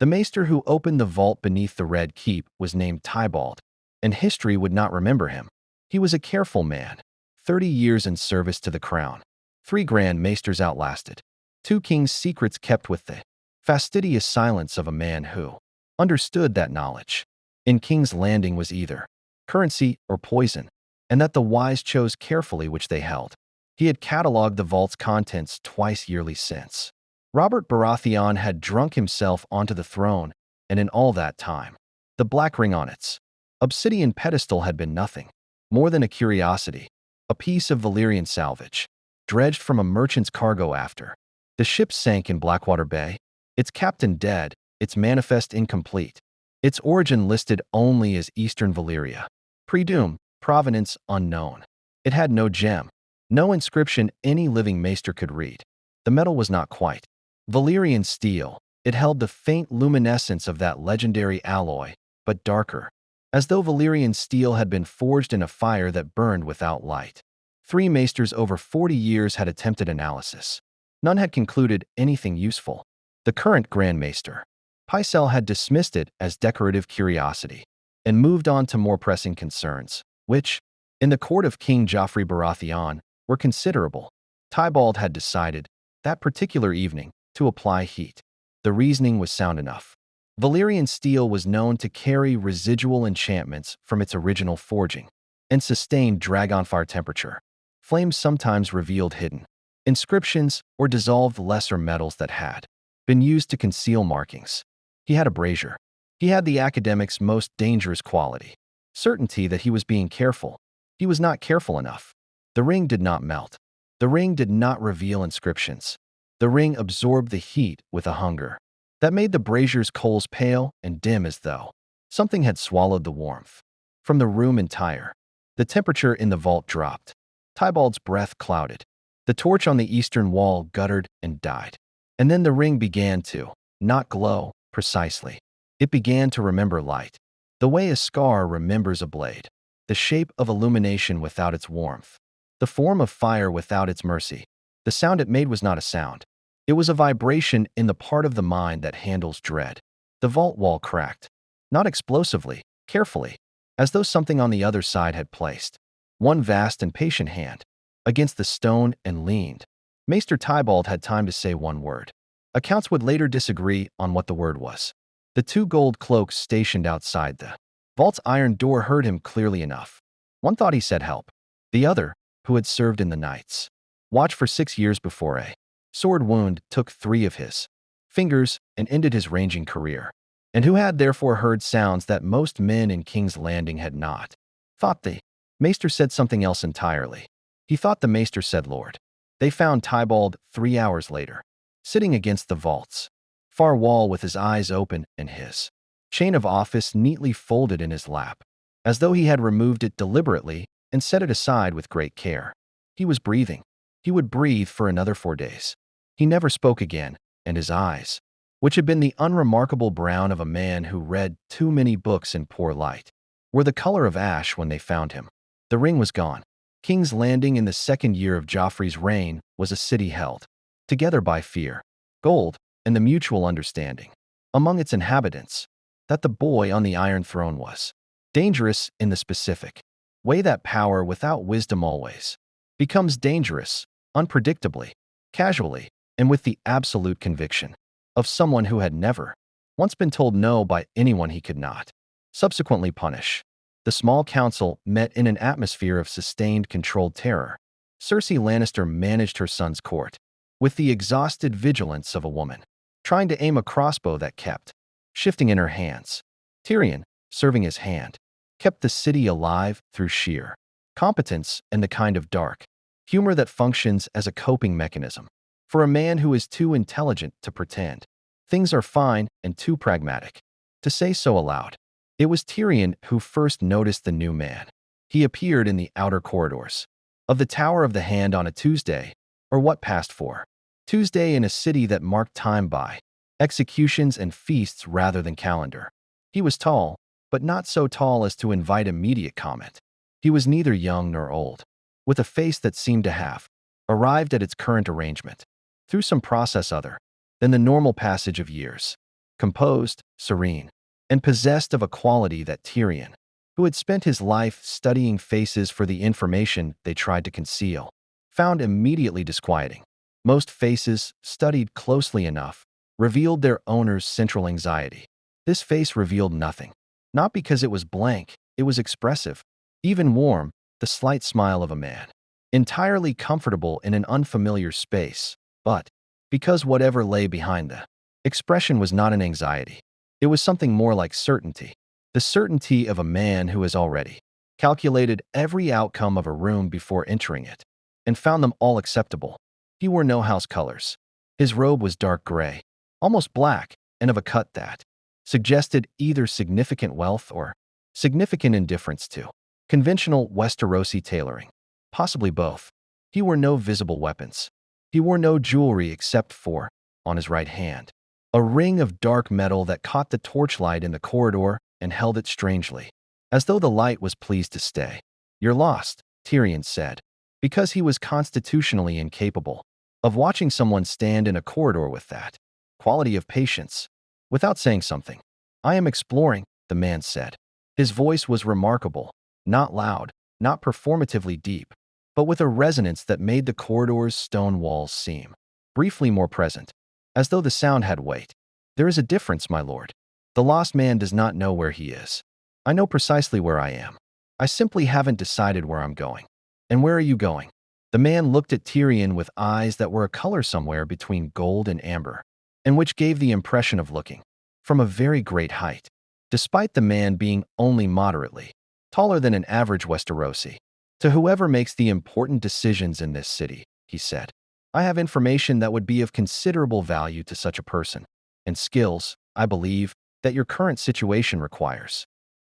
The maester who opened the vault beneath the Red Keep was named Tybalt, and history would not remember him. He was a careful man, 30 years in service to the crown. 3 grand maesters outlasted. 2 kings' secrets kept with the fastidious silence of a man who understood that knowledge in King's Landing was either currency or poison, and that the wise chose carefully which they held. He had catalogued the vault's contents twice yearly since Robert Baratheon had drunk himself onto the throne, and in all that time, the black ring on its obsidian pedestal had been nothing more than a curiosity, a piece of Valyrian salvage, dredged from a merchant's cargo after the ship sank in Blackwater Bay, its captain dead, its manifest incomplete, its origin listed only as Eastern Valyria, pre-doom, provenance unknown. It had no gem, no inscription any living maester could read. The metal was not quite Valyrian steel. It held the faint luminescence of that legendary alloy, but darker, as though Valyrian steel had been forged in a fire that burned without light. 3 maesters over 40 years had attempted analysis. None had concluded anything useful. The current Grand Maester, Pycelle, had dismissed it as decorative curiosity and moved on to more pressing concerns, which, in the court of King Joffrey Baratheon, were considerable. Tybalt had decided, that particular evening, to apply heat. The reasoning was sound enough. Valyrian steel was known to carry residual enchantments from its original forging and sustained dragonfire temperature. Flames sometimes revealed hidden inscriptions or dissolved lesser metals that had been used to conceal markings. He had a brazier. He had the academic's most dangerous quality, certainty that he was being careful. He was not careful enough. The ring did not melt. The ring did not reveal inscriptions. The ring absorbed the heat with a hunger that made the brazier's coals pale and dim, as though something had swallowed the warmth from the room entire. The temperature in the vault dropped. Tybalt's breath clouded. The torch on the eastern wall guttered and died. And then the ring began to not glow precisely. It began to remember light, the way a scar remembers a blade, the shape of illumination without its warmth, the form of fire without its mercy. The sound it made was not a sound. It was a vibration in the part of the mind that handles dread. The vault wall cracked, not explosively, carefully, as though something on the other side had placed one vast and patient hand against the stone and leaned. Maester Tybalt had time to say one word. Accounts would later disagree on what the word was. The 2 gold cloaks stationed outside the vault's iron door heard him clearly enough. One thought he said help. The other, who had served in the Knights Watch for 6 years before a sword wound took 3 of his fingers and ended his ranging career, and who had therefore heard sounds that most men in King's Landing had not, thought the maester said something else entirely. He thought the maester said Lord. They found Tybalt 3 hours later, sitting against the vault's far wall with his eyes open and his chain of office neatly folded in his lap, as though he had removed it deliberately and set it aside with great care. He was breathing. He would breathe for another 4 days. He never spoke again, and his eyes, which had been the unremarkable brown of a man who read too many books in poor light, were the color of ash when they found him. The ring was gone. King's Landing in the 2nd year of Joffrey's reign was a city held together by fear, gold, and the mutual understanding among its inhabitants that the boy on the Iron Throne was dangerous in the specific way that power without wisdom always becomes dangerous, unpredictably, casually, and with the absolute conviction of someone who had never once been told no by anyone he could not subsequently punish. The small council met in an atmosphere of sustained, controlled terror. Cersei Lannister managed her son's court with the exhausted vigilance of a woman trying to aim a crossbow that kept shifting in her hands. Tyrion, serving his hand, kept the city alive through sheer competence and the kind of dark humor that functions as a coping mechanism for a man who is too intelligent to pretend things are fine and too pragmatic to say so aloud. It was Tyrion who first noticed the new man. He appeared in the outer corridors of the Tower of the Hand on a Tuesday, or what passed for Tuesday in a city that marked time by executions and feasts rather than calendar. He was tall, but not so tall as to invite immediate comment. He was neither young nor old, with a face that seemed to have arrived at its current arrangement through some process other than the normal passage of years. composed, serene, and possessed of a quality that Tyrion, who had spent his life studying faces for the information they tried to conceal, found immediately disquieting. Most faces, studied closely enough, revealed their owner's central anxiety. This face revealed nothing. Not because it was blank, it was expressive, even warm, the slight smile of a man, entirely comfortable in an unfamiliar space, but because whatever lay behind the expression was not an anxiety. It was something more like certainty. The certainty of a man who has already calculated every outcome of a room before entering it and found them all acceptable. He wore no house colors. His robe was dark gray, almost black, and of a cut that suggested either significant wealth or significant indifference to conventional Westerosi tailoring, possibly both. He wore no visible weapons. He wore no jewelry except for, on his right hand, a ring of dark metal that caught the torchlight in the corridor and held it strangely, as though the light was pleased to stay. "You're lost," Tyrion said, because he was constitutionally incapable of watching someone stand in a corridor with that quality of patience without saying something. "I am exploring," the man said. His voice was remarkable, not loud, not performatively deep, but with a resonance that made the corridor's stone walls seem briefly more present, as though the sound had weight. "There is a difference, my lord. The lost man does not know where he is. I know precisely where I am. I simply haven't decided where I'm going." "And where are you going?" The man looked at Tyrion with eyes that were a color somewhere between gold and amber, and which gave the impression of looking from a very great height, despite the man being only moderately taller than an average Westerosi. "To whoever makes the important decisions in this city," he said. "I have information that would be of considerable value to such a person, and skills, I believe, that your current situation requires."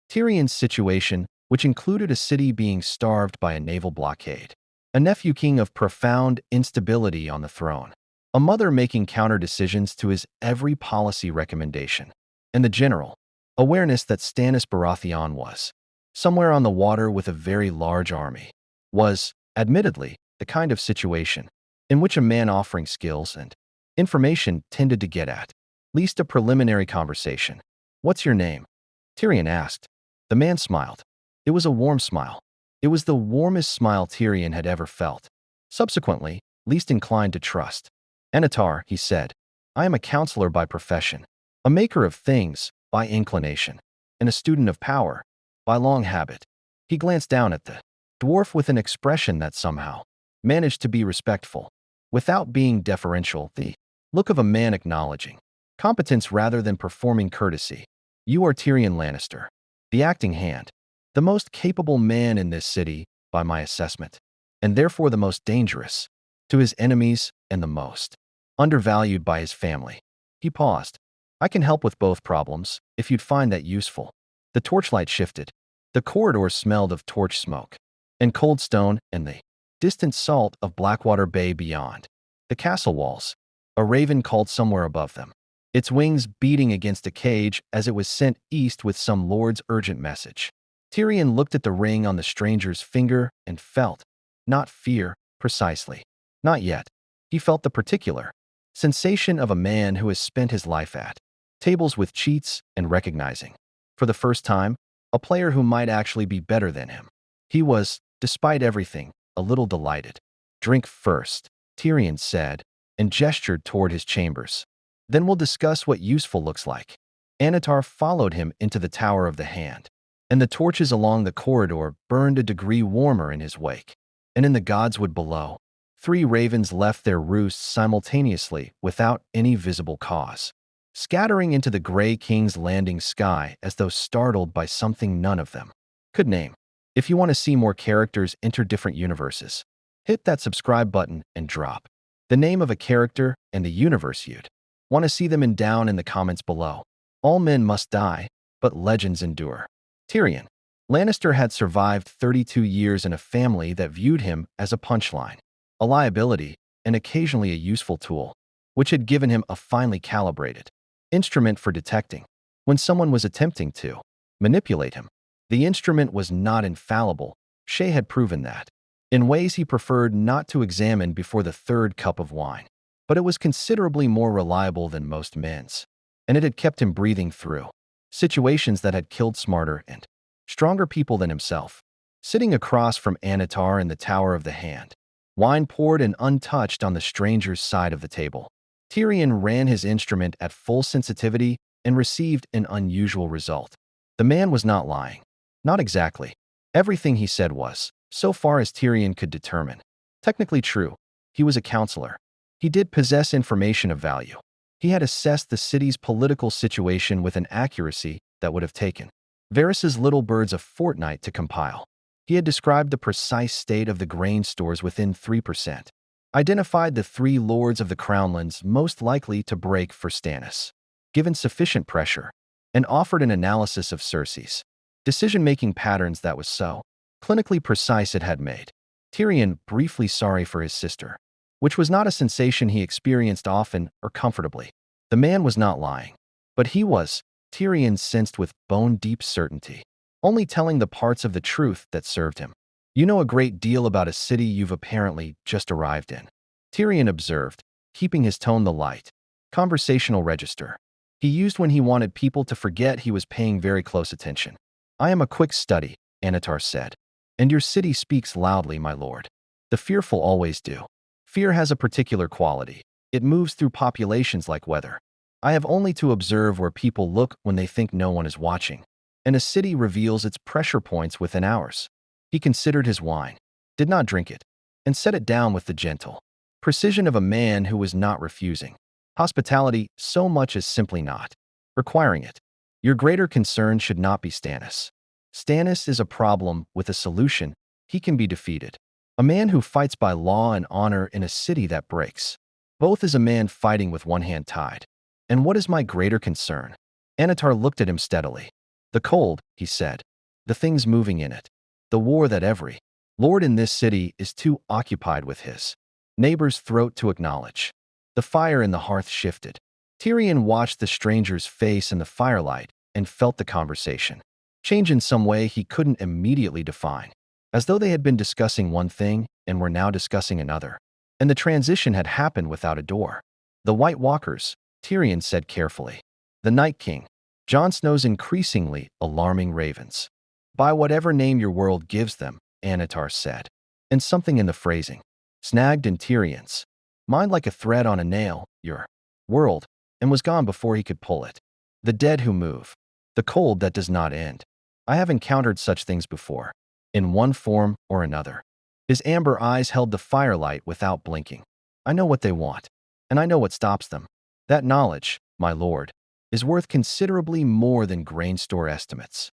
Tyrion's situation, which included a city being starved by a naval blockade, a nephew king of profound instability on the throne, a mother making counter-decisions to his every policy recommendation, and the general awareness that Stannis Baratheon was somewhere on the water with a very large army, was, admittedly, the kind of situation in which a man offering skills and information tended to get at least a preliminary conversation. "What's your name?" Tyrion asked. The man smiled. It was a warm smile. It was the warmest smile Tyrion had ever felt. Subsequently, least inclined to trust. "Anatar," he said. "I am a counselor by profession, a maker of things by inclination, and a student of power by long habit." He glanced down at the dwarf with an expression that somehow managed to be respectful, without being deferential, the look of a man acknowledging competence rather than performing courtesy. "You are Tyrion Lannister, the acting hand, the most capable man in this city, by my assessment, and therefore the most dangerous to his enemies and the most undervalued by his family." He paused. "I can help with both problems, if you'd find that useful." The torchlight shifted. The corridor smelled of torch smoke and cold stone and the distant salt of Blackwater Bay beyond. The castle walls. A raven called somewhere above them, its wings beating against a cage as it was sent east with some lord's urgent message. Tyrion looked at the ring on the stranger's finger and felt, not fear, precisely. Not yet. He felt the particular sensation of a man who has spent his life at tables with cheats and recognizing, for the first time, a player who might actually be better than him. He was, despite everything, a little delighted. "Drink first," Tyrion said, and gestured toward his chambers. "Then we'll discuss what useful looks like." Anatar followed him into the Tower of the Hand, and the torches along the corridor burned a degree warmer in his wake. And in the godswood below, 3 ravens left their roosts simultaneously without any visible cause, scattering into the gray King's Landing sky as though startled by something none of them could name. If you want to see more characters enter different universes, hit that subscribe button and drop the name of a character and the universe you'd want to see them in down in the comments below. All men must die, but legends endure. Tyrion Lannister had survived 32 years in a family that viewed him as a punchline, a liability, and occasionally a useful tool, which had given him a finely calibrated instrument for detecting when someone was attempting to manipulate him. The instrument was not infallible. Shay had proven that, in ways he preferred not to examine before the 3rd cup of wine, but it was considerably more reliable than most men's. and it had kept him breathing through situations that had killed smarter and stronger people than himself. Sitting across from Anatar in the Tower of the Hand, wine poured and untouched on the stranger's side of the table. Tyrion ran his instrument at full sensitivity and received an unusual result. The man was not lying. Not exactly. Everything he said was, so far as Tyrion could determine, technically true. He was a counselor. He did possess information of value. He had assessed the city's political situation with an accuracy that would have taken Varys's little birds a fortnight to compile. He had described the precise state of the grain stores within 3%, identified the 3 lords of the Crownlands most likely to break for Stannis, given sufficient pressure, and offered an analysis of Cersei's decision-making patterns that was so clinically precise it had made Tyrion briefly sorry for his sister, which was not a sensation he experienced often or comfortably. The man was not lying, but he was, Tyrion sensed with bone-deep certainty, only telling the parts of the truth that served him. You know a great deal about a city you've apparently just arrived in, Tyrion observed, keeping his tone the light, conversational register he used when he wanted people to forget he was paying very close attention. I am a quick study, Anatar said, and your city speaks loudly, my lord. The fearful always do. Fear has a particular quality. It moves through populations like weather. I have only to observe where people look when they think no one is watching, and a city reveals its pressure points within hours. He considered his wine, did not drink it, and set it down with the gentle precision of a man who was not refusing hospitality so much as simply not requiring it. Your greater concern should not be Stannis. Stannis is a problem with a solution. He can be defeated. A man who fights by law and honor in a city that breaks. Both is a man fighting with one hand tied. And what is my greater concern? Anatar looked at him steadily. The cold, he said. The things moving in it. The war that every lord in this city is too occupied with his neighbor's throat to acknowledge. The fire in the hearth shifted. Tyrion watched the stranger's face in the firelight and felt the conversation change in some way he couldn't immediately define, as though they had been discussing one thing and were now discussing another. And the transition had happened without a door. The White Walkers, Tyrion said carefully. The Night King, Jon Snow's increasingly alarming ravens. By whatever name your world gives them, Anatar said. And something in the phrasing snagged in Tyrion's mind like a thread on a nail, your world, and was gone before he could pull it. The dead who move. The cold that does not end. I have encountered such things before, in one form or another. His amber eyes held the firelight without blinking. I know what they want, and I know what stops them. That knowledge, my lord, is worth considerably more than grain store estimates.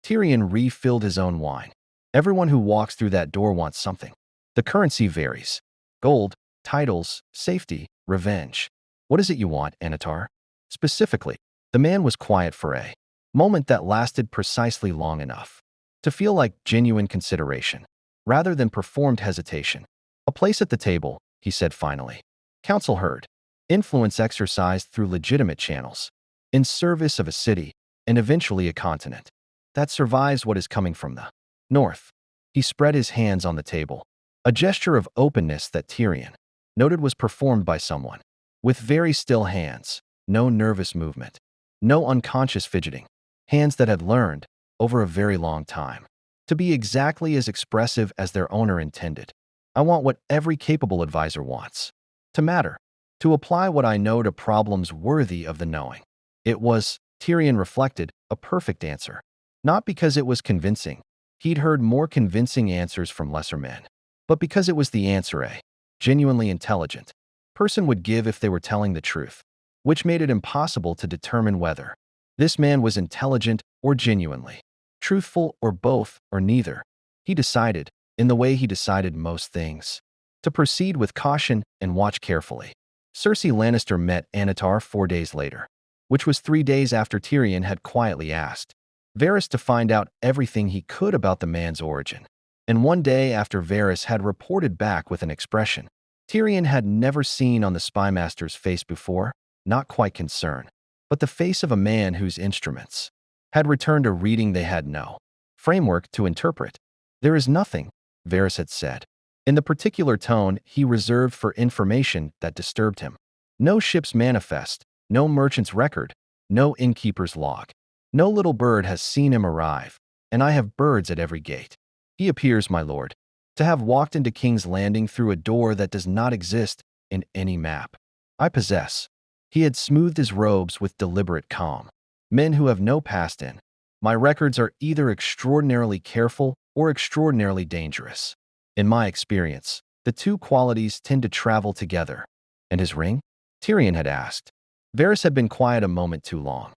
Tyrion refilled his own wine. Everyone who walks through that door wants something. The currency varies. Gold, titles, safety, revenge. What is it you want, Anatar? Specifically, the man was quiet for a moment that lasted precisely long enough to feel like genuine consideration, rather than performed hesitation. A place at the table, he said finally. Council heard. Influence exercised through legitimate channels, in service of a city, and eventually a continent, that survives what is coming from the north. He spread his hands on the table, a gesture of openness that Tyrion noted was performed by someone, with very still hands, no nervous movement, no unconscious fidgeting, hands that had learned, over a very long time, to be exactly as expressive as their owner intended. I want what every capable advisor wants. To matter. To apply what I know to problems worthy of the knowing. It was, Tyrion reflected, a perfect answer. Not because it was convincing. He'd heard more convincing answers from lesser men. But because it was the answer a genuinely intelligent person would give if they were telling the truth, which made it impossible to determine whether this man was intelligent or genuinely truthful or both or neither. He decided, in the way he decided most things, to proceed with caution and watch carefully. Cersei Lannister met Anatar 4 days later, which was 3 days after Tyrion had quietly asked Varys to find out everything he could about the man's origin, and 1 day after Varys had reported back with an expression Tyrion had never seen on the spymaster's face before, not quite concern, but the face of a man whose instruments had returned a reading they had no framework to interpret. There is nothing, Varys had said, in the particular tone he reserved for information that disturbed him. No ship's manifest, no merchant's record, no innkeeper's log. No little bird has seen him arrive, and I have birds at every gate. He appears, my lord, to have walked into King's Landing through a door that does not exist in any map I possess. He had smoothed his robes with deliberate calm. Men who have no past in my records are either extraordinarily careful or extraordinarily dangerous. In my experience, the two qualities tend to travel together. And his ring? Tyrion had asked. Varys had been quiet a moment too long.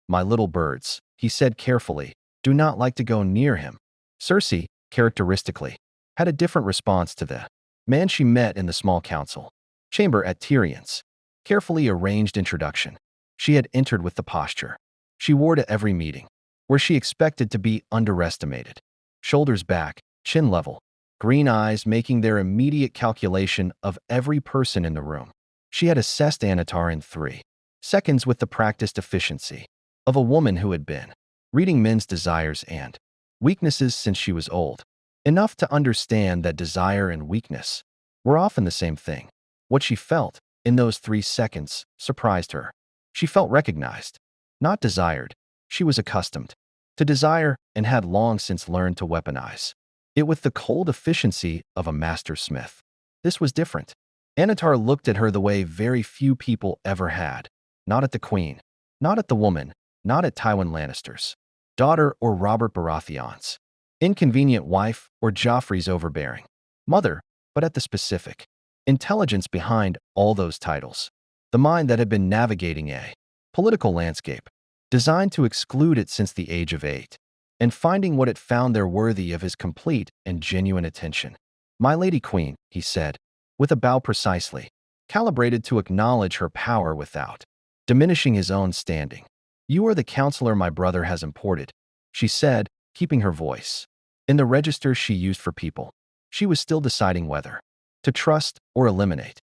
My little birds, he said carefully, do not like to go near him. Cersei, characteristically, had a different response to the man she met in the small council chamber at Tyrion's carefully arranged introduction. She had entered with the posture she wore to every meeting, where she expected to be underestimated. Shoulders back, chin level, green eyes making their immediate calculation of every person in the room. She had assessed Anatar in 3 seconds with the practiced efficiency of a woman who had been reading men's desires and weaknesses since she was old, enough to understand that desire and weakness were often the same thing. What she felt in those 3 seconds surprised her. She felt recognized, not desired. She was accustomed to desire and had long since learned to weaponize it with the cold efficiency of a master smith. This was different. Anatar looked at her the way very few people ever had. Not at the queen, not at the woman, not at Tywin Lannister's daughter or Robert Baratheon's inconvenient wife or Joffrey's overbearing mother, but at the specific intelligence behind all those titles. The mind that had been navigating a political landscape designed to exclude it since the age of 8, and finding what it found there worthy of his complete and genuine attention. My lady queen, he said, with a bow precisely calibrated to acknowledge her power without diminishing his own standing. You are the counselor my brother has imported, she said, keeping her voice in the register she used for people. She was still deciding whether to trust or eliminate.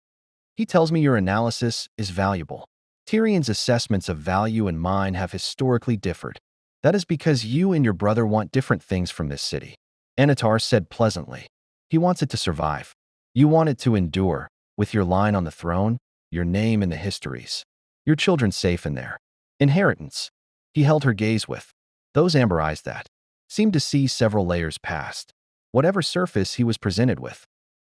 He tells me your analysis is valuable. Tyrion's assessments of value and mine have historically differed. That is because you and your brother want different things from this city. Anatar said pleasantly. He wants it to survive. You want it to endure, with your line on the throne, your name in the histories, your children safe in their inheritance. He held her gaze with those amber eyes that seemed to see several layers past whatever surface he was presented with.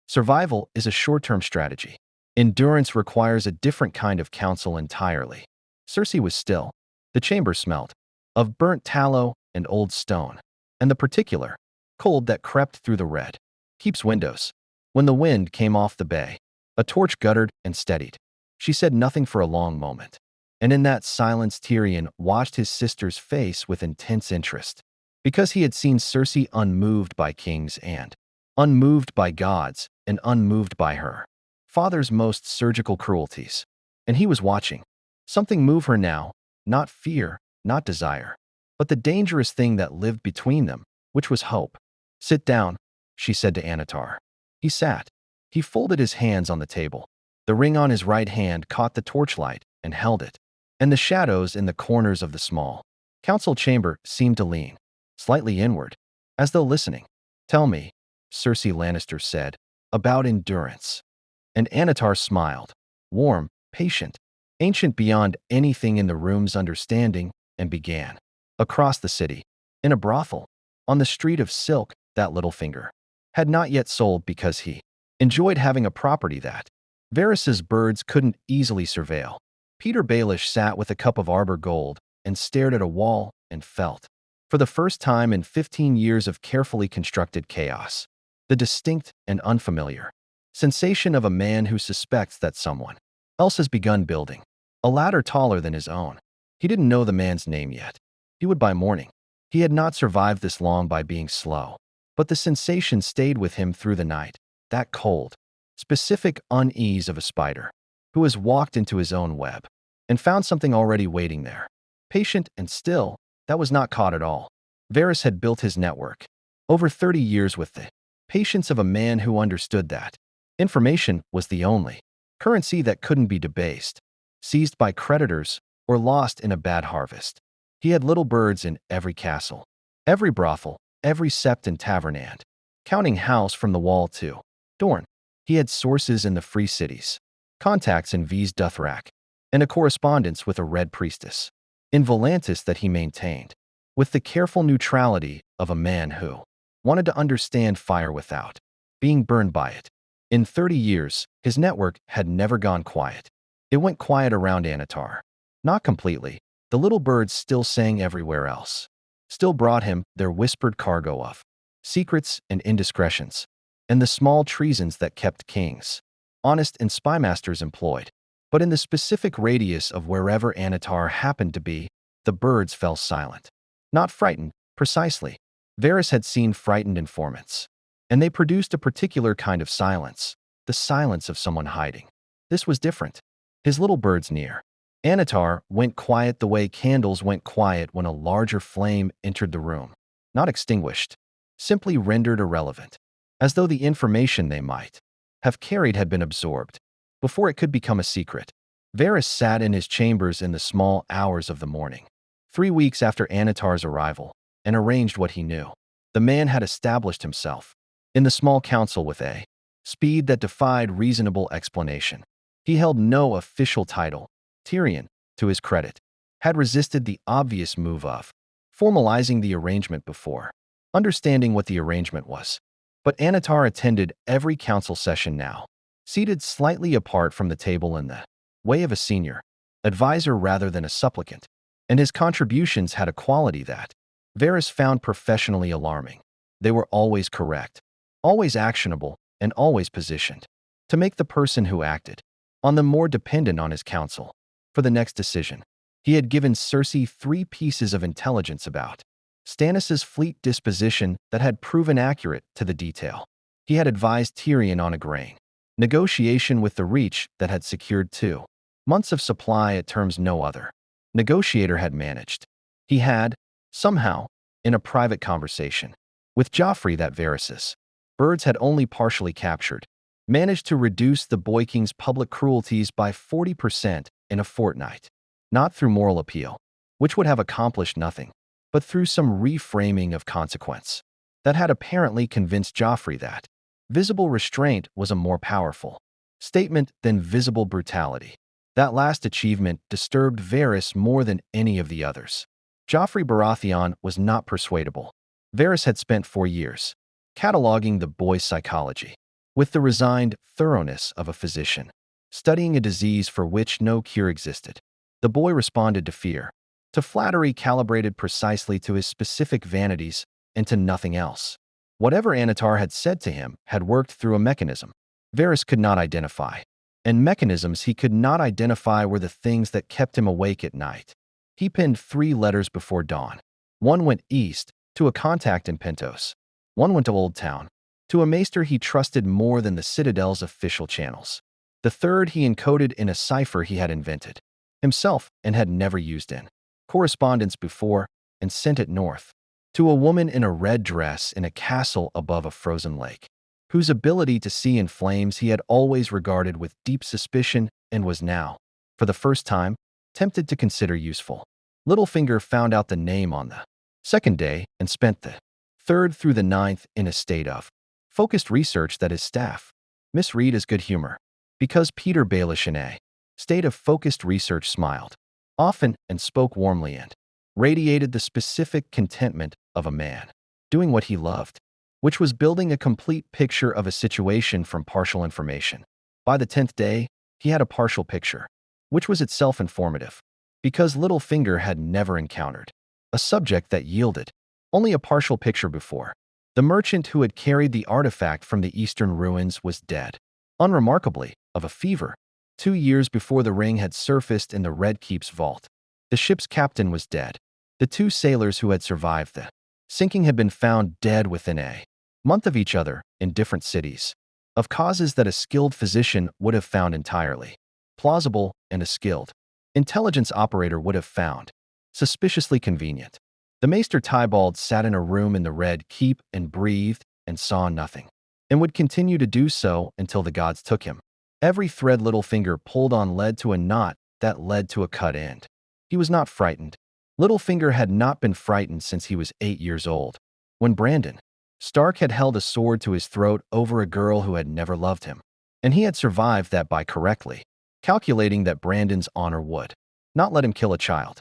Survival is a short-term strategy. Endurance requires a different kind of counsel entirely. Cersei was still. The chamber smelled of burnt tallow and old stone, and the particular cold that crept through the red keep's windows. When the wind came off the bay, a torch guttered and steadied. She said nothing for a long moment, and in that silence Tyrion watched his sister's face with intense interest, because he had seen Cersei unmoved by kings and unmoved by gods and unmoved by her father's most surgical cruelties. And he was watching something move her now, not fear, not desire, but the dangerous thing that lived between them, which was hope. Sit down, she said to Anatar. He sat. He folded his hands on the table. The ring on his right hand caught the torchlight and held it, and the shadows in the corners of the small council chamber seemed to lean slightly inward, as though listening. Tell me, Cersei Lannister said, about endurance. And Anatar smiled, warm, patient, ancient beyond anything in the room's understanding, and began. Across the city, in a brothel, on the street of silk, that Littlefinger had not yet sold because he enjoyed having a property that Varys's birds couldn't easily surveil. Peter Baelish sat with a cup of arbor gold and stared at a wall and felt, for the first time in 15 years of carefully constructed chaos, the distinct and unfamiliar sensation of a man who suspects that someone else has begun building a ladder taller than his own. He didn't know the man's name yet. He would by morning. He had not survived this long by being slow, but the sensation stayed with him through the night, that cold, specific unease of a spider who has walked into his own web and found something already waiting there. Patient and still, that was not caught at all. Varys had built his network over 30 years with the patience of a man who understood that information was the only currency that couldn't be debased, seized by creditors, or lost in a bad harvest. He had little birds in every castle, every brothel, every sept and tavern and, counting house from the wall to Dorne, he had sources in the free cities, contacts in V's Dothrak, and a correspondence with a red priestess. in Volantis that he maintained, with the careful neutrality of a man who wanted to understand fire without being burned by it. In 30 years, his network had never gone quiet. It went quiet around Anatar. Not completely. The little birds still sang everywhere else. Still brought him their whispered cargo of secrets and indiscretions, and the small treasons that kept kings, honest and spymasters employed. But in the specific radius of wherever Anatar happened to be, the birds fell silent. Not frightened, precisely. Varys had seen frightened informants, and they produced a particular kind of silence, the silence of someone hiding. This was different. His little birds near Anatar went quiet the way candles went quiet when a larger flame entered the room. Not extinguished, simply rendered irrelevant, as though the information they might have carried had been absorbed before it could become a secret. Varys sat in his chambers in the small hours of the morning, 3 weeks after Anatar's arrival, and arranged what he knew. The man had established himself in the small council with a speed that defied reasonable explanation. He held no official title. Tyrion, to his credit, had resisted the obvious move of formalizing the arrangement before understanding what the arrangement was. But Anatar attended every council session now, seated slightly apart from the table in the way of a senior advisor rather than a supplicant, and his contributions had a quality that Varys found professionally alarming. They were always correct, always actionable, and always positioned to make the person who acted on them more dependent on his counsel for the next decision. He had given Cersei 3 pieces of intelligence about Stannis's fleet disposition that had proven accurate to the detail. He had advised Tyrion on a grain negotiation with the Reach that had secured 2 months of supply at terms no other negotiator had managed. He had, somehow, in a private conversation with Joffrey that Varys's birds had only partially captured, managed to reduce the Boy King's public cruelties by 40% in a fortnight, not through moral appeal, which would have accomplished nothing, but through some reframing of consequence that had apparently convinced Joffrey that visible restraint was a more powerful statement than visible brutality. That last achievement disturbed Varys more than any of the others. Joffrey Baratheon was not persuadable. Varys had spent 4 years cataloging the boy's psychology with the resigned thoroughness of a physician, studying a disease for which no cure existed. The boy responded to fear, to flattery calibrated precisely to his specific vanities, and to nothing else. Whatever Anatar had said to him had worked through a mechanism Varys could not identify, and mechanisms he could not identify were the things that kept him awake at night. He penned 3 letters before dawn. One went east, to a contact in Pentos. One went to Old Town, to a maester he trusted more than the Citadel's official channels. The third he encoded in a cipher he had invented himself and had never used in correspondence before, and sent it north, to a woman in a red dress in a castle above a frozen lake, whose ability to see in flames he had always regarded with deep suspicion and was now, for the first time, tempted to consider useful. Littlefinger found out the name on the 2nd day and spent the 3rd through the 9th in a state of focused research that his staff misread as good humor, because Peter Baelish in a state of focused research smiled often and spoke warmly and radiated the specific contentment of a man doing what he loved, which was building a complete picture of a situation from partial information. By the 10th day, he had a partial picture, which was itself informative, because Littlefinger had never encountered a subject that yielded only a partial picture before. The merchant who had carried the artifact from the eastern ruins was dead, unremarkably, of a fever, 2 years before the ring had surfaced in the Red Keep's vault. The ship's captain was dead. The 2 sailors who had survived the sinking had been found dead within a month of each other in different cities, of causes that a skilled physician would have found entirely plausible and a skilled intelligence operator would have found suspiciously convenient. The Maester Tybalt sat in a room in the Red Keep and breathed and saw nothing, and would continue to do so until the gods took him. Every thread Littlefinger pulled on led to a knot that led to a cut end. He was not frightened. Littlefinger had not been frightened since he was 8 years old, when Brandon Stark had held a sword to his throat over a girl who had never loved him, and he had survived that by correctly calculating that Brandon's honor would not let him kill a child.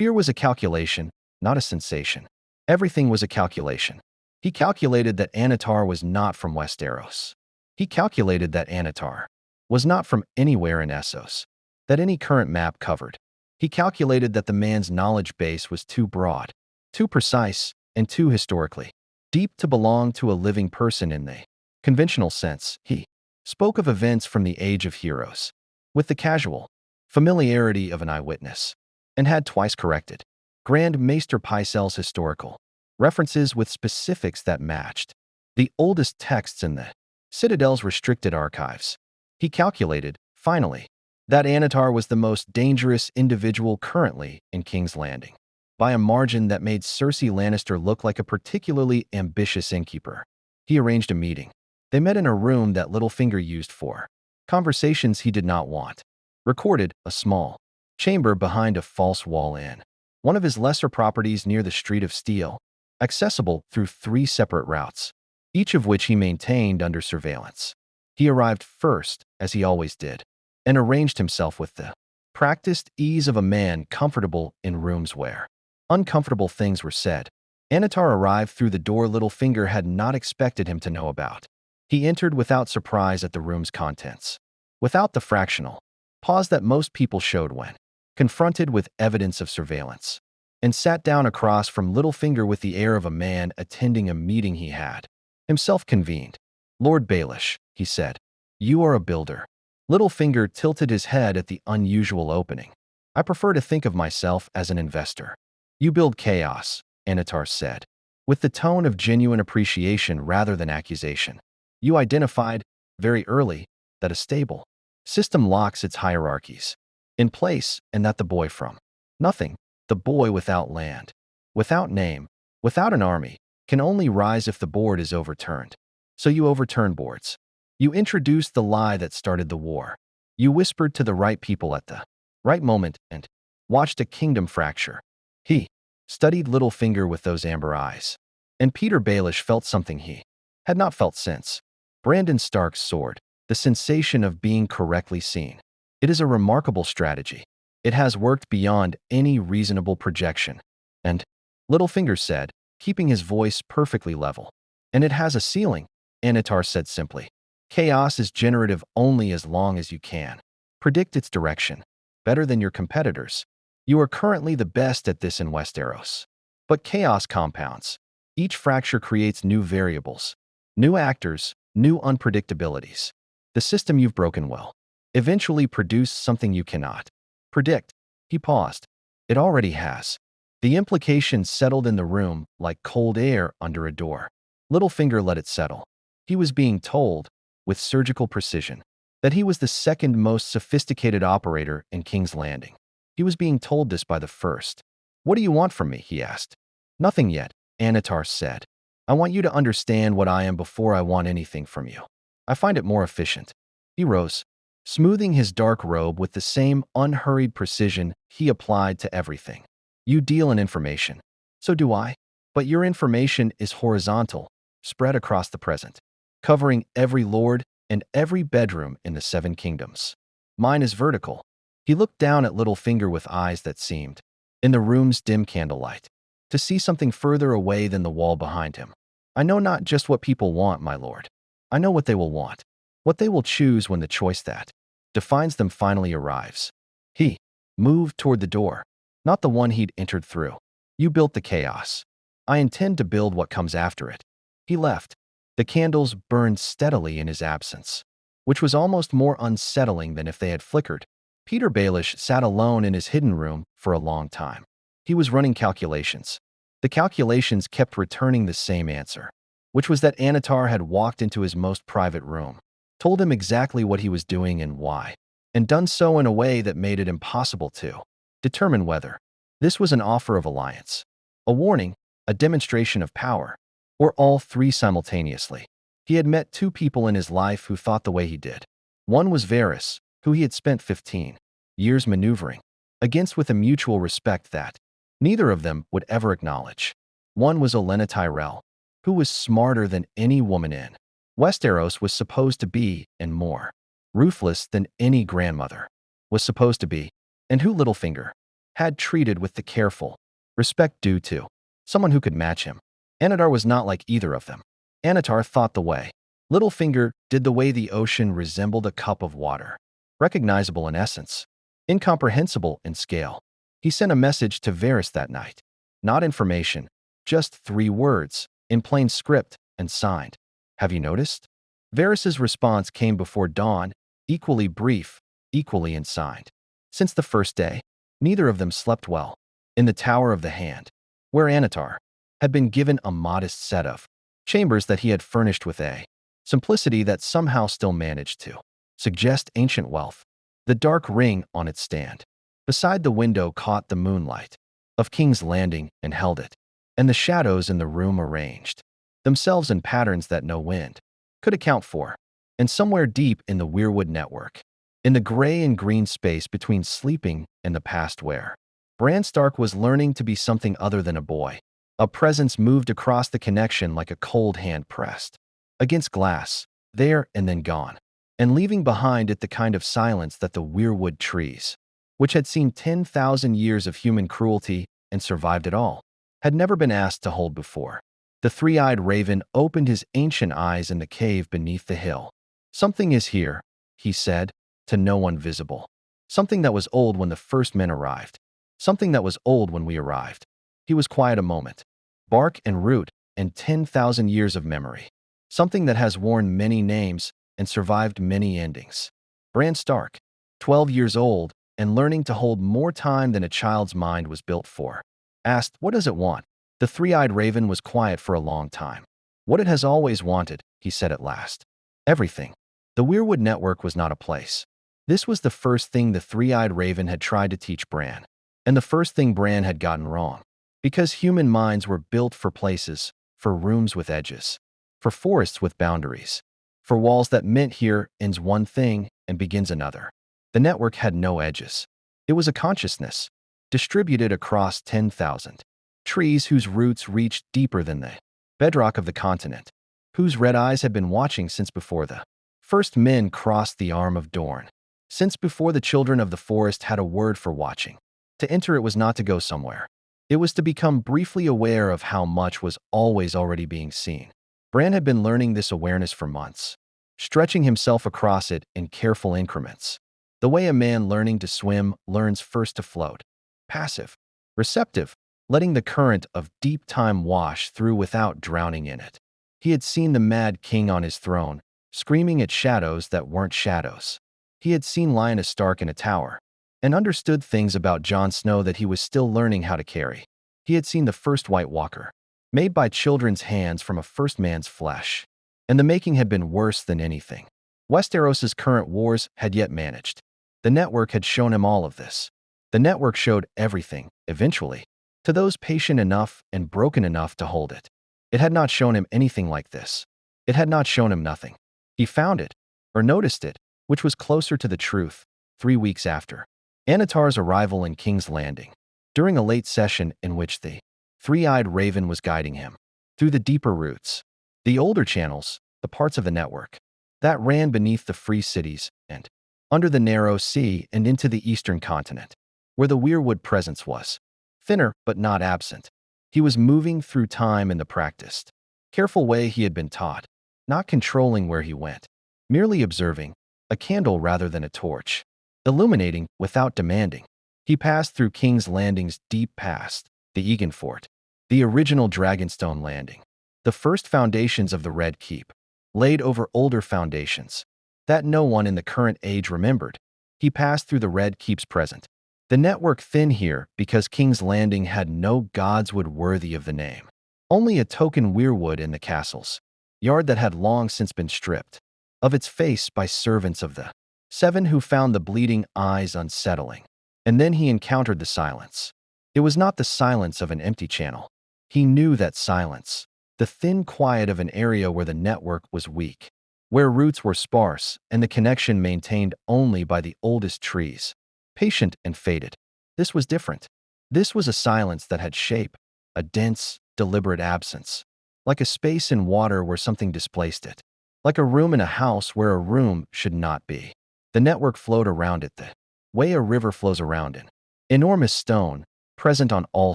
Fear was a calculation, not a sensation. Everything was a calculation. He calculated that Anatar was not from Westeros. He calculated that Anatar was not from anywhere in Essos that any current map covered. He calculated that the man's knowledge base was too broad, too precise, and too historically deep to belong to a living person in the conventional sense. He spoke of events from the Age of Heroes with the casual familiarity of an eyewitness, and had twice corrected Grand Maester Pycelle's historical references with specifics that matched the oldest texts in the Citadel's restricted archives. He calculated, finally, that Anatar was the most dangerous individual currently in King's Landing, by a margin that made Cersei Lannister look like a particularly ambitious innkeeper. He arranged a meeting. They met in a room that Littlefinger used for conversations he did not want. Recorded, a small chamber behind a false wall in one of his lesser properties near the Street of Steel, accessible through 3 separate routes, each of which he maintained under surveillance. He arrived first, as he always did, and arranged himself with the practiced ease of a man comfortable in rooms where uncomfortable things were said. Anatar arrived through the door Littlefinger had not expected him to know about. He entered without surprise at the room's contents, without the fractional pause that most people showed when confronted with evidence of surveillance, and sat down across from Littlefinger with the air of a man attending a meeting he had himself convened. "Lord Baelish," he said, "you are a builder." Littlefinger tilted his head at the unusual opening. "I prefer to think of myself as an investor." "You build chaos," Anatar said, with the tone of genuine appreciation rather than accusation. "You identified, very early, that a stable system locks its hierarchies in place, and that the boy from nothing, the boy without land, without name, without an army, can only rise if the board is overturned. So you overturn boards. You introduced the lie that started the war. You whispered to the right people at the right moment and watched a kingdom fracture." He studied Littlefinger with those amber eyes, and Peter Baelish felt something he had not felt since Brandon Stark's sword, the sensation of being correctly seen. "It is a remarkable strategy. It has worked beyond any reasonable projection." "And," Littlefinger said, keeping his voice perfectly level, "and it has a ceiling," Anatar said simply. "Chaos is generative only as long as you can predict its direction, better than your competitors. You are currently the best at this in Westeros. But chaos compounds. Each fracture creates new variables, new actors, new unpredictabilities. The system you've broken will eventually produce something you cannot predict." He paused. "It already has." The implication settled in the room like cold air under a door. Littlefinger let it settle. He was being told, with surgical precision, that he was the second most sophisticated operator in King's Landing. He was being told this by the first. "What do you want from me?" he asked. "Nothing yet," Anatar said. "I want you to understand what I am before I want anything from you. I find it more efficient." He rose, smoothing his dark robe with the same unhurried precision he applied to everything. "You deal in information. So do I. But your information is horizontal, spread across the present, covering every lord and every bedroom in the 7 kingdoms. Mine is vertical." He looked down at Littlefinger with eyes that seemed, in the room's dim candlelight, to see something further away than the wall behind him. "I know not just what people want, my lord. I know what they will want, what they will choose when the choice that defines them finally arrives." He moved toward the door, not the one he'd entered through. "You built the chaos. I intend to build what comes after it." He left. The candles burned steadily in his absence, which was almost more unsettling than if they had flickered. Peter Baelish sat alone in his hidden room for a long time. He was running calculations. The calculations kept returning the same answer, which was that Anatar had walked into his most private room, told him exactly what he was doing and why, and done so in a way that made it impossible to determine whether this was an offer of alliance, a warning, a demonstration of power, or all 3 simultaneously. He had met 2 people in his life who thought the way he did. One was Varys, who he had spent 15 years maneuvering against with a mutual respect that neither of them would ever acknowledge. One was Olenna Tyrell, who was smarter than any woman in Westeros was supposed to be, and more ruthless than any grandmother was supposed to be, and who Littlefinger had treated with the careful respect due to someone who could match him. Anatar was not like either of them. Anatar thought the way. Littlefinger did the way the ocean resembled a cup of water, recognizable in essence, incomprehensible in scale. He sent a message to Varys that night. Not information, just 3 words, in plain script and signed. Have you noticed? Varys's response came before dawn, equally brief, equally unsigned. Since the first day, neither of them slept well. In the Tower of the Hand, where Anatar had been given a modest set of chambers that he had furnished with a simplicity that somehow still managed to suggest ancient wealth, the dark ring on its stand beside the window caught the moonlight of King's Landing and held it, and the shadows in the room arranged themselves in patterns that no wind could account for. And somewhere deep in the Weirwood network, in the gray and green space between sleeping and the past where Bran Stark was learning to be something other than a boy, a presence moved across the connection like a cold hand pressed against glass, there and then gone, and leaving behind it the kind of silence that the Weirwood trees, which had seen 10,000 years of human cruelty and survived it all, had never been asked to hold before. The three-eyed raven opened his ancient eyes in the cave beneath the hill. Something is here, he said, to no one visible. Something that was old when the first men arrived. Something that was old when we arrived. He was quiet a moment. Bark and root and 10,000 years of memory. Something that has worn many names and survived many endings. Bran Stark, 12 years old and learning to hold more time than a child's mind was built for, asked, "What does it want?" The three-eyed raven was quiet for a long time. "What it has always wanted," he said at last. "Everything." The Weirwood network was not a place. This was the first thing the three-eyed raven had tried to teach Bran, and the first thing Bran had gotten wrong. Because human minds were built for places, for rooms with edges, for forests with boundaries, for walls that meant here ends one thing and begins another. The network had no edges. It was a consciousness, distributed across 10,000 trees whose roots reached deeper than the bedrock of the continent, whose red eyes had been watching since before the first men crossed the arm of Dorne, since before the children of the forest had a word for watching. To enter it was not to go somewhere. It was to become briefly aware of how much was always already being seen. Bran had been learning this awareness for months, stretching himself across it in careful increments. The way a man learning to swim learns first to float. Passive, receptive, letting the current of deep time wash through without drowning in it. He had seen the Mad King on his throne, screaming at shadows that weren't shadows. He had seen Lyanna Stark in a tower, and understood things about Jon Snow that he was still learning how to carry. He had seen the first White Walker, made by children's hands from a first man's flesh, and the making had been worse than anything Westeros's current wars had yet managed. The network had shown him all of this. The network showed everything, eventually, to those patient enough and broken enough to hold it. It had not shown him anything like this. It had not shown him nothing. He found it, or noticed it, which was closer to the truth, 3 weeks after Anatar's arrival in King's Landing, during a late session in which the three-eyed raven was guiding him through the deeper roots, the older channels, the parts of the network that ran beneath the free cities and under the narrow sea and into the eastern continent, where the Weirwood presence was thinner but not absent. He was moving through time in the practiced, careful way he had been taught, not controlling where he went, merely observing, a candle rather than a torch, illuminating without demanding. He passed through King's Landing's deep past, the Egan Fort, the original Dragonstone Landing, the first foundations of the Red Keep, laid over older foundations that no one in the current age remembered. He passed through the Red Keep's present. The network thin here because King's Landing had no godswood worthy of the name, only a token weirwood in the castle's yard that had long since been stripped of its face by servants of the Seven who found the bleeding eyes unsettling. And then he encountered the silence. It was not the silence of an empty channel. He knew that silence, the thin quiet of an area where the network was weak, where roots were sparse and the connection maintained only by the oldest trees, patient and faded. This was different. This was a silence that had shape, a dense, deliberate absence, like a space in water where something displaced it, like a room in a house where a room should not be. The network flowed around it the way a river flows around in Enormous stone, present on all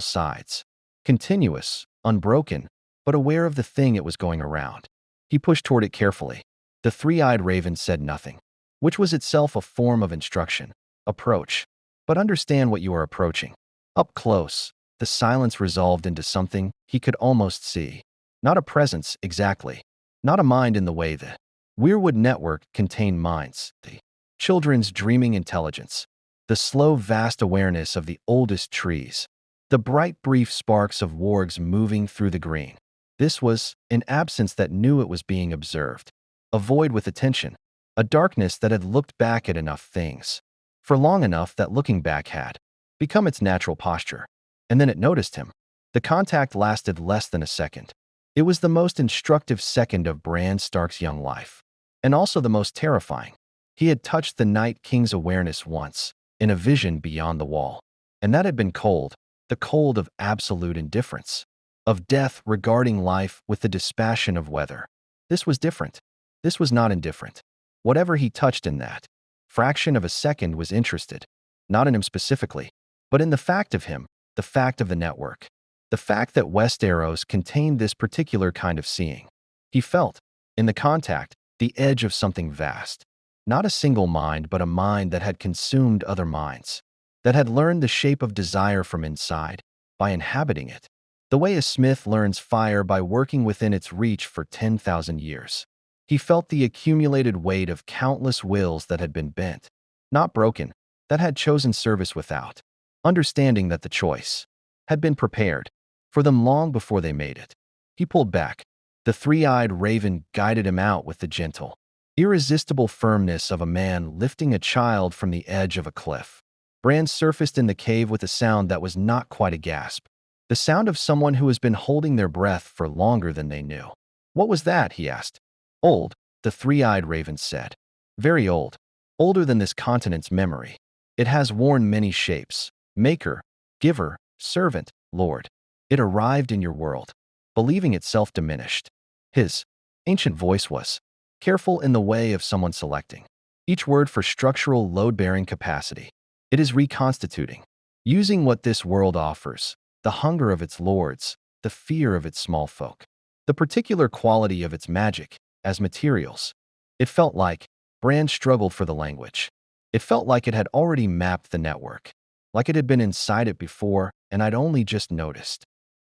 sides. Continuous, unbroken, but aware of the thing it was going around. He pushed toward it carefully. The three-eyed raven said nothing, which was itself a form of instruction. Approach, but understand what you are approaching. Up close, the silence resolved into something he could almost see. Not a presence, exactly. Not a mind in the way the Weirwood network contained minds, the children's dreaming intelligence, the slow, vast awareness of the oldest trees, the bright, brief sparks of wargs moving through the green. This was an absence that knew it was being observed, a void with attention, a darkness that had looked back at enough things, for long enough that looking back had become its natural posture. And then it noticed him. The contact lasted less than a second. It was the most instructive second of Bran Stark's young life, and also the most terrifying. He had touched the Night King's awareness once, in a vision beyond the wall, and that had been cold, the cold of absolute indifference, of death regarding life with the dispassion of weather. This was different. This was not indifferent. Whatever he touched in that fraction of a second was interested, not in him specifically, but in the fact of him, the fact of the network, the fact that Westeros contained this particular kind of seeing. He felt, in the contact, the edge of something vast. Not a single mind, but a mind that had consumed other minds, that had learned the shape of desire from inside, by inhabiting it, the way a smith learns fire by working within its reach for 10,000 years. He felt the accumulated weight of countless wills that had been bent, not broken, that had chosen service without, understanding that the choice had been prepared for them long before they made it. He pulled back. The three-eyed raven guided him out with the gentle, irresistible firmness of a man lifting a child from the edge of a cliff. Bran surfaced in the cave with a sound that was not quite a gasp, the sound of someone who has been holding their breath for longer than they knew. What was that? He asked. Old, the three-eyed raven said. Very old. Older than this continent's memory. It has worn many shapes. Maker, giver, servant, lord. It arrived in your world, believing itself diminished. His ancient voice was careful in the way of someone selecting each word for structural load-bearing capacity. It is reconstituting, using what this world offers, the hunger of its lords, the fear of its small folk, the particular quality of its magic, as materials. It felt like Bran struggled for the language. It felt like it had already mapped the network, like it had been inside it before, and I'd only just noticed.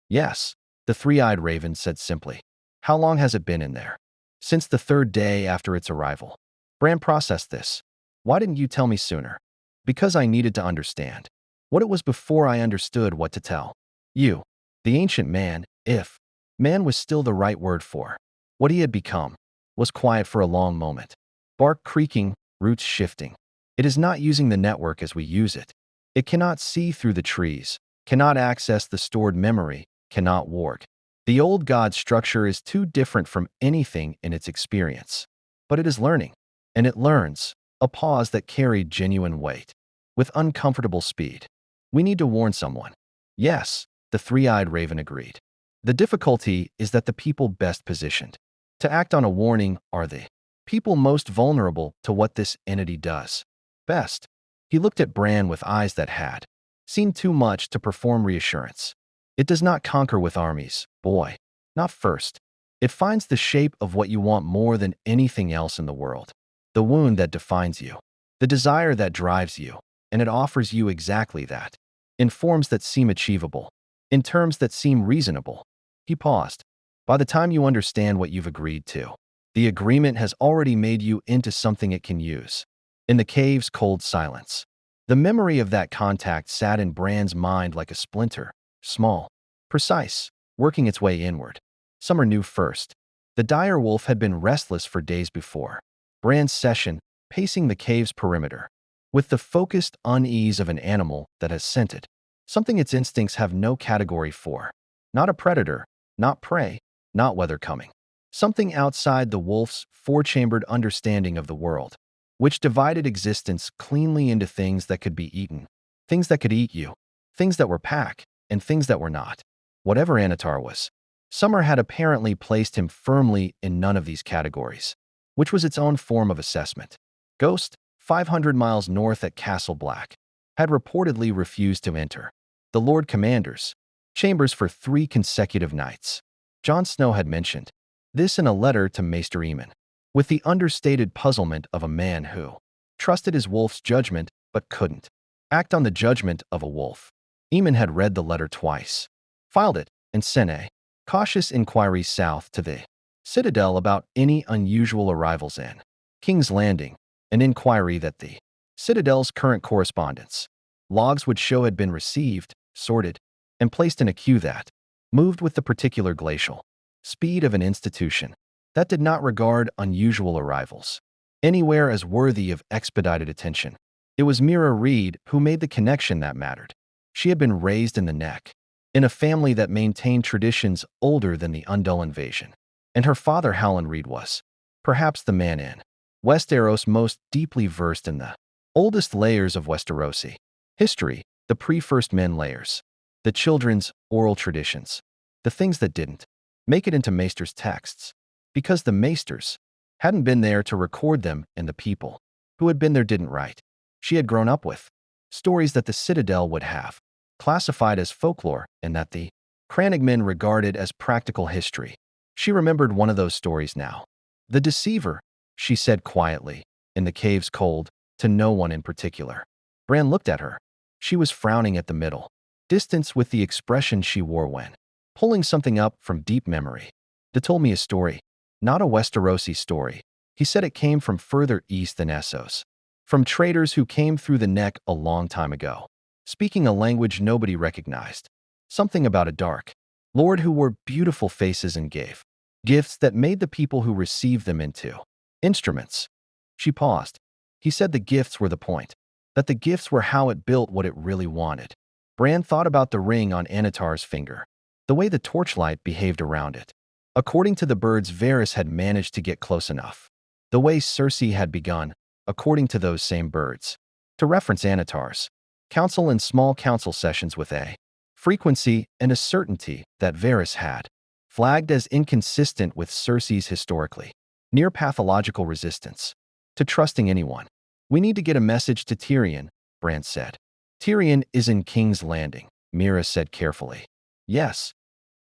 Yes, the three-eyed raven said simply. How long has it been in there? Since the third day after its arrival. Bran processed this. Why didn't you tell me sooner? Because I needed to understand what it was before I understood what to tell you. The ancient man, if man was still the right word for what he had become, was quiet for a long moment. Bark creaking, roots shifting. It is not using the network as we use it. It cannot see through the trees, cannot access the stored memory, cannot warg. The old god structure is too different from anything in its experience. But it is learning, and it learns, a pause that carried genuine weight, with uncomfortable speed. We need to warn someone. Yes, the three-eyed raven agreed. The difficulty is that the people best positioned to act on a warning are the people most vulnerable to what this entity does best. He looked at Bran with eyes that had seen too much to perform reassurance. It does not conquer with armies, boy. Not first. It finds the shape of what you want more than anything else in the world. The wound that defines you. The desire that drives you. And it offers you exactly that. In forms that seem achievable. In terms that seem reasonable. He paused. By the time you understand what you've agreed to, the agreement has already made you into something it can use. In the cave's cold silence, the memory of that contact sat in Bran's mind like a splinter. Small, precise, working its way inward. Summer knew first. The dire wolf had been restless for days before. Bran's session, pacing the cave's perimeter, with the focused unease of an animal that has scented something its instincts have no category for. Not a predator, not prey, not weather coming. Something outside the wolf's four-chambered understanding of the world, which divided existence cleanly into things that could be eaten, things that could eat you, things that were pack, and things that were not. Whatever Anatar was, Summer had apparently placed him firmly in none of these categories, which was its own form of assessment. Ghost, 500 miles north at Castle Black. had reportedly refused to enter the Lord Commander's chambers for 3 consecutive nights. Jon Snow had mentioned this in a letter to Maester Aemon, with the understated puzzlement of a man who trusted his wolf's judgment but couldn't act on the judgment of a wolf. Aemon had read the letter twice, filed it, and sent a cautious inquiry south to the Citadel about any unusual arrivals in King's Landing, an inquiry that the Citadel's current correspondence logs would show had been received, sorted, and placed in a queue that moved with the particular glacial speed of an institution that did not regard unusual arrivals anywhere as worthy of expedited attention. It was Mira Reed who made the connection that mattered. She had been raised in the Neck, in a family that maintained traditions older than the Undul invasion, and her father Howland Reed was perhaps the man in Westeros most deeply versed in the oldest layers of Westerosi history, the pre-First Men layers, the children's oral traditions, the things that didn't make it into Maester's texts, because the Maesters hadn't been there to record them and the people who had been there didn't write. She had grown up with stories that the Citadel would have classified as folklore and that the Crannogmen regarded as practical history. She remembered one of those stories now. The deceiver, she said quietly, in the cave's cold, to no one in particular. Bran looked at her. She was frowning at the middle distance with the expression she wore when pulling something up from deep memory. They told me a story, not a Westerosi story. He said it came from further east than Essos, from traders who came through the Neck a long time ago, speaking a language nobody recognized. Something about a dark lord who wore beautiful faces and gave gifts that made the people who received them into instruments. She paused. He said the gifts were the point, that the gifts were how it built what it really wanted. Bran thought about the ring on Anatar's finger, the way the torchlight behaved around it. According to the birds, Varys had managed to get close enough. The way Cersei had begun, according to those same birds, to reference Anatar's council and small council sessions with a frequency and a certainty that Varys had flagged as inconsistent with Cersei's historically near pathological resistance to trusting anyone. We need to get a message to Tyrion, Bran said. Tyrion is in King's Landing, Mira said carefully. Yes.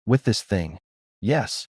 With this thing. Yes.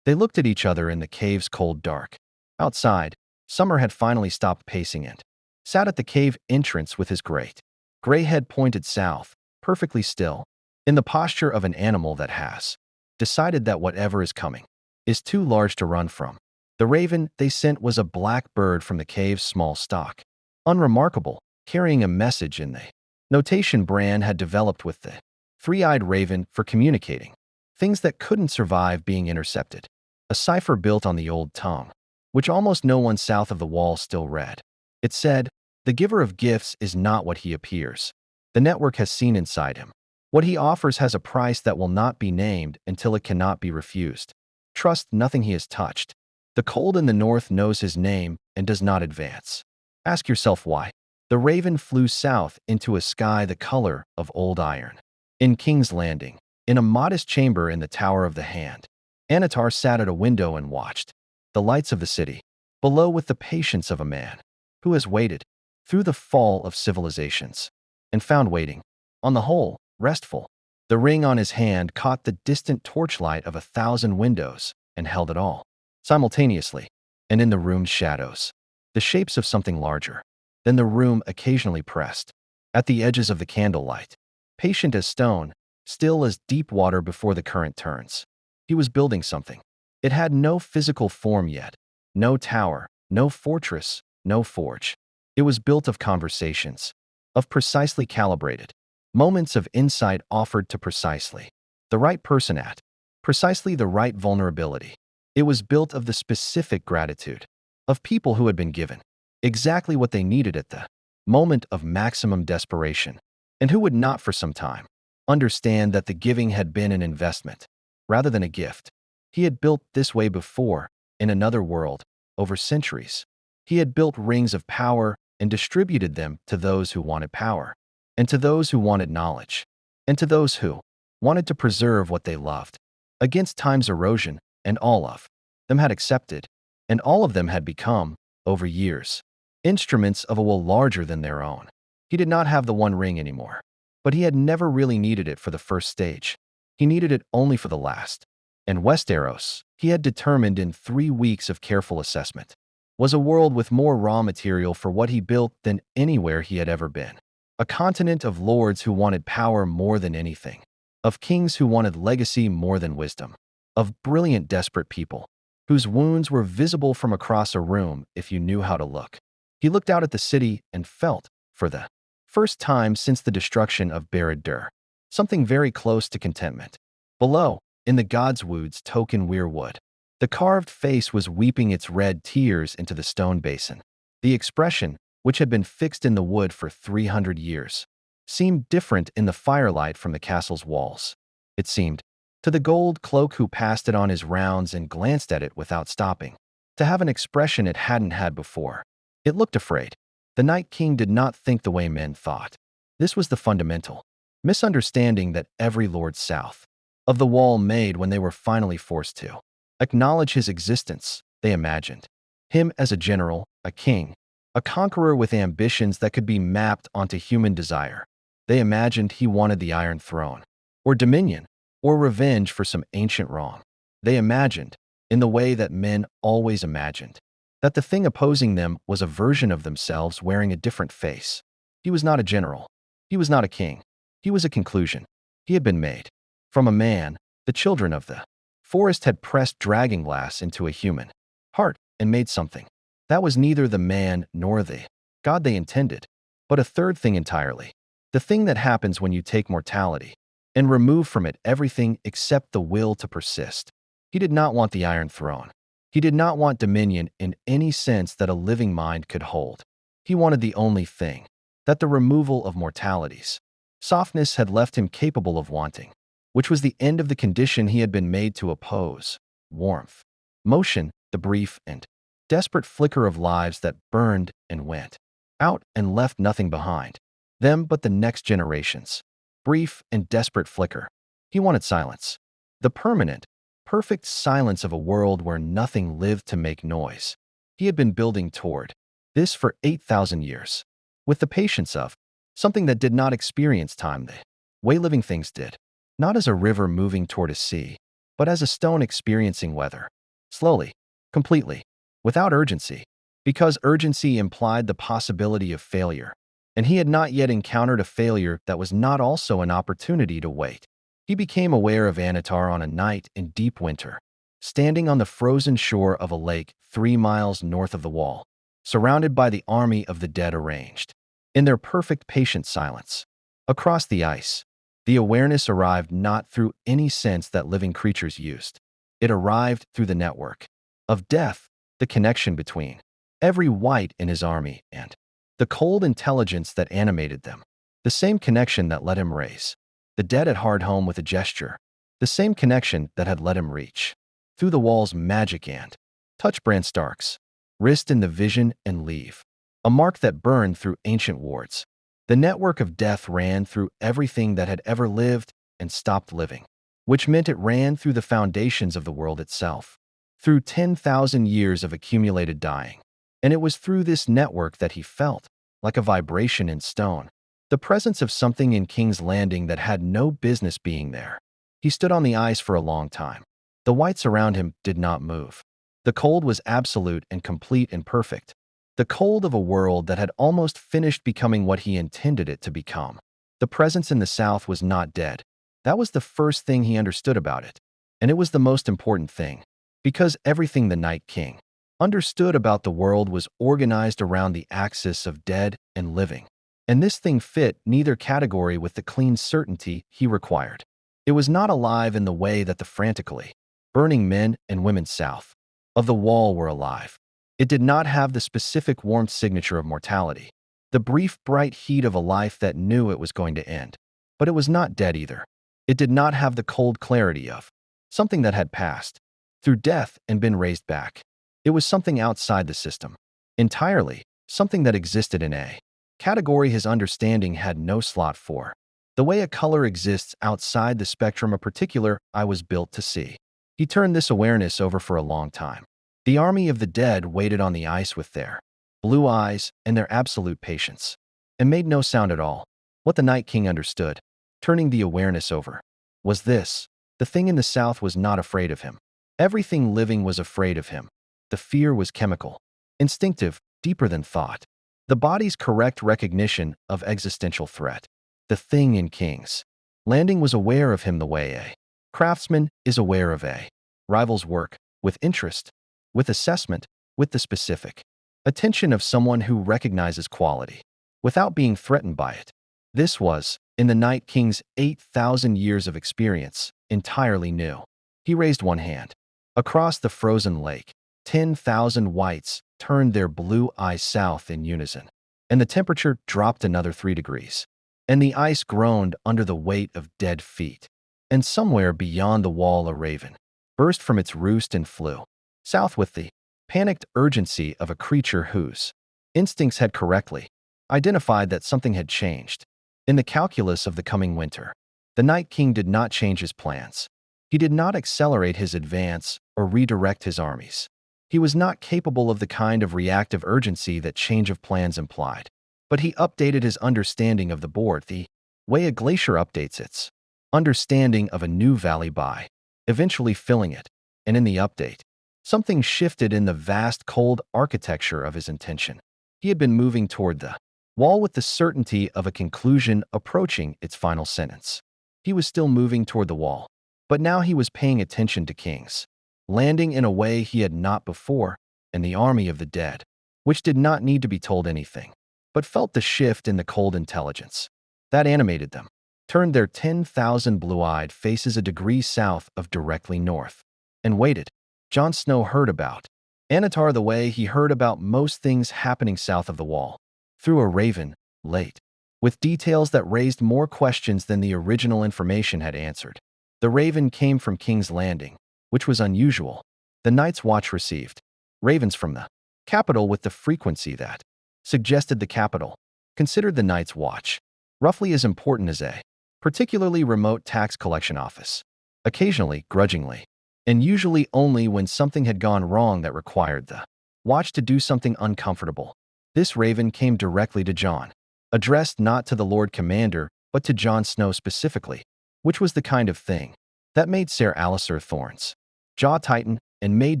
They looked at each other in the cave's cold dark. Outside, Summer had finally stopped pacing and sat at the cave entrance with his great gray head pointed south, perfectly still, in the posture of an animal that has decided that whatever is coming is too large to run from. The raven they sent was a black bird from the cave's small stock, unremarkable, carrying a message in the notation Bran had developed with the three-eyed raven for communicating things that couldn't survive being intercepted. A cipher built on the old tongue, which almost no one south of the wall still read. It said, "The giver of gifts is not what he appears. The network has seen inside him. What he offers has a price that will not be named until it cannot be refused. Trust nothing he has touched. The cold in the north knows his name and does not advance. Ask yourself why." The raven flew south into a sky the color of old iron. In King's Landing, in a modest chamber in the Tower of the Hand, Anatar sat at a window and watched the lights of the city below with the patience of a man who has waited through the fall of civilizations and found waiting, on the whole, restful. The ring on his hand caught the distant torchlight of 1,000 windows and held it all simultaneously, and in the room's shadows, the shapes of something larger than the room occasionally pressed at the edges of the candlelight, patient as stone, still as deep water before the current turns. He was building something. It had no physical form yet, no tower, no fortress, no forge. It was built of conversations, of precisely calibrated moments of insight offered to precisely the right person at precisely the right vulnerability. It was built of the specific gratitude of people who had been given exactly what they needed at the moment of maximum desperation, and who would not for some time understand that the giving had been an investment rather than a gift. He had built this way before, in another world, over centuries. He had built rings of power and distributed them to those who wanted power, and to those who wanted knowledge, and to those who wanted to preserve what they loved against time's erosion, and all of them had accepted, and all of them had become, over years, instruments of a will larger than their own. He did not have the One Ring anymore. But he had never really needed it for the first stage. He needed it only for the last. And Westeros, he had determined in 3 weeks of careful assessment, was a world with more raw material for what he built than anywhere he had ever been. A continent of lords who wanted power more than anything, of kings who wanted legacy more than wisdom, of brilliant, desperate people whose wounds were visible from across a room if you knew how to look. He looked out at the city and felt, for the first time since the destruction of Barad-dûr, something very close to contentment. Below, in the Godswood's token weirwood, the carved face was weeping its red tears into the stone basin. The expression, which had been fixed in the wood for 300 years, seemed different in the firelight from the castle's walls. It seemed, to the gold cloak who passed it on his rounds and glanced at it without stopping, to have an expression it hadn't had before. It looked afraid. The Night King did not think the way men thought. This was the fundamental misunderstanding that every lord south of the wall made when they were finally forced to acknowledge his existence. They imagined him as a general, a king, a conqueror with ambitions that could be mapped onto human desire. They imagined he wanted the Iron Throne, or dominion, or revenge for some ancient wrong. They imagined, in the way that men always imagined, that the thing opposing them was a version of themselves wearing a different face. He was not a general. He was not a king. He was a conclusion. He had been made. From a man, the children of the forest had pressed dragonglass into a human heart and made something. That was neither the man nor the god they intended, but a third thing entirely. The thing that happens when you take mortality and remove from it everything except the will to persist. He did not want the Iron Throne. He did not want dominion in any sense that a living mind could hold. He wanted the only thing, that the removal of mortality's softness had left him capable of wanting, which was the end of the condition he had been made to oppose: warmth, motion, the brief and desperate flicker of lives that burned and went out and left nothing behind them but the next generations. Brief and desperate flicker. He wanted silence. The permanent, perfect silence of a world where nothing lived to make noise. He had been building toward this for 8,000 years, with the patience of something that did not experience time the way living things did, not as a river moving toward a sea, but as a stone experiencing weather, slowly, completely, without urgency, because urgency implied the possibility of failure, and he had not yet encountered a failure that was not also an opportunity to wait. He became aware of Anatar on a night in deep winter, standing on the frozen shore of a lake 3 miles north of the wall, surrounded by the army of the dead arranged in their perfect patient silence. Across the ice, the awareness arrived not through any sense that living creatures used. It arrived through the network of death, the connection between every white in his army and the cold intelligence that animated them, the same connection that let him raise the dead at Hardhome with a gesture, the same connection that had let him reach through the wall's magic and touch Bran Stark's wrist in the vision and leave a mark that burned through ancient wards. The network of death ran through everything that had ever lived and stopped living, which meant it ran through the foundations of the world itself, through 10,000 years of accumulated dying. And it was through this network that he felt, like a vibration in stone, the presence of something in King's Landing that had no business being there. He stood on the ice for a long time. The whites around him did not move. The cold was absolute and complete and perfect. The cold of a world that had almost finished becoming what he intended it to become. The presence in the south was not dead. That was the first thing he understood about it. And it was the most important thing, because everything the Night King understood about the world was organized around the axis of dead and living. And this thing fit neither category with the clean certainty he required. It was not alive in the way that the frantically burning men and women south of the wall were alive. It did not have the specific warmth signature of mortality, the brief, bright heat of a life that knew it was going to end. But it was not dead either. It did not have the cold clarity of something that had passed through death and been raised back. It was something outside the system, entirely, something that existed in a category his understanding had no slot for. The way a color exists outside the spectrum a particular eye was built to see. He turned this awareness over for a long time. The army of the dead waited on the ice with their blue eyes and their absolute patience. and made no sound at all. What the Night King understood, turning the awareness over, was this: the thing in the south was not afraid of him. Everything living was afraid of him. The fear was chemical, instinctive, deeper than thought. The body's correct recognition of existential threat. The thing in King's Landing was aware of him the way a craftsman is aware of a rival's work, with interest, with assessment, with the specific attention of someone who recognizes quality, without being threatened by it. This was, in the Night King's 8,000 years of experience, entirely new. He raised one hand. Across the frozen lake, 10,000 whites turned their blue eyes south in unison, and the temperature dropped another 3 degrees, and the ice groaned under the weight of dead feet. And somewhere beyond the wall a raven burst from its roost and flew south with the panicked urgency of a creature whose instincts had correctly identified that something had changed. In the calculus of the coming winter, the Night King did not change his plans. He did not accelerate his advance or redirect his armies. He was not capable of the kind of reactive urgency that change of plans implied. But he updated his understanding of the board the way a glacier updates its understanding of a new valley by eventually filling it. And in the update, something shifted in the vast cold architecture of his intention. He had been moving toward the wall with the certainty of a conclusion approaching its final sentence. He was still moving toward the wall, but now he was paying attention to King's Landing in a way he had not before, and the army of the dead, which did not need to be told anything, but felt the shift in the cold intelligence that animated them, turned their 10,000 blue-eyed faces a degree south of directly north, and waited. Jon Snow heard about Anatar the way he heard about most things happening south of the wall, through a raven, late, with details that raised more questions than the original information had answered. The raven came from King's Landing, which was unusual. The Night's Watch received ravens from the capital with the frequency that suggested the capital considered the Night's Watch roughly as important as a particularly remote tax collection office, occasionally grudgingly, and usually only when something had gone wrong that required the watch to do something uncomfortable. This raven came directly to Jon, addressed not to the Lord Commander but to Jon Snow specifically, which was the kind of thing that made Ser Alliser Thorne's jaw tighten and made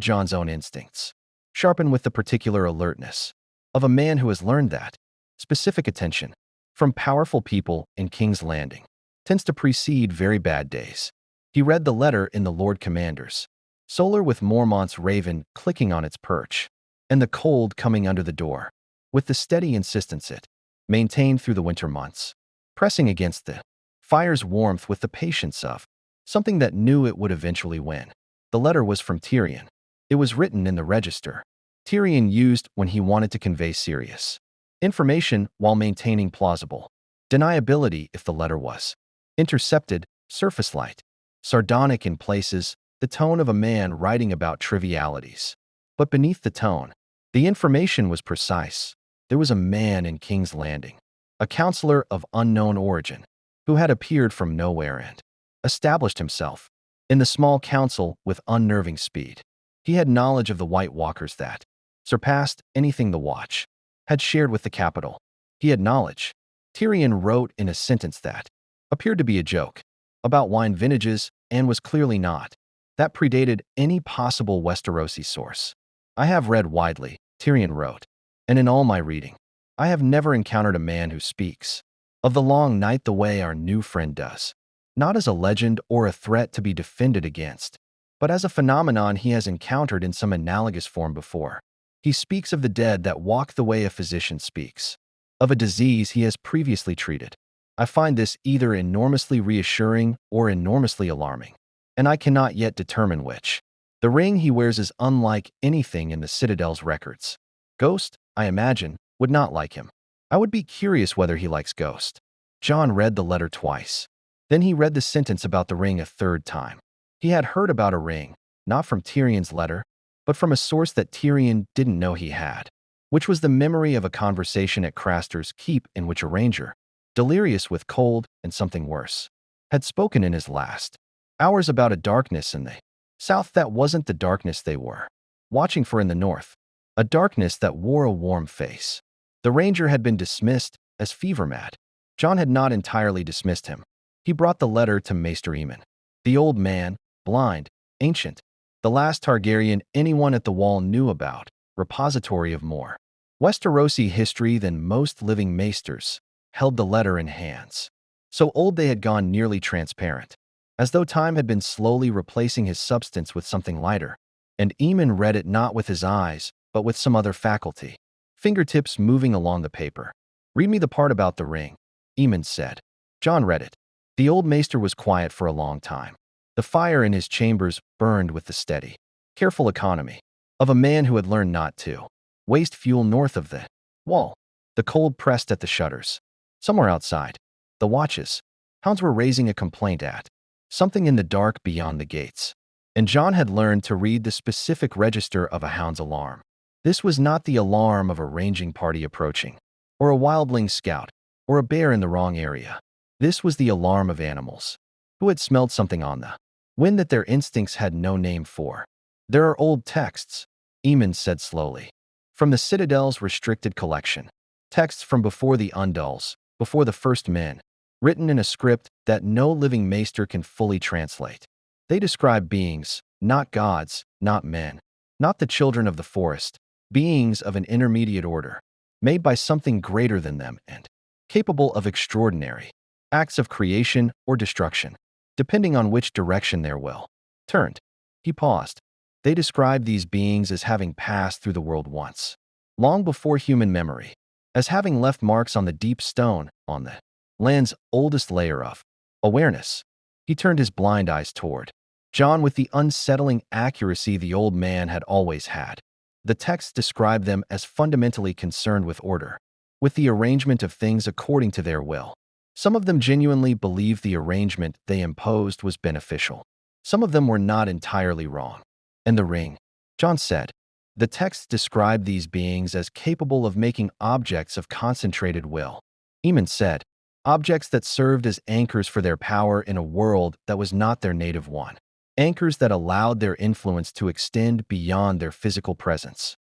Jon's own instincts sharpen with the particular alertness of a man who has learned that specific attention from powerful people in King's Landing tends to precede very bad days. He read the letter in the Lord Commander's solar with Mormont's raven clicking on its perch, and the cold coming under the door, with the steady insistence it maintained through the winter months, pressing against the fire's warmth with the patience of something that knew it would eventually win. The letter was from Tyrion. It was written in the register Tyrion used when he wanted to convey serious information while maintaining plausible deniability if the letter was intercepted, surface light, sardonic in places, the tone of a man writing about trivialities. But beneath the tone, the information was precise. There was a man in King's Landing, a counselor of unknown origin, who had appeared from nowhere and established himself in the small council with unnerving speed. He had knowledge of the White Walkers that surpassed anything the Watch had shared with the capital. He had knowledge, Tyrion wrote in a sentence that appeared to be a joke, about wine vintages and was clearly not, that predated any possible Westerosi source. I have read widely, Tyrion wrote, and in all my reading, I have never encountered a man who speaks of the long night the way our new friend does, not as a legend or a threat to be defended against, but as a phenomenon he has encountered in some analogous form before. He speaks of the dead that walk the way a physician speaks, of a disease he has previously treated. I find this either enormously reassuring or enormously alarming, and I cannot yet determine which. The ring he wears is unlike anything in the Citadel's records. Ghost, I imagine, would not like him. I would be curious whether he likes Ghost. Jon read the letter twice. Then he read the sentence about the ring a third time. He had heard about a ring, not from Tyrion's letter, but from a source that Tyrion didn't know he had, which was the memory of a conversation at Craster's Keep in which a ranger, delirious with cold and something worse, had spoken in his last hours about a darkness in the south that wasn't the darkness they were watching for in the north, a darkness that wore a warm face. The ranger had been dismissed as fever-mad. John had not entirely dismissed him. He brought the letter to Maester Aemon. The old man, blind, ancient, the last Targaryen anyone at the Wall knew about, repository of more Westerosi history than most living maesters, held the letter in hands. So old they had gone nearly transparent, as though time had been slowly replacing his substance with something lighter. And Aemon read it not with his eyes, but with some other faculty, fingertips moving along the paper. "Read me the part about the ring," Aemon said. John read it. The old maester was quiet for a long time. The fire in his chambers burned with the steady, careful economy of a man who had learned not to waste fuel north of the wall. The cold pressed at the shutters. Somewhere outside, the watches, hounds were raising a complaint at something in the dark beyond the gates. And John had learned to read the specific register of a hound's alarm. This was not the alarm of a ranging party approaching, or a wildling scout, or a bear in the wrong area. This was the alarm of animals who had smelled something on the wind that their instincts had no name for. "There are old texts," Aemon said slowly, "from the Citadel's restricted collection. Texts from before the Undulls, before the first men, written in a script that no living maester can fully translate. They describe beings, not gods, not men, not the children of the forest, beings of an intermediate order, made by something greater than them and capable of extraordinary acts of creation or destruction, depending on which direction their will turned." He paused. "They describe these beings as having passed through the world once, long before human memory, as having left marks on the deep stone, on the land's oldest layer of awareness." He turned his blind eyes toward John with the unsettling accuracy the old man had always had. The texts described them as fundamentally concerned with order, with the arrangement of things according to their will. Some of them genuinely believed the arrangement they imposed was beneficial. Some of them were not entirely wrong. "And the ring," John said. "The texts describe these beings as capable of making objects of concentrated will." Aemon said, "Objects that served as anchors for their power in a world that was not their native one. Anchors that allowed their influence to extend beyond their physical presence."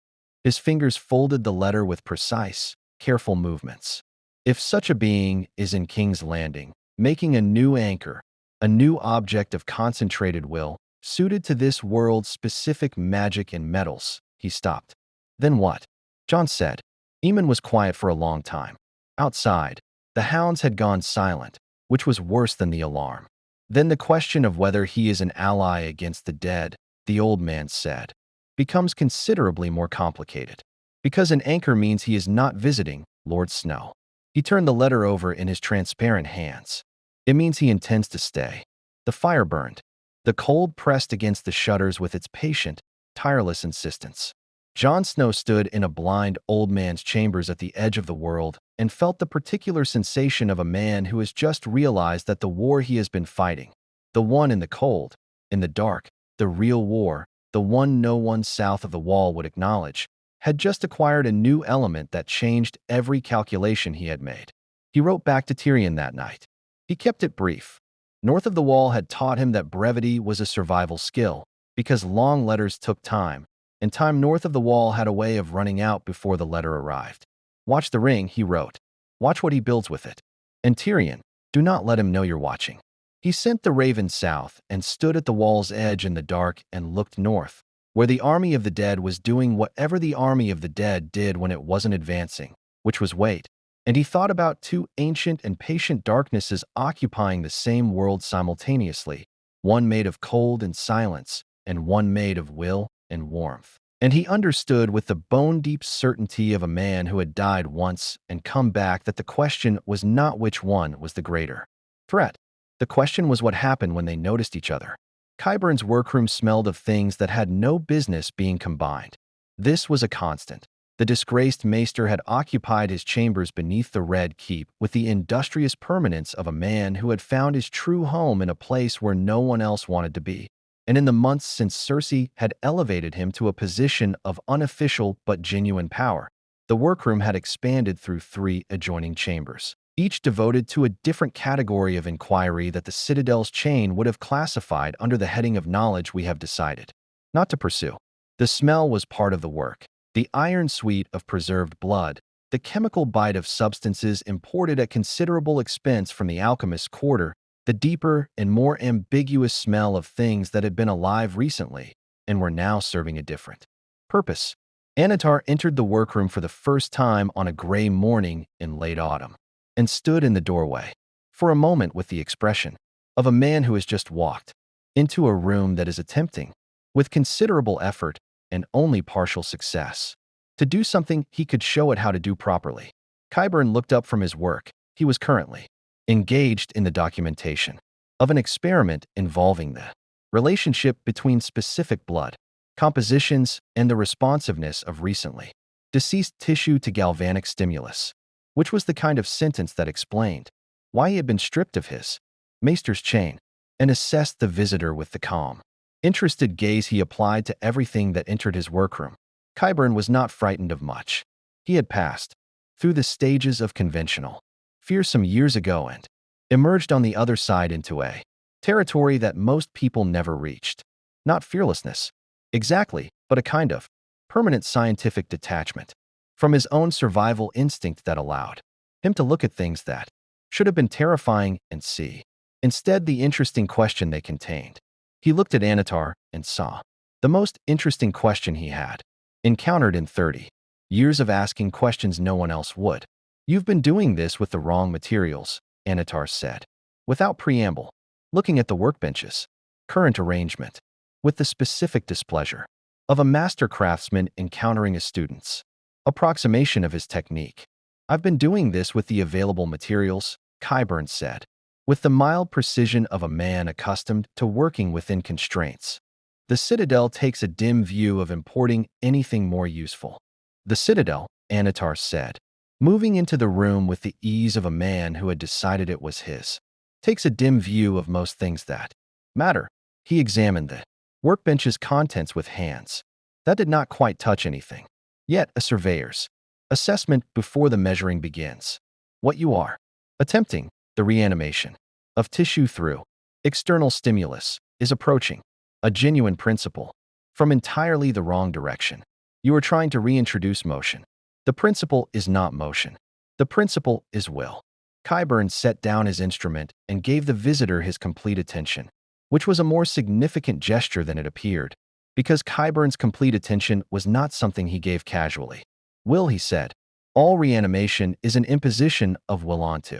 His fingers folded the letter with precise, careful movements. "If such a being is in King's Landing, making a new anchor, a new object of concentrated will, suited to this world's specific magic and metals," he stopped. "Then what?" John said. Aemon was quiet for a long time. Outside, the hounds had gone silent, which was worse than the alarm. "Then the question of whether he is an ally against the dead," the old man said, "becomes considerably more complicated. Because an anchor means he is not visiting Lord Snow." He turned the letter over in his transparent hands. "It means he intends to stay." The fire burned. The cold pressed against the shutters with its patient, tireless insistence. Jon Snow stood in a blind old man's chambers at the edge of the world and felt the particular sensation of a man who has just realized that the war he has been fighting, the one in the cold, in the dark, the real war, the one no one south of the Wall would acknowledge, had just acquired a new element that changed every calculation he had made. He wrote back to Tyrion that night. He kept it brief. North of the Wall had taught him that brevity was a survival skill, because long letters took time, and time north of the Wall had a way of running out before the letter arrived. "Watch the ring," he wrote. "Watch what he builds with it. And Tyrion, do not let him know you're watching." He sent the raven south and stood at the Wall's edge in the dark and looked north, where the army of the dead was doing whatever the army of the dead did when it wasn't advancing, which was wait. And he thought about two ancient and patient darknesses occupying the same world simultaneously, one made of cold and silence, and one made of will and warmth. And he understood with the bone-deep certainty of a man who had died once and come back that the question was not which one was the greater threat. The question was what happened when they noticed each other. Qyburn's workroom smelled of things that had no business being combined. This was a constant. The disgraced maester had occupied his chambers beneath the Red Keep with the industrious permanence of a man who had found his true home in a place where no one else wanted to be. And in the months since Cersei had elevated him to a position of unofficial but genuine power, the workroom had expanded through 3 adjoining chambers, each devoted to a different category of inquiry that the Citadel's chain would have classified under the heading of knowledge we have decided not to pursue. The smell was part of the work. The iron sweet of preserved blood, the chemical bite of substances imported at considerable expense from the alchemist's quarter, the deeper and more ambiguous smell of things that had been alive recently and were now serving a different purpose. Anatar entered the workroom for the first time on a gray morning in late autumn and stood in the doorway for a moment with the expression of a man who has just walked into a room that is attempting, with considerable effort and only partial success, to do something he could show it how to do properly. Kyburn looked up from his work. He was currently engaged in the documentation of an experiment involving the relationship between specific blood compositions and the responsiveness of recently deceased tissue to galvanic stimulus, which was the kind of sentence that explained why he had been stripped of his maester's chain, and assessed the visitor with the calm, interested gaze he applied to everything that entered his workroom. Kyburn was not frightened of much. He had passed through the stages of conventional fear some years ago and emerged on the other side into a territory that most people never reached. Not fearlessness, exactly, but a kind of permanent scientific detachment from his own survival instinct that allowed him to look at things that should have been terrifying and see instead the interesting question they contained. He looked at Anatar and saw the most interesting question he had encountered in 30 years of asking questions no one else would. "You've been doing this with the wrong materials," Anatar said, without preamble, looking at the workbench's current arrangement with the specific displeasure of a master craftsman encountering a student's approximation of his technique. "I've been doing this with the available materials," Kyburn said, with the mild precision of a man accustomed to working within constraints. "The Citadel takes a dim view of importing anything more useful." "The Citadel," Anatar said, moving into the room with the ease of a man who had decided it was his, "takes a dim view of most things that matter." He examined the workbench's contents with hands that did not quite touch anything. Yet a surveyor's assessment before the measuring begins. What you are attempting, the reanimation of tissue through external stimulus, is approaching a genuine principle from entirely the wrong direction. You are trying to reintroduce motion. The principle is not motion. The principle is will. Kyburn set down his instrument and gave the visitor his complete attention, which was a more significant gesture than it appeared, because Kyburn's complete attention was not something he gave casually. "Will," he said, "all reanimation is an imposition of will onto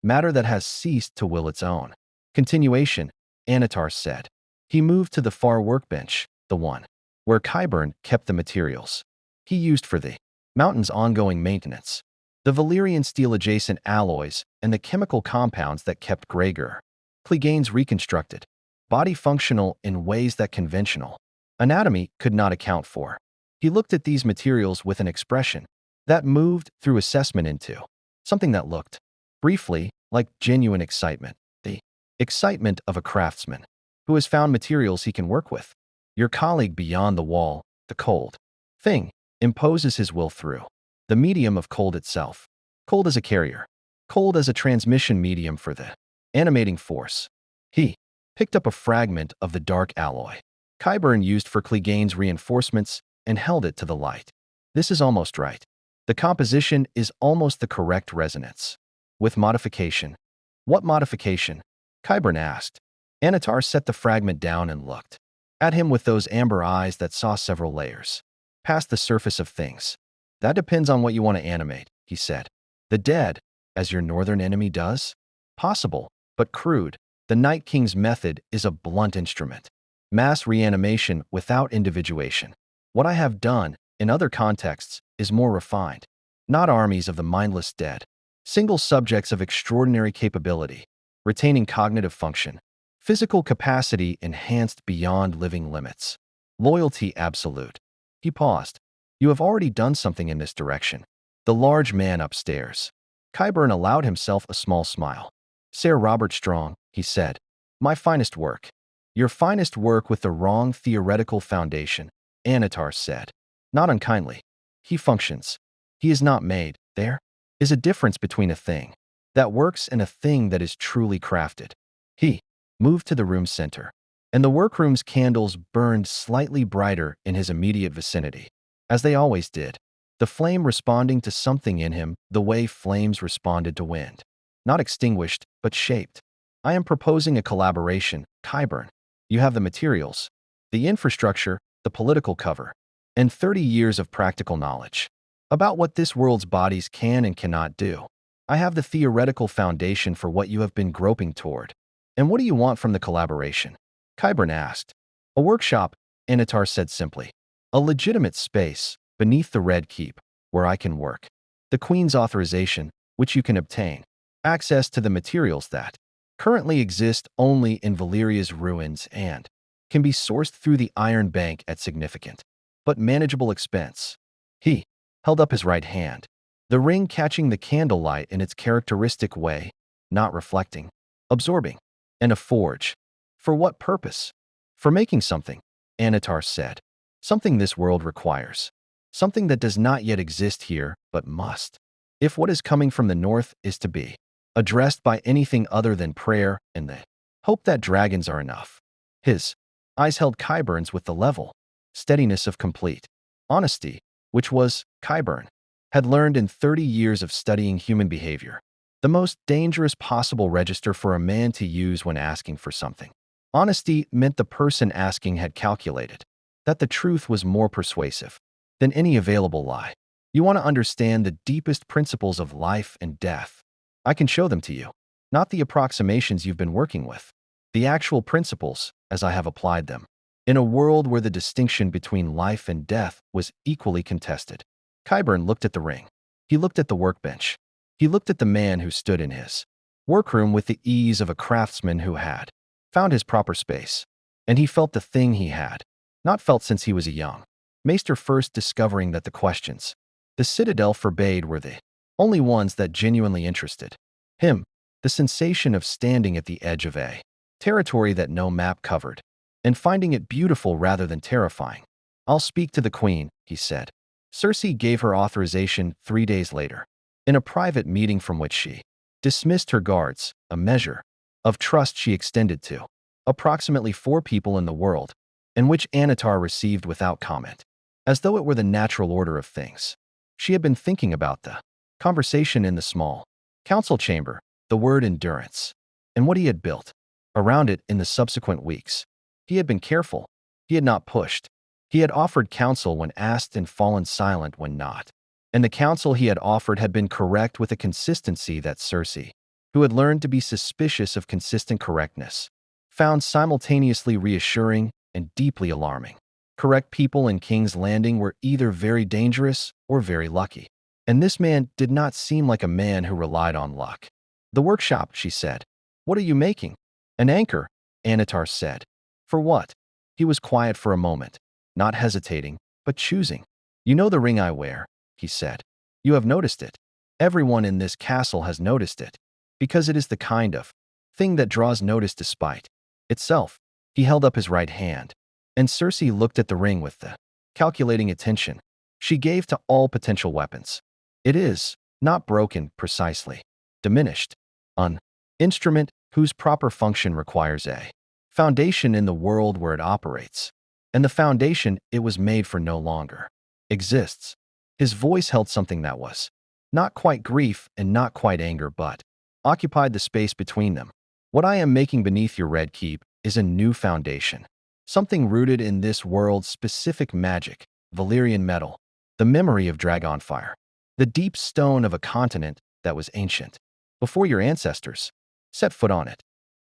matter that has ceased to will its own continuation," Anatar said. He moved to the far workbench, the one where Kyburn kept the materials he used for the mountain's ongoing maintenance, the Valyrian steel-adjacent alloys and the chemical compounds that kept Gregor Clegane's reconstructed body functional in ways that conventional anatomy could not account for. He looked at these materials with an expression that moved through assessment into something that looked, briefly, like genuine excitement, the excitement of a craftsman who has found materials he can work with. Your colleague beyond the wall, the cold thing, imposes his will through the medium of cold itself. Cold as a carrier, cold as a transmission medium for the animating force. He picked up a fragment of the dark alloy Kyburn used for Clegane's reinforcements and held it to the light. "This is almost right. The composition is almost the correct resonance. With modification." "What modification?" Kyburn asked. Anatar set the fragment down and looked at him with those amber eyes that saw several layers past the surface of things. "That depends on what you want to animate," he said. "The dead, as your northern enemy does?" "Possible, but crude. The Night King's method is a blunt instrument. Mass reanimation without individuation. What I have done, in other contexts, is more refined. Not armies of the mindless dead. Single subjects of extraordinary capability, retaining cognitive function. Physical capacity enhanced beyond living limits. Loyalty absolute." He paused. "You have already done something in this direction." The large man upstairs. Kyburn allowed himself a small smile. "Sir Robert Strong," he said, "my finest work." "Your finest work with the wrong theoretical foundation," Anatar said, not unkindly. "He functions. He is not made. There is a difference between a thing that works and a thing that is truly crafted." He moved to the room's center, and the workroom's candles burned slightly brighter in his immediate vicinity, as they always did. the flame responding to something in him the way flames responded to wind. Not extinguished, but shaped. I am proposing a collaboration, Qyburn. You have the materials, the infrastructure, the political cover, and 30 years of practical knowledge about what this world's bodies can and cannot do. I have the theoretical foundation for what you have been groping toward. And what do you want from the collaboration? Qyburn asked. A workshop, Anatar said simply. A legitimate space, beneath the Red Keep, where I can work. The Queen's authorization, which you can obtain. Access to the materials that currently exist only in Valeria's ruins and can be sourced through the Iron Bank at significant but manageable expense. He held up his right hand, the ring catching the candlelight in its characteristic way, not reflecting, absorbing. And a forge. For what purpose? For making something, Anatar said. Something this world requires. Something that does not yet exist here, but must. If what is coming from the north is to be addressed by anything other than prayer and the hope that dragons are enough. His eyes held Qyburn's with the level steadiness of complete honesty, which was, Qyburn had learned in 30 years of studying human behavior, the most dangerous possible register for a man to use when asking for something. Honesty meant the person asking had calculated that the truth was more persuasive than any available lie. You want to understand the deepest principles of life and death. I can show them to you, not the approximations you've been working with, the actual principles as I have applied them, in a world where the distinction between life and death was equally contested. Qyburn looked at the ring. He looked at the workbench. He looked at the man who stood in his workroom with the ease of a craftsman who had found his proper space. And he felt the thing he had not felt since he was a young maester, first discovering that the questions the Citadel forbade were the only ones that genuinely interested him, the sensation of standing at the edge of a territory that no map covered, and finding it beautiful rather than terrifying. I'll speak to the Queen, he said. Cersei gave her authorization 3 days later, in a private meeting from which she dismissed her guards, a measure of trust she extended to approximately 4 people in the world, and which Anatar received without comment, as though it were the natural order of things. She had been thinking about the conversation in the small council chamber, the word endurance, and what he had built around it in the subsequent weeks. He had been careful. He had not pushed. He had offered counsel when asked and fallen silent when not. And the counsel he had offered had been correct with a consistency that Cersei, who had learned to be suspicious of consistent correctness, found simultaneously reassuring and deeply alarming. Correct people in King's Landing were either very dangerous or very lucky. And this man did not seem like a man who relied on luck. The workshop, she said. What are you making? An anchor, Anatar said. For what? He was quiet for a moment, not hesitating, but choosing. You know the ring I wear, he said. You have noticed it. Everyone in this castle has noticed it, because it is the kind of thing that draws notice despite itself. He held up his right hand, and Cersei looked at the ring with the calculating attention she gave to all potential weapons. It is not broken precisely, diminished, an instrument whose proper function requires a foundation in the world where it operates, and the foundation it was made for no longer exists. His voice held something that was not quite grief and not quite anger, but occupied the space between them. What I am making beneath your Red Keep is a new foundation, something rooted in this world's specific magic, Valyrian metal, the memory of dragonfire, the deep stone of a continent that was ancient, before your ancestors set foot on it.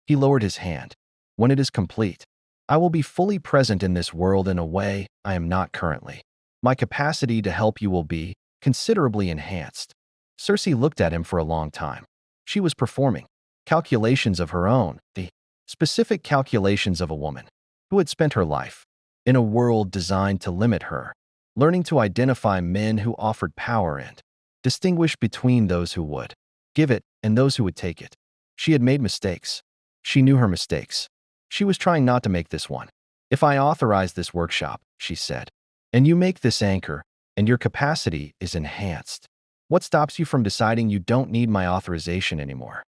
He lowered his hand. When it is complete, I will be fully present in this world in a way I am not currently. My capacity to help you will be considerably enhanced. Cersei looked at him for a long time. She was performing calculations of her own, the specific calculations of a woman who had spent her life in a world designed to limit her, learning to identify men who offered power and distinguish between those who would give it and those who would take it. She had made mistakes. She knew her mistakes. She was trying not to make this one. If I authorize this workshop, she said, and you make this anchor, and your capacity is enhanced, what stops you from deciding you don't need my authorization anymore?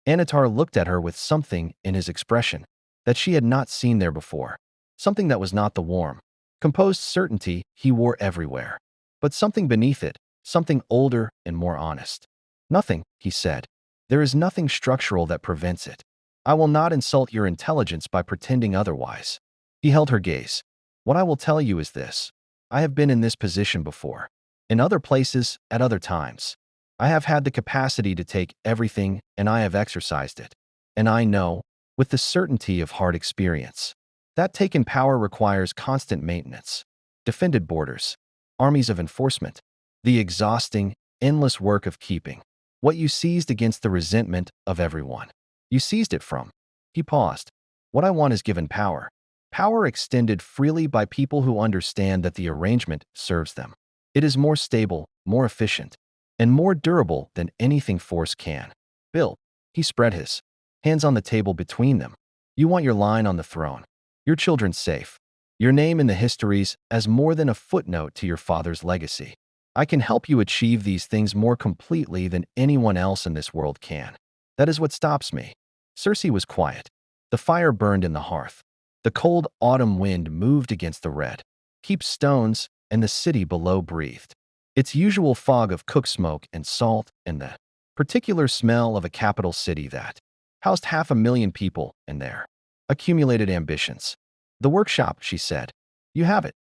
Anatar looked at her with something in his expression that she had not seen there before, something that was not the warm, composed certainty he wore everywhere, but something beneath it, something older and more honest. Nothing, he said. There is nothing structural that prevents it. I will not insult your intelligence by pretending otherwise. He held her gaze. What I will tell you is this. I have been in this position before. In other places, at other times. I have had the capacity to take everything, and I have exercised it. And I know, with the certainty of hard experience, that taken power requires constant maintenance, defended borders, armies of enforcement, the exhausting, endless work of keeping what you seized against the resentment of everyone. You seized it from. He paused. What I want is given power. Power extended freely by people who understand that the arrangement serves them. It is more stable, more efficient, and more durable than anything force can build. He spread his hands on the table between them. You want your line on the throne, your children safe, your name in the histories as more than a footnote to your father's legacy. I can help you achieve these things more completely than anyone else in this world can. That is what stops me. Cersei was quiet. The fire burned in the hearth. The cold autumn wind moved against the red keep stones, and the city below breathed its usual fog of cook smoke and salt and the particular smell of a capital city that housed 500,000 people and their accumulated ambitions. The workshop, she said. You have it.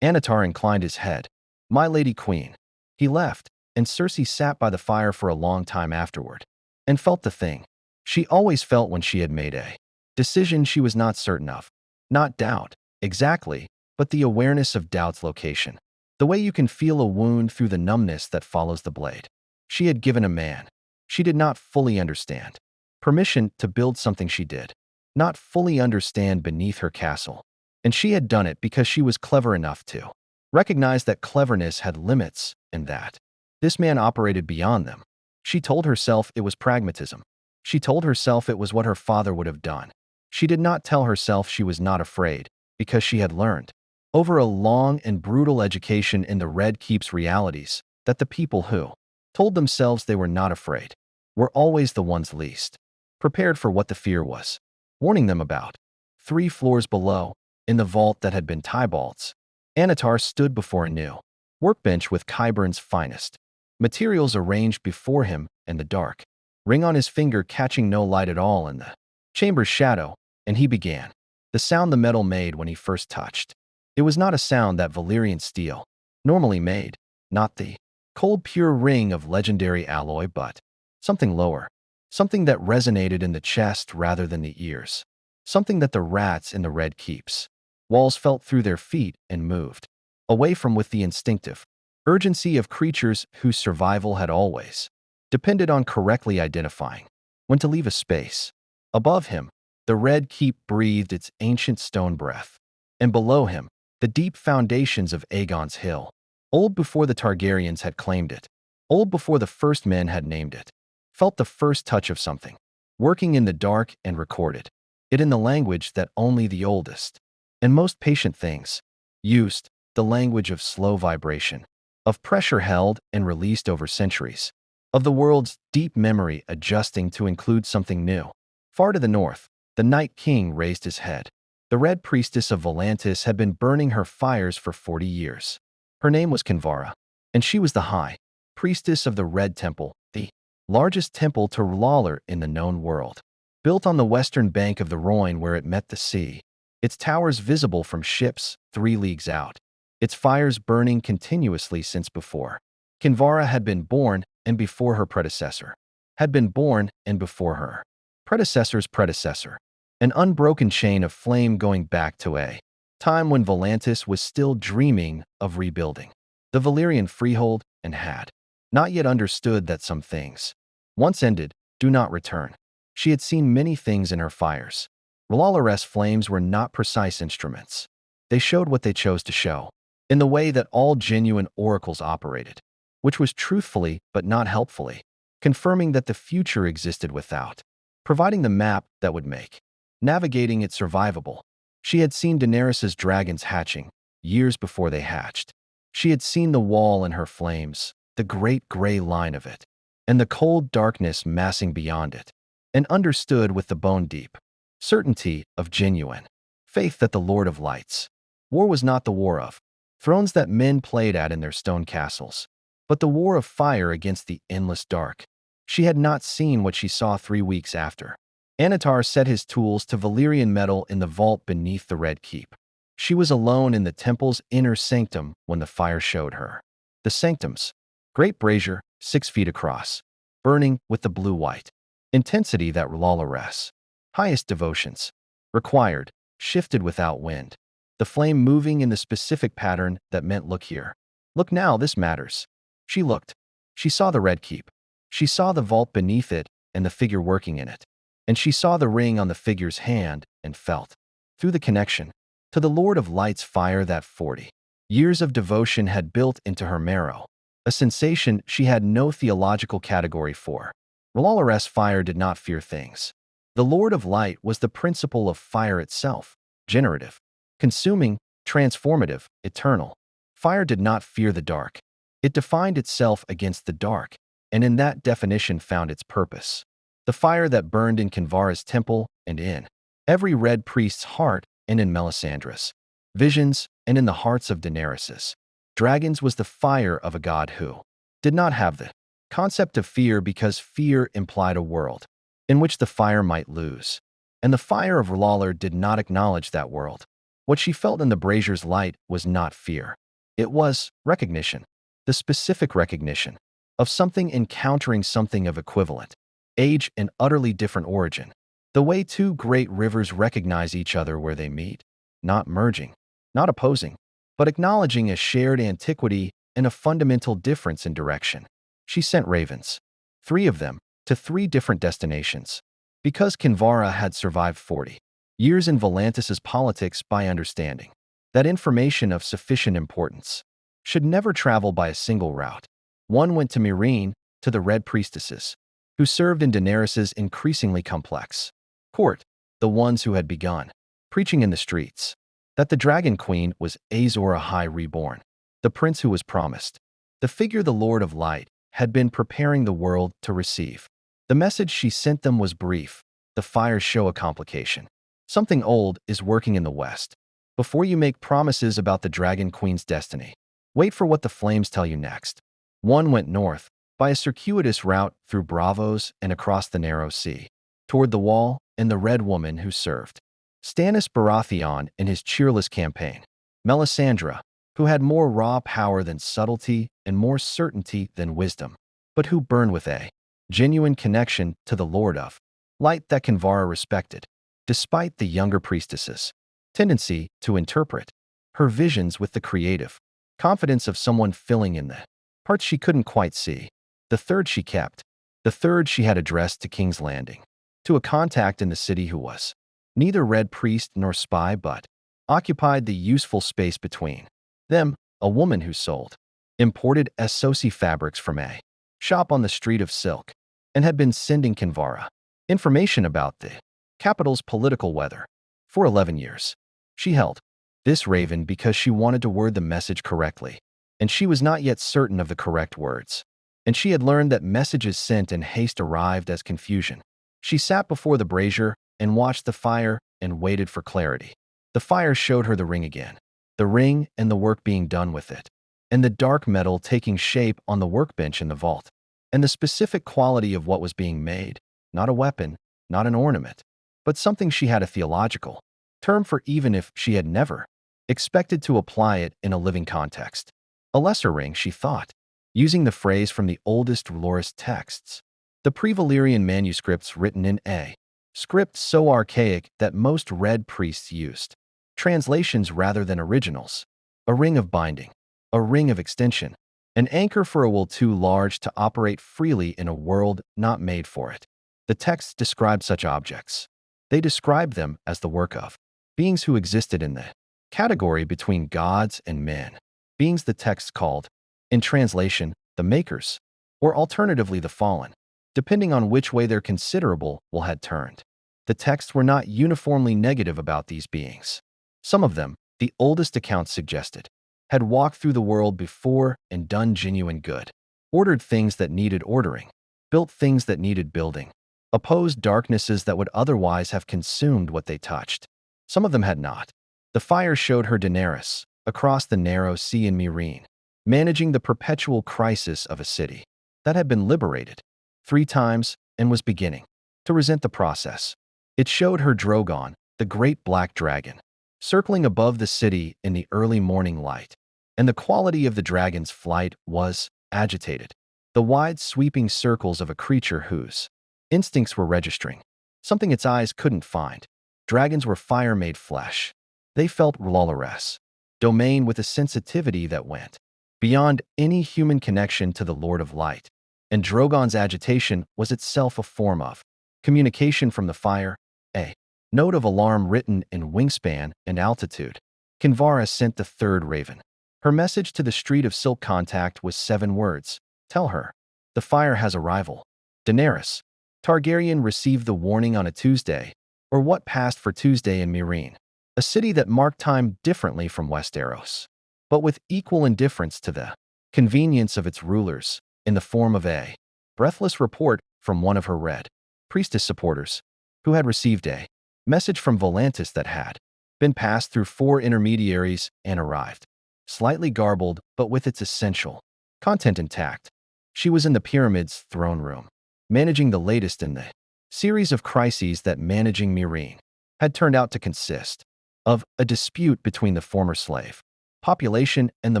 Anatar inclined his head. My lady queen. He left, and Cersei sat by the fire for a long time afterward, and felt the thing she always felt when she had made a decision she was not certain of. Not doubt, exactly, but the awareness of doubt's location. The way you can feel a wound through the numbness that follows the blade. She had given a man she did not fully understand permission to build something she did not fully understand beneath her castle. And she had done it because she was clever enough to recognize that cleverness had limits and that this man operated beyond them. She told herself it was pragmatism. She told herself it was what her father would have done. She did not tell herself she was not afraid, because she had learned, over a long and brutal education in the Red Keep's realities, that the people who told themselves they were not afraid were always the ones least prepared for what the fear was warning them about. 3 floors below, in the vault that had been Tybalt's, Anatar stood before a new workbench with Qyburn's finest materials arranged before him in the dark, ring on his finger catching no light at all in the chamber's shadow, and he began. The sound the metal made when he first touched. It was not a sound that Valyrian steel normally made, not the cold pure ring of legendary alloy, but something lower, something that resonated in the chest rather than the ears, something that the rats in the Red Keep's walls felt through their feet and moved away from with the instinctive urgency of creatures whose survival had always depended on correctly identifying when to leave a space. Above him, the Red Keep breathed its ancient stone breath, and below him, the deep foundations of Aegon's Hill, old before the Targaryens had claimed it, old before the first men had named it, felt the first touch of something, working in the dark and recorded it in the language that only the oldest and most patient things used, the language of slow vibration, of pressure held and released over centuries, of the world's deep memory adjusting to include something new. Far to the north, the Night King raised his head. The Red Priestess of Volantis had been burning her fires for 40 years. Her name was Kinvara, and she was the High Priestess of the Red Temple, the largest temple to Lawler in the known world. Built on the western bank of the Rhoyne where it met the sea, its towers visible from ships 3 leagues out, its fires burning continuously since before Kinvara had been born and before her predecessor had been born and before her predecessor's predecessor. An unbroken chain of flame going back to a time when Volantis was still dreaming of rebuilding the Valyrian freehold and had not yet understood that some things, once ended, do not return. She had seen many things in her fires. R'hllor's flames were not precise instruments. They showed what they chose to show, in the way that all genuine oracles operated, which was truthfully but not helpfully, confirming that the future existed without providing the map that would make navigating it survivable. She had seen Daenerys's dragons hatching, years before they hatched. She had seen the wall in her flames, the great gray line of it, and the cold darkness massing beyond it, and understood with the bone-deep certainty of genuine faith that the Lord of Lights' war was not the war of thrones that men played at in their stone castles. But the war of fire against the endless dark. She had not seen what she saw 3 weeks after. Anatar set his tools to Valyrian metal in the vault beneath the Red Keep. She was alone in the temple's inner sanctum when the fire showed her. The sanctum's great brazier, 6 feet across, burning with the blue-white intensity that R'hllor's highest devotions required, shifted without wind. The flame moving in the specific pattern that meant look here. Look now, this matters. She looked. She saw the Red Keep. She saw the vault beneath it and the figure working in it. And she saw the ring on the figure's hand and felt, through the connection, to the Lord of Light's fire that 40 years of devotion had built into her marrow, a sensation she had no theological category for. R'hllor's fire did not fear things. The Lord of Light was the principle of fire itself, generative, consuming, transformative, eternal. Fire did not fear the dark. It defined itself against the dark, and in that definition found its purpose. The fire that burned in Kinvara's temple and in every red priest's heart and in Melisandre's visions and in the hearts of Daenerys's dragons was the fire of a god who did not have the concept of fear because fear implied a world in which the fire might lose. And the fire of R'hllor did not acknowledge that world. What she felt in the brazier's light was not fear. It was recognition, the specific recognition of something encountering something of equivalent age and utterly different origin. The way two great rivers recognize each other where they meet, not merging, not opposing, but acknowledging a shared antiquity and a fundamental difference in direction. She sent ravens, 3 of them, to 3 different destinations. Because Kinvara had survived 40 years in Volantis's politics by understanding that information of sufficient importance should never travel by a single route. One went to Meereen, to the Red Priestesses, who served in Daenerys's increasingly complex court, the ones who had begun preaching in the streets that the Dragon Queen was Azor Ahai reborn, the prince who was promised. The figure the Lord of Light had been preparing the world to receive. The message she sent them was brief. The fires show a complication. Something old is working in the west. Before you make promises about the Dragon Queen's destiny, wait for what the flames tell you next. One went north, by a circuitous route through Bravos and across the narrow sea, toward the wall and the Red Woman who served Stannis Baratheon in his cheerless campaign. Melisandre, who had more raw power than subtlety and more certainty than wisdom, but who burned with a genuine connection to the Lord of Light that Kinvara respected, despite the younger priestess's tendency to interpret her visions with the creative confidence of someone filling in the parts she couldn't quite see. The third she kept. The third she had addressed to King's Landing, to a contact in the city who was neither red priest nor spy but occupied the useful space between them, a woman who sold imported Essosi fabrics from a shop on the street of Silk and had been sending Kinvara information about the capital's political weather for 11 years. She held this raven because she wanted to word the message correctly, and she was not yet certain of the correct words. And she had learned that messages sent in haste arrived as confusion. She sat before the brazier and watched the fire and waited for clarity. The fire showed her the ring again, the ring and the work being done with it, and the dark metal taking shape on the workbench in the vault, and the specific quality of what was being made, not a weapon, not an ornament, but something she had a theological term for even if she had never expected to apply it in a living context. A lesser ring, she thought, using the phrase from the oldest R'hllorist texts, the pre-Valyrian manuscripts written in a script so archaic that most red priests used translations rather than originals. A ring of binding, a ring of extension, an anchor for a will too large to operate freely in a world not made for it. The texts describe such objects. They describe them as the work of beings who existed in the category between gods and men, beings the texts called, in translation, the makers, or alternatively the fallen, depending on which way their considerable will had turned. The texts were not uniformly negative about these beings. Some of them, the oldest accounts suggested, had walked through the world before and done genuine good, ordered things that needed ordering, built things that needed building, opposed darknesses that would otherwise have consumed what they touched. Some of them had not. The fire showed her Daenerys, across the narrow sea in Meereen, managing the perpetual crisis of a city that had been liberated 3 times and was beginning to resent the process. It showed her Drogon, the great black dragon, circling above the city in the early morning light, and the quality of the dragon's flight was agitated. The wide, sweeping circles of a creature whose instincts were registering something its eyes couldn't find. Dragons were fire-made flesh. They felt Lolores, domain with a sensitivity that went beyond any human connection to the Lord of Light. And Drogon's agitation was itself a form of communication from the fire, a note of alarm written in wingspan and altitude. Kinvara sent the third raven. Her message to the Street of Silk contact was 7 words. Tell her, the fire has a rival. Daenerys Targaryen received the warning on a Tuesday, or what passed for Tuesday in Meereen, a city that marked time differently from Westeros, but with equal indifference to the convenience of its rulers, in the form of a breathless report from one of her Red Priestess supporters, who had received a message from Volantis that had been passed through 4 intermediaries and arrived, slightly garbled but with its essential content intact. She was in the pyramid's throne room, managing the latest in the series of crises that managing Meereen had turned out to consist of a dispute between the former slave population and the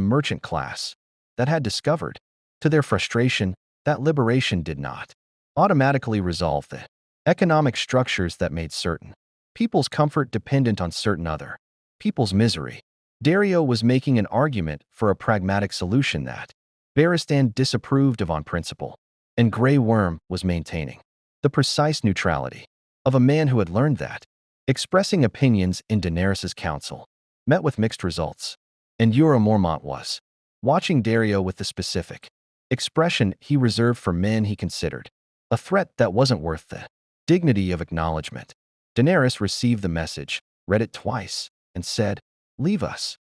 merchant class that had discovered, to their frustration, that liberation did not automatically resolve the economic structures that made certain people's comfort dependent on certain other people's misery. Dario was making an argument for a pragmatic solution that Barristan disapproved of on principle, and Grey Worm was maintaining the precise neutrality of a man who had learned that expressing opinions in Daenerys's council met with mixed results. And Jorah Mormont was watching Dario with the specific expression he reserved for men he considered a threat that wasn't worth the dignity of acknowledgement. Daenerys received the message, read it twice, and said, "Leave us."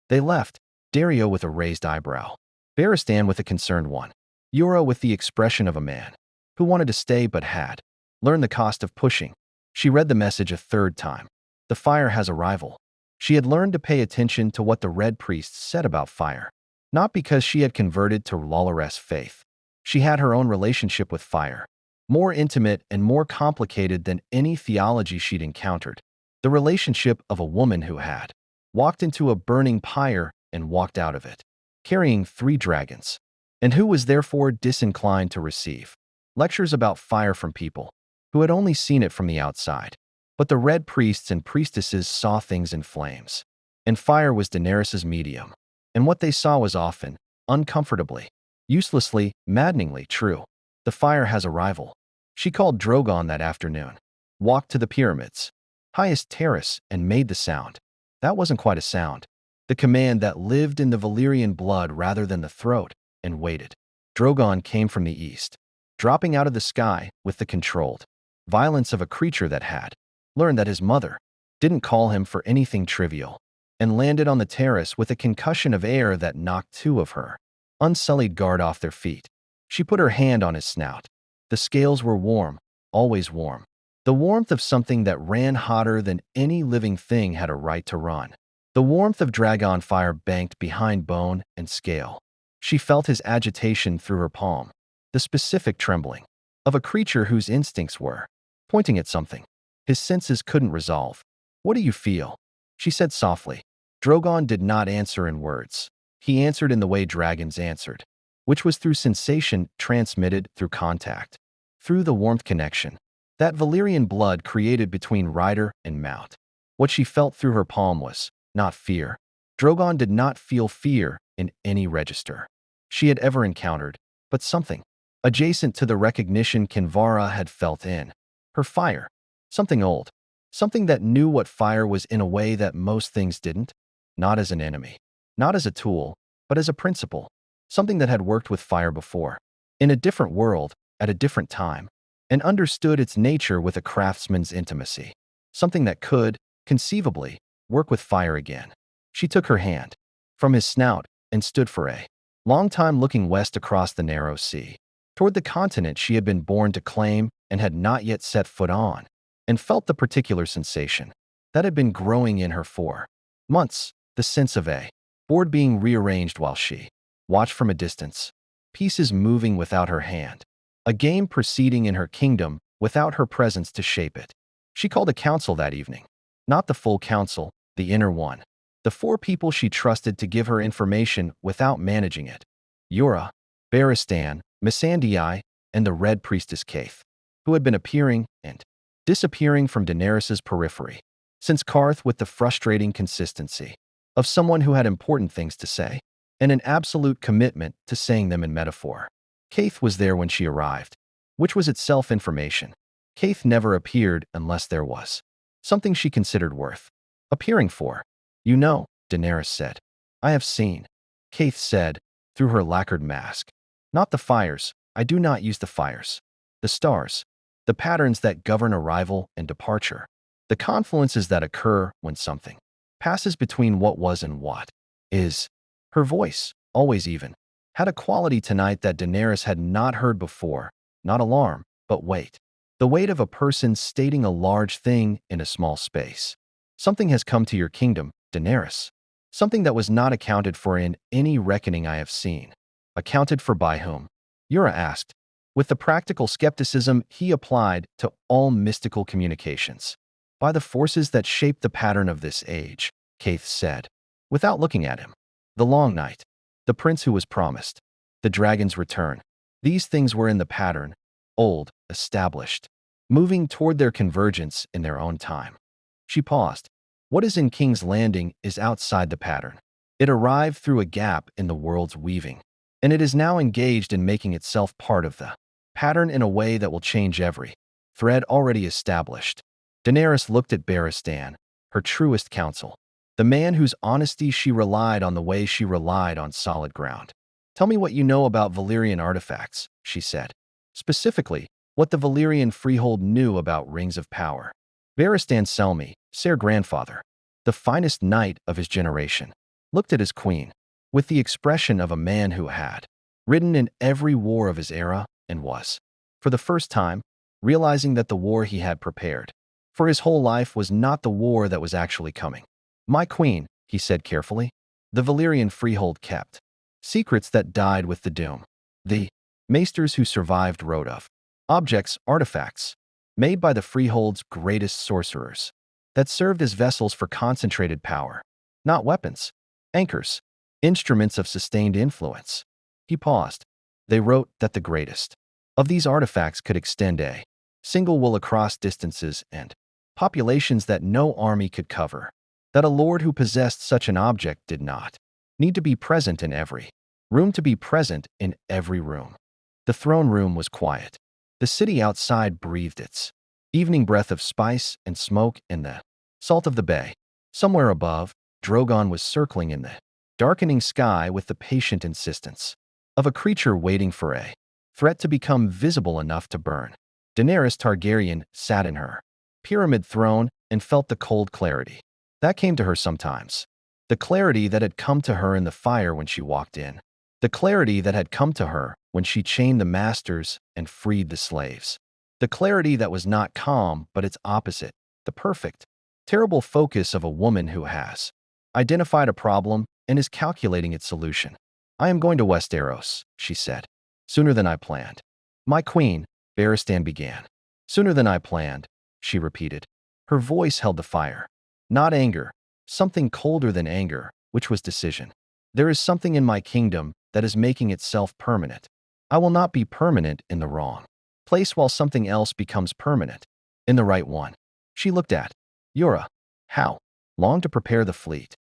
They left, Dario with a raised eyebrow, Barristan with a concerned one, Jorah with the expression of a man who wanted to stay but had learned the cost of pushing. She read the message a third time. The fire has a rival. She had learned to pay attention to what the Red Priests said about fire, not because she had converted to Lolores faith. She had her own relationship with fire, more intimate and more complicated than any theology she'd encountered. The relationship of a woman who had walked into a burning pyre and walked out of it, carrying 3 dragons, and who was therefore disinclined to receive lectures about fire from people who had only seen it from the outside. But the Red Priests and Priestesses saw things in flames, and fire was Daenerys's medium, and what they saw was often, uncomfortably, uselessly, maddeningly true. The fire has a rival. She called Drogon that afternoon, walked to the pyramid's highest terrace and made the sound. That wasn't quite a sound. The command that lived in the Valyrian blood rather than the throat, and waited. Drogon came from the east, dropping out of the sky with the controlled violence of a creature that had learned that his mother didn't call him for anything trivial, and landed on the terrace with a concussion of air that knocked 2 of her unsullied guard off their feet. She put her hand on his snout. The scales were warm, always warm. The warmth of something that ran hotter than any living thing had a right to run. The warmth of dragon fire banked behind bone and scale. She felt his agitation through her palm, the specific trembling of a creature whose instincts were pointing at something his senses couldn't resolve. "What do you feel?" she said softly. Drogon did not answer in words. He answered in the way dragons answered, which was through sensation transmitted through contact, through the warmth connection that Valyrian blood created between rider and mount. What she felt through her palm was not fear. Drogon did not feel fear in any register she had ever encountered, but something adjacent to the recognition Kinvara had felt in her fire. Something old, something that knew what fire was in a way that most things didn't, not as an enemy, not as a tool, but as a principle, something that had worked with fire before, in a different world, at a different time, and understood its nature with a craftsman's intimacy, something that could, conceivably, work with fire again. She took her hand from his snout and stood for a long time looking west across the narrow sea, toward the continent she had been born to claim and had not yet set foot on, and felt the particular sensation that had been growing in her for months, the sense of a board being rearranged while she watched from a distance, pieces moving without her hand, a game proceeding in her kingdom without her presence to shape it. She called a council that evening. Not the full council, the inner one. The 4 people she trusted to give her information without managing it. Yura, Baristan, Missandei, and the Red Priestess Kaith, who had been appearing and disappearing from Daenerys's periphery, since Karth, with the frustrating consistency of someone who had important things to say, and an absolute commitment to saying them in metaphor. Kaith was there when she arrived, which was itself information. Kaith never appeared unless there was something she considered worth appearing for. You know, Daenerys said. I have seen, Kaith said, through her lacquered mask. Not the fires, I do not use the fires. The stars, the patterns that govern arrival and departure, the confluences that occur when something passes between what was and what is. Her voice, always even, had a quality tonight that Daenerys had not heard before, not alarm, but weight. The weight of a person stating a large thing in a small space. Something has come to your kingdom, Daenerys. Something that was not accounted for in any reckoning I have seen. Accounted for by whom? Yura asked, with the practical skepticism he applied to all mystical communications. By the forces that shape the pattern of this age, Kaith said, without looking at him. The long night, the prince who was promised, the dragon's return. These things were in the pattern, old, established, moving toward their convergence in their own time. She paused. What is in King's Landing is outside the pattern. It arrived through a gap in the world's weaving, and it is now engaged in making itself part of the pattern in a way that will change every thread already established. Daenerys looked at Baristan, her truest counsel, the man whose honesty she relied on the way she relied on solid ground. Tell me what you know about Valyrian artifacts, she said. Specifically, what the Valyrian freehold knew about rings of power. Baristan Selmy, Ser grandfather, the finest knight of his generation, looked at his queen with the expression of a man who had ridden in every war of his era and was, for the first time, realizing that the war he had prepared for his whole life was not the war that was actually coming. My queen, he said carefully, the Valyrian freehold kept secrets that died with the doom. The maesters who survived wrote of objects, artifacts, made by the freehold's greatest sorcerers, that served as vessels for concentrated power, not weapons, anchors, instruments of sustained influence. He paused. They wrote that the greatest of these artifacts could extend a single will across distances and populations that no army could cover, that a lord who possessed such an object did not need to be present in every room to be present in every room. The throne room was quiet. The city outside breathed its evening breath of spice and smoke in the salt of the bay. Somewhere above, Drogon was circling in the darkening sky with the patient insistence of a creature waiting for a threat to become visible enough to burn. Daenerys Targaryen sat in her pyramid throne and felt the cold clarity that came to her sometimes. The clarity that had come to her in the fire when she walked in. The clarity that had come to her when she chained the masters and freed the slaves. The clarity that was not calm, but its opposite, the perfect, terrible focus of a woman who has identified a problem and is calculating its solution. I am going to Westeros, she said. Sooner than I planned. My queen, Baristan began. Sooner than I planned, she repeated. Her voice held the fire. Not anger, something colder than anger, which was decision. There is something in my kingdom that is making itself permanent. I will not be permanent in the wrong place while something else becomes permanent in the right one. She looked at Yura. How long to prepare the fleet?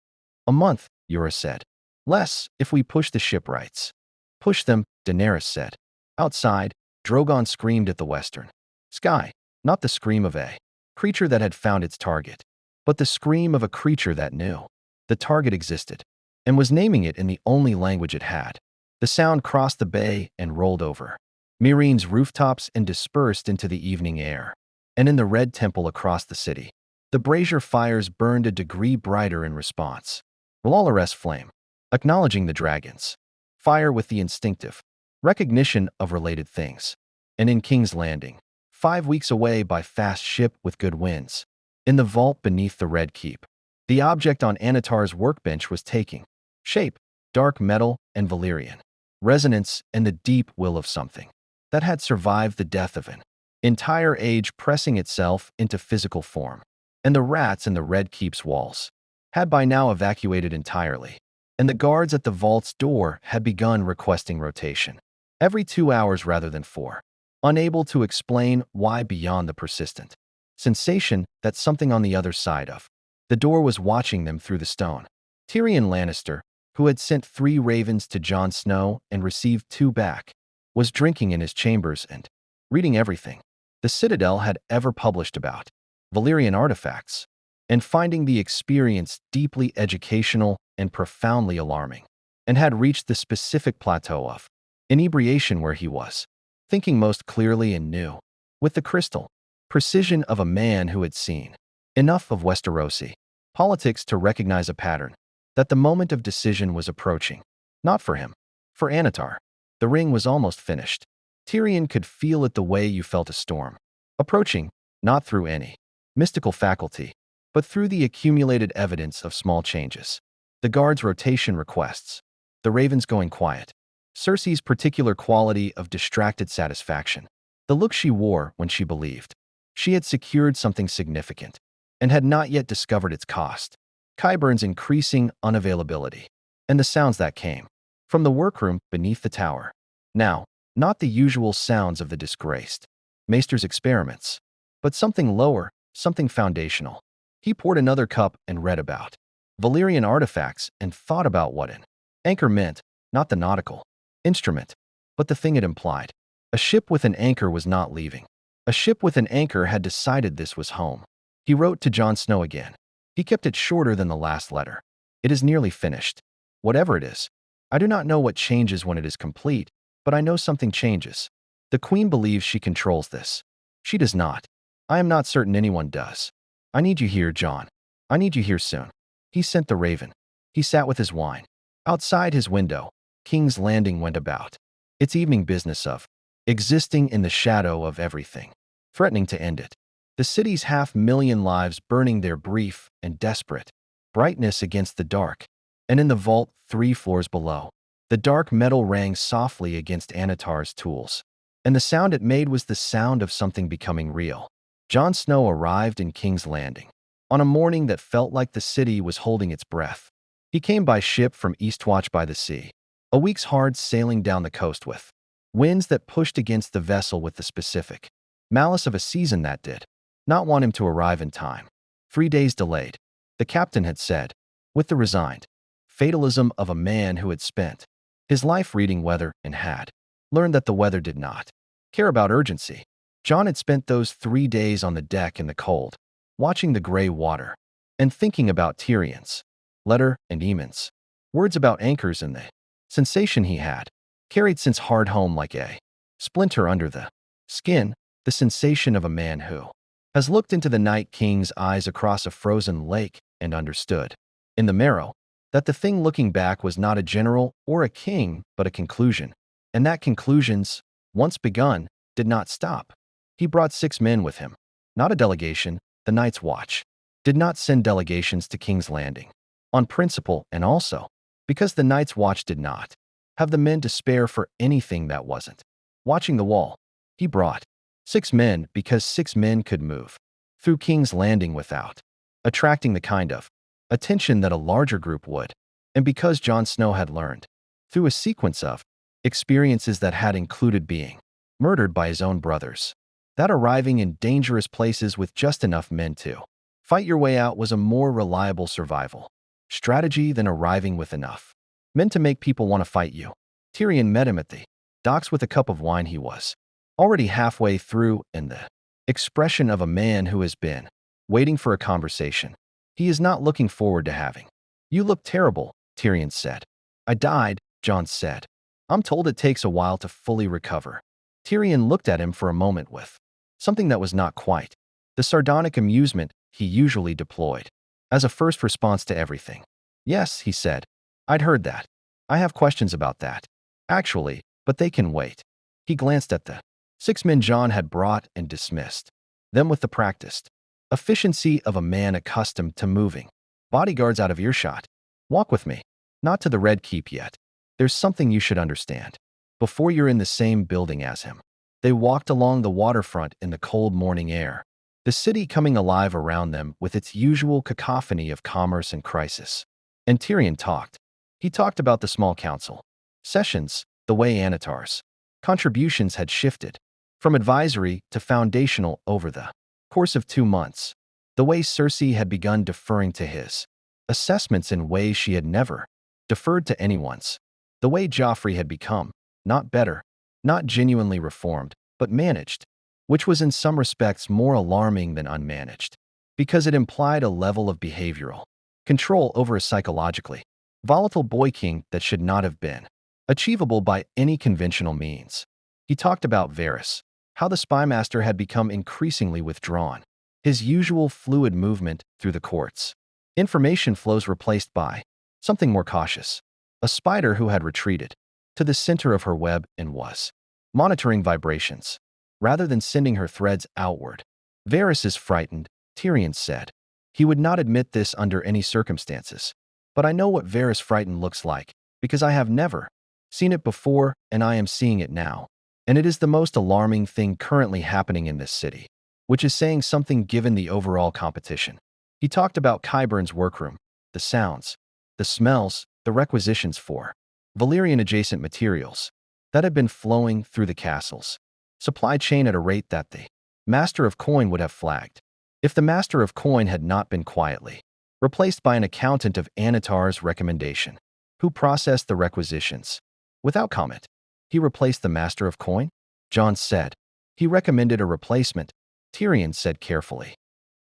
A month, Yura said. Less if we push the shipwrights. Push them, Daenerys said. Outside, Drogon screamed at the western sky, not the scream of a creature that had found its target, but the scream of a creature that knew the target existed and was naming it in the only language it had. The sound crossed the bay and rolled over Meereen's rooftops and dispersed into the evening air. And in the red temple across the city, the brazier fires burned a degree brighter in response. R'hllor's flame, acknowledging the dragons. Fire with the instinctive recognition of related things. And in King's Landing, 5 weeks away by fast ship with good winds, in the vault beneath the Red Keep, the object on Anatar's workbench was taking Shape, dark metal and Valyrian. Resonance and the deep will of something that had survived the death of an entire age pressing itself into physical form. And the rats in the Red Keep's walls had by now evacuated entirely, and the guards at the vault's door had begun requesting rotation every 2 hours rather than 4, unable to explain why beyond the persistent sensation that something on the other side of the door was watching them through the stone. Tyrion Lannister, who had sent 3 ravens to Jon Snow and received 2 back, was drinking in his chambers and reading everything the Citadel had ever published about Valyrian artifacts, and finding the experience deeply educational and profoundly alarming, and had reached the specific plateau of inebriation where he was thinking most clearly and knew, with the crystal precision of a man who had seen enough of Westerosi politics to recognize a pattern, that the moment of decision was approaching. Not for him, for Anatar. The ring was almost finished. Tyrion could feel it the way you felt a storm approaching, not through any mystical faculty, but through the accumulated evidence of small changes. The guards' rotation requests, the ravens going quiet, Cersei's particular quality of distracted satisfaction, the look she wore when she believed she had secured something significant and had not yet discovered its cost, Qyburn's increasing unavailability, and the sounds that came from the workroom beneath the tower. Now, not the usual sounds of the disgraced Maester's experiments, but something lower, something foundational. He poured another cup and read about Valyrian artifacts and thought about what an anchor meant, not the nautical instrument, but the thing it implied. A ship with an anchor was not leaving. A ship with an anchor had decided this was home. He wrote to Jon Snow again. He kept it shorter than the last letter. It is nearly finished. Whatever it is. I do not know what changes when it is complete, but I know something changes. The Queen believes she controls this. She does not. I am not certain anyone does. I need you here, Jon. I need you here soon. He sent the raven. He sat with his wine. Outside his window, King's Landing went about its evening business of existing in the shadow of everything, threatening to end it. The city's 500,000 lives burning their brief and desperate brightness against the dark, and in the vault 3 floors below, the dark metal rang softly against Anatar's tools, and the sound it made was the sound of something becoming real. Jon Snow arrived in King's Landing on a morning that felt like the city was holding its breath. He came by ship from Eastwatch by the sea, a week's hard sailing down the coast with winds that pushed against the vessel with the specific malice of a season that did not want him to arrive in time. 3 days delayed, the captain had said, with the resigned fatalism of a man who had spent his life reading weather and had learned that the weather did not care about urgency. Jon had spent those 3 days on the deck in the cold, watching the gray water, and thinking about Tyrion's letter and Aemon's words about anchors and the sensation he had carried since hard home like a splinter under the skin, the sensation of a man who has looked into the Night King's eyes across a frozen lake and understood, in the marrow, that the thing looking back was not a general or a king, but a conclusion, and that conclusions, once begun, did not stop. He brought 6 men with him, not a delegation. The Night's Watch did not send delegations to King's Landing, on principle, and also because the Night's Watch did not have the men to spare for anything that wasn't watching the wall. He brought 6 men because 6 men could move through King's Landing without attracting the kind of attention that a larger group would, and because Jon Snow had learned, through a sequence of experiences that had included being murdered by his own brothers, that arriving in dangerous places with just enough men to fight your way out was a more reliable survival strategy than arriving with enough men to make people want to fight you. Tyrion met him at the docks with a cup of wine. He was already halfway through, and the expression of a man who has been waiting for a conversation he is not looking forward to having. You look terrible, Tyrion said. I died, Jon said. I'm told it takes a while to fully recover. Tyrion looked at him for a moment with something that was not quite the sardonic amusement he usually deployed as a first response to everything. Yes, he said. I'd heard that. I have questions about that, actually, but they can wait. He glanced at the 6 men Jon had brought and dismissed them with the practiced efficiency of a man accustomed to moving bodyguards out of earshot. Walk with me. Not to the Red Keep yet. There's something you should understand. Before you're in the same building as him. They walked along the waterfront in the cold morning air, the city coming alive around them with its usual cacophony of commerce and crisis. And Tyrion talked. He talked about the small council sessions, the way Anatar's contributions had shifted from advisory to foundational over the course of 2 months, the way Cersei had begun deferring to his assessments in ways she had never deferred to anyone's, the way Joffrey had become, not better, not genuinely reformed, but managed, which was in some respects more alarming than unmanaged, because it implied a level of behavioral control over a psychologically volatile boy king that should not have been achievable by any conventional means. He talked about Varys, how the spymaster had become increasingly withdrawn, his usual fluid movement through the courts. Information flows replaced by something more cautious, a spider who had retreated to the center of her web and was monitoring vibrations, rather than sending her threads outward. Varys is frightened, Tyrion said. He would not admit this under any circumstances. But I know what Varys frightened looks like, because I have never seen it before and I am seeing it now. And it is the most alarming thing currently happening in this city, which is saying something given the overall competition. He talked about Qyburn's workroom, the sounds, the smells, the requisitions for Valyrian-adjacent materials that had been flowing through the castle's supply chain at a rate that the Master of Coin would have flagged, if the Master of Coin had not been quietly replaced by an accountant of Anatar's recommendation, who processed the requisitions. Without comment, he replaced the Master of Coin? Jon said. He recommended a replacement, Tyrion said carefully.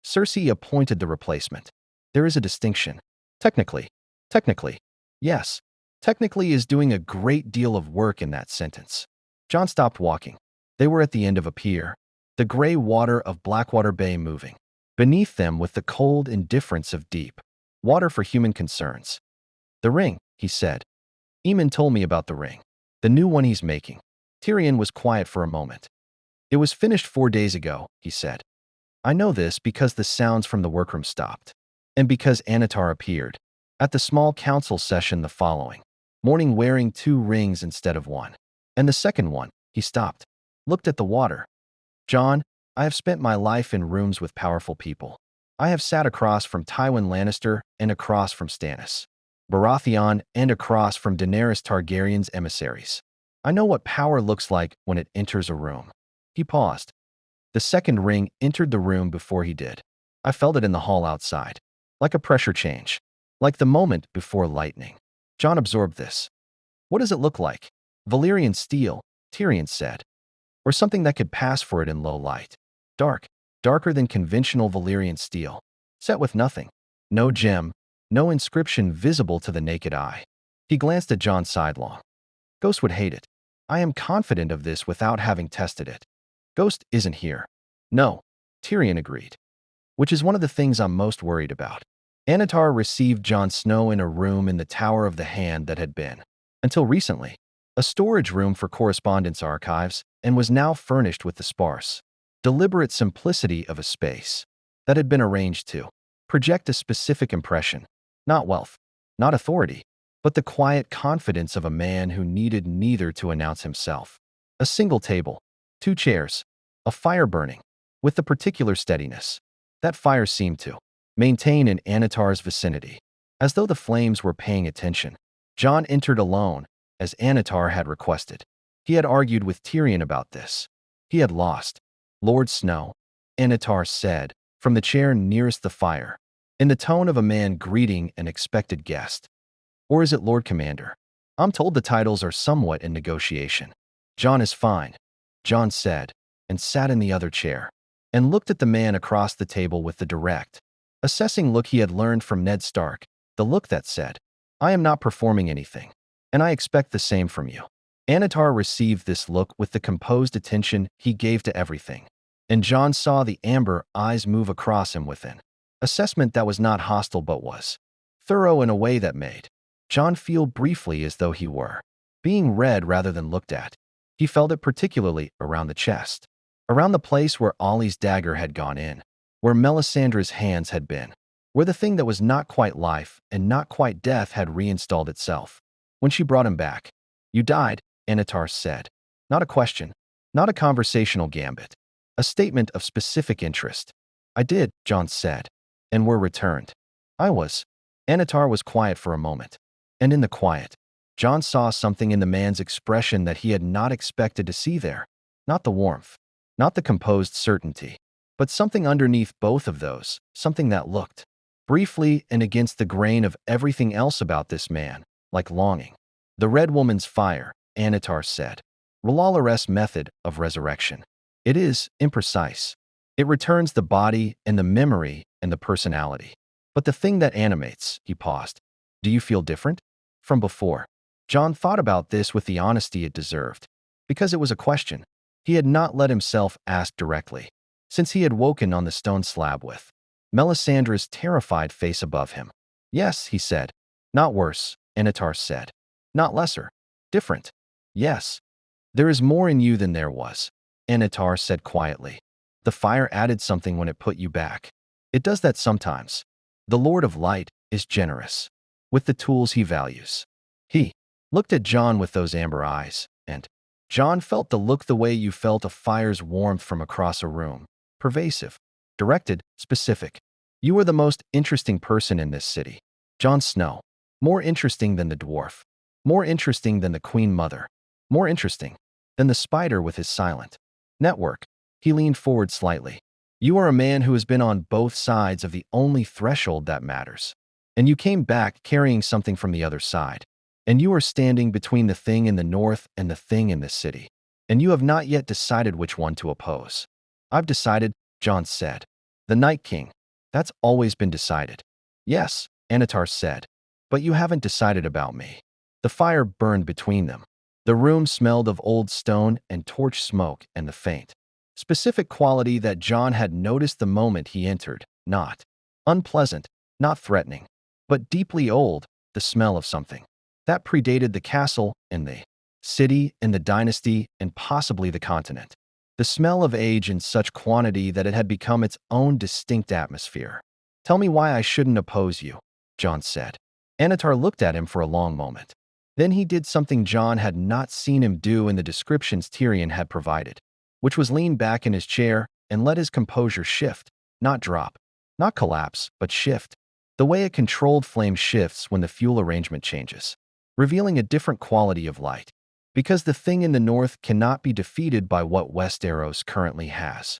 Cersei appointed the replacement. There is a distinction. Technically, yes, technically is doing a great deal of work in that sentence. Jon stopped walking. They were at the end of a pier, the gray water of Blackwater Bay moving beneath them with the cold indifference of deep water for human concerns. The ring, he said. Eamon told me about the ring, the new one he's making. Tyrion was quiet for a moment. It was finished 4 days ago, he said. I know this because the sounds from the workroom stopped, and because Anatar appeared at the small council session the following morning wearing 2 rings instead of 1. And the second one, he stopped, looked at the water. Jon, I have spent my life in rooms with powerful people. I have sat across from Tywin Lannister and across from Stannis Baratheon and across from Daenerys Targaryen's emissaries. I know what power looks like when it enters a room. He paused. The second ring entered the room before he did. I felt it in the hall outside, like a pressure change, like the moment before lightning. Jon absorbed this. What does it look like? Valyrian steel, Tyrion said. Or something that could pass for it in low light. Dark, darker than conventional Valyrian steel, set with nothing. No gem, no inscription visible to the naked eye. He glanced at Jon sidelong. Ghost would hate it. I am confident of this without having tested it. Ghost isn't here. No, Tyrion agreed. Which is one of the things I'm most worried about. Anatar received Jon Snow in a room in the Tower of the Hand that had been, until recently, a storage room for correspondence archives and was now furnished with the sparse, deliberate simplicity of a space that had been arranged to project a specific impression, not wealth, not authority, but the quiet confidence of a man who needed neither to announce himself. A single table, 2 chairs, a fire burning, with the particular steadiness that fire seemed to maintain in Anatar's vicinity, as though the flames were paying attention. Jon entered alone, as Anatar had requested. He had argued with Tyrion about this. He had lost. Lord Snow, Anatar said, from the chair nearest the fire, in the tone of a man greeting an expected guest. Or is it Lord Commander? I'm told the titles are somewhat in negotiation. Jon is fine, Jon said, and sat in the other chair, and looked at the man across the table with the direct, assessing look he had learned from Ned Stark, the look that said, I am not performing anything, and I expect the same from you. Anatar received this look with the composed attention he gave to everything, and Jon saw the amber eyes move across him with an assessment that was not hostile but was thorough in a way that made Jon feel briefly as though he were being read rather than looked at. He felt it particularly around the chest, around the place where Ollie's dagger had gone in, where Melisandre's hands had been, where the thing that was not quite life and not quite death had reinstalled itself. When she brought him back, "You died," Anatar said. Not a question, not a conversational gambit, a statement of specific interest. "I did," John said, "and were returned." "I was." Anatar was quiet for a moment. And in the quiet, John saw something in the man's expression that he had not expected to see there. Not the warmth, not the composed certainty, but something underneath both of those, something that looked, briefly and against the grain of everything else about this man, like longing. "The Red Woman's fire," Anatar said. "R'Lalares' method of resurrection. It is imprecise. It returns the body and the memory and the personality. But the thing that animates," he paused. "Do you feel different from before?" John thought about this with the honesty it deserved, because it was a question he had not let himself ask directly, since he had woken on the stone slab with Melisandre's terrified face above him. "Yes," he said. "Not worse," Anatar said. "Not lesser. Different. Yes. There is more in you than there was," Anatar said quietly. "The fire added something when it put you back. It does that sometimes. The Lord of Light is generous with the tools he values." He looked at John with those amber eyes, and John felt the look the way you felt a fire's warmth from across a room. Pervasive, directed, specific. "You are the most interesting person in this city. Jon Snow. More interesting than the dwarf. More interesting than the Queen Mother. More interesting than the spider with his silent network." He leaned forward slightly. "You are a man who has been on both sides of the only threshold that matters. And you came back carrying something from the other side. And you are standing between the thing in the north and the thing in the city. And you have not yet decided which one to oppose." "I've decided," John said. "The Night King. That's always been decided." "Yes," Anatar said. "But you haven't decided about me." The fire burned between them. The room smelled of old stone and torch smoke and the faint, specific quality that John had noticed the moment he entered. Not unpleasant, not threatening, but deeply old, the smell of something that predated the castle and the city and the dynasty and possibly the continent. The smell of age in such quantity that it had become its own distinct atmosphere. "Tell me why I shouldn't oppose you," John said. Anatar looked at him for a long moment. Then he did something John had not seen him do in the descriptions Tyrion had provided, which was lean back in his chair and let his composure shift, not drop, not collapse, but shift, the way a controlled flame shifts when the fuel arrangement changes, revealing a different quality of light. "Because the thing in the north cannot be defeated by what Westeros currently has,"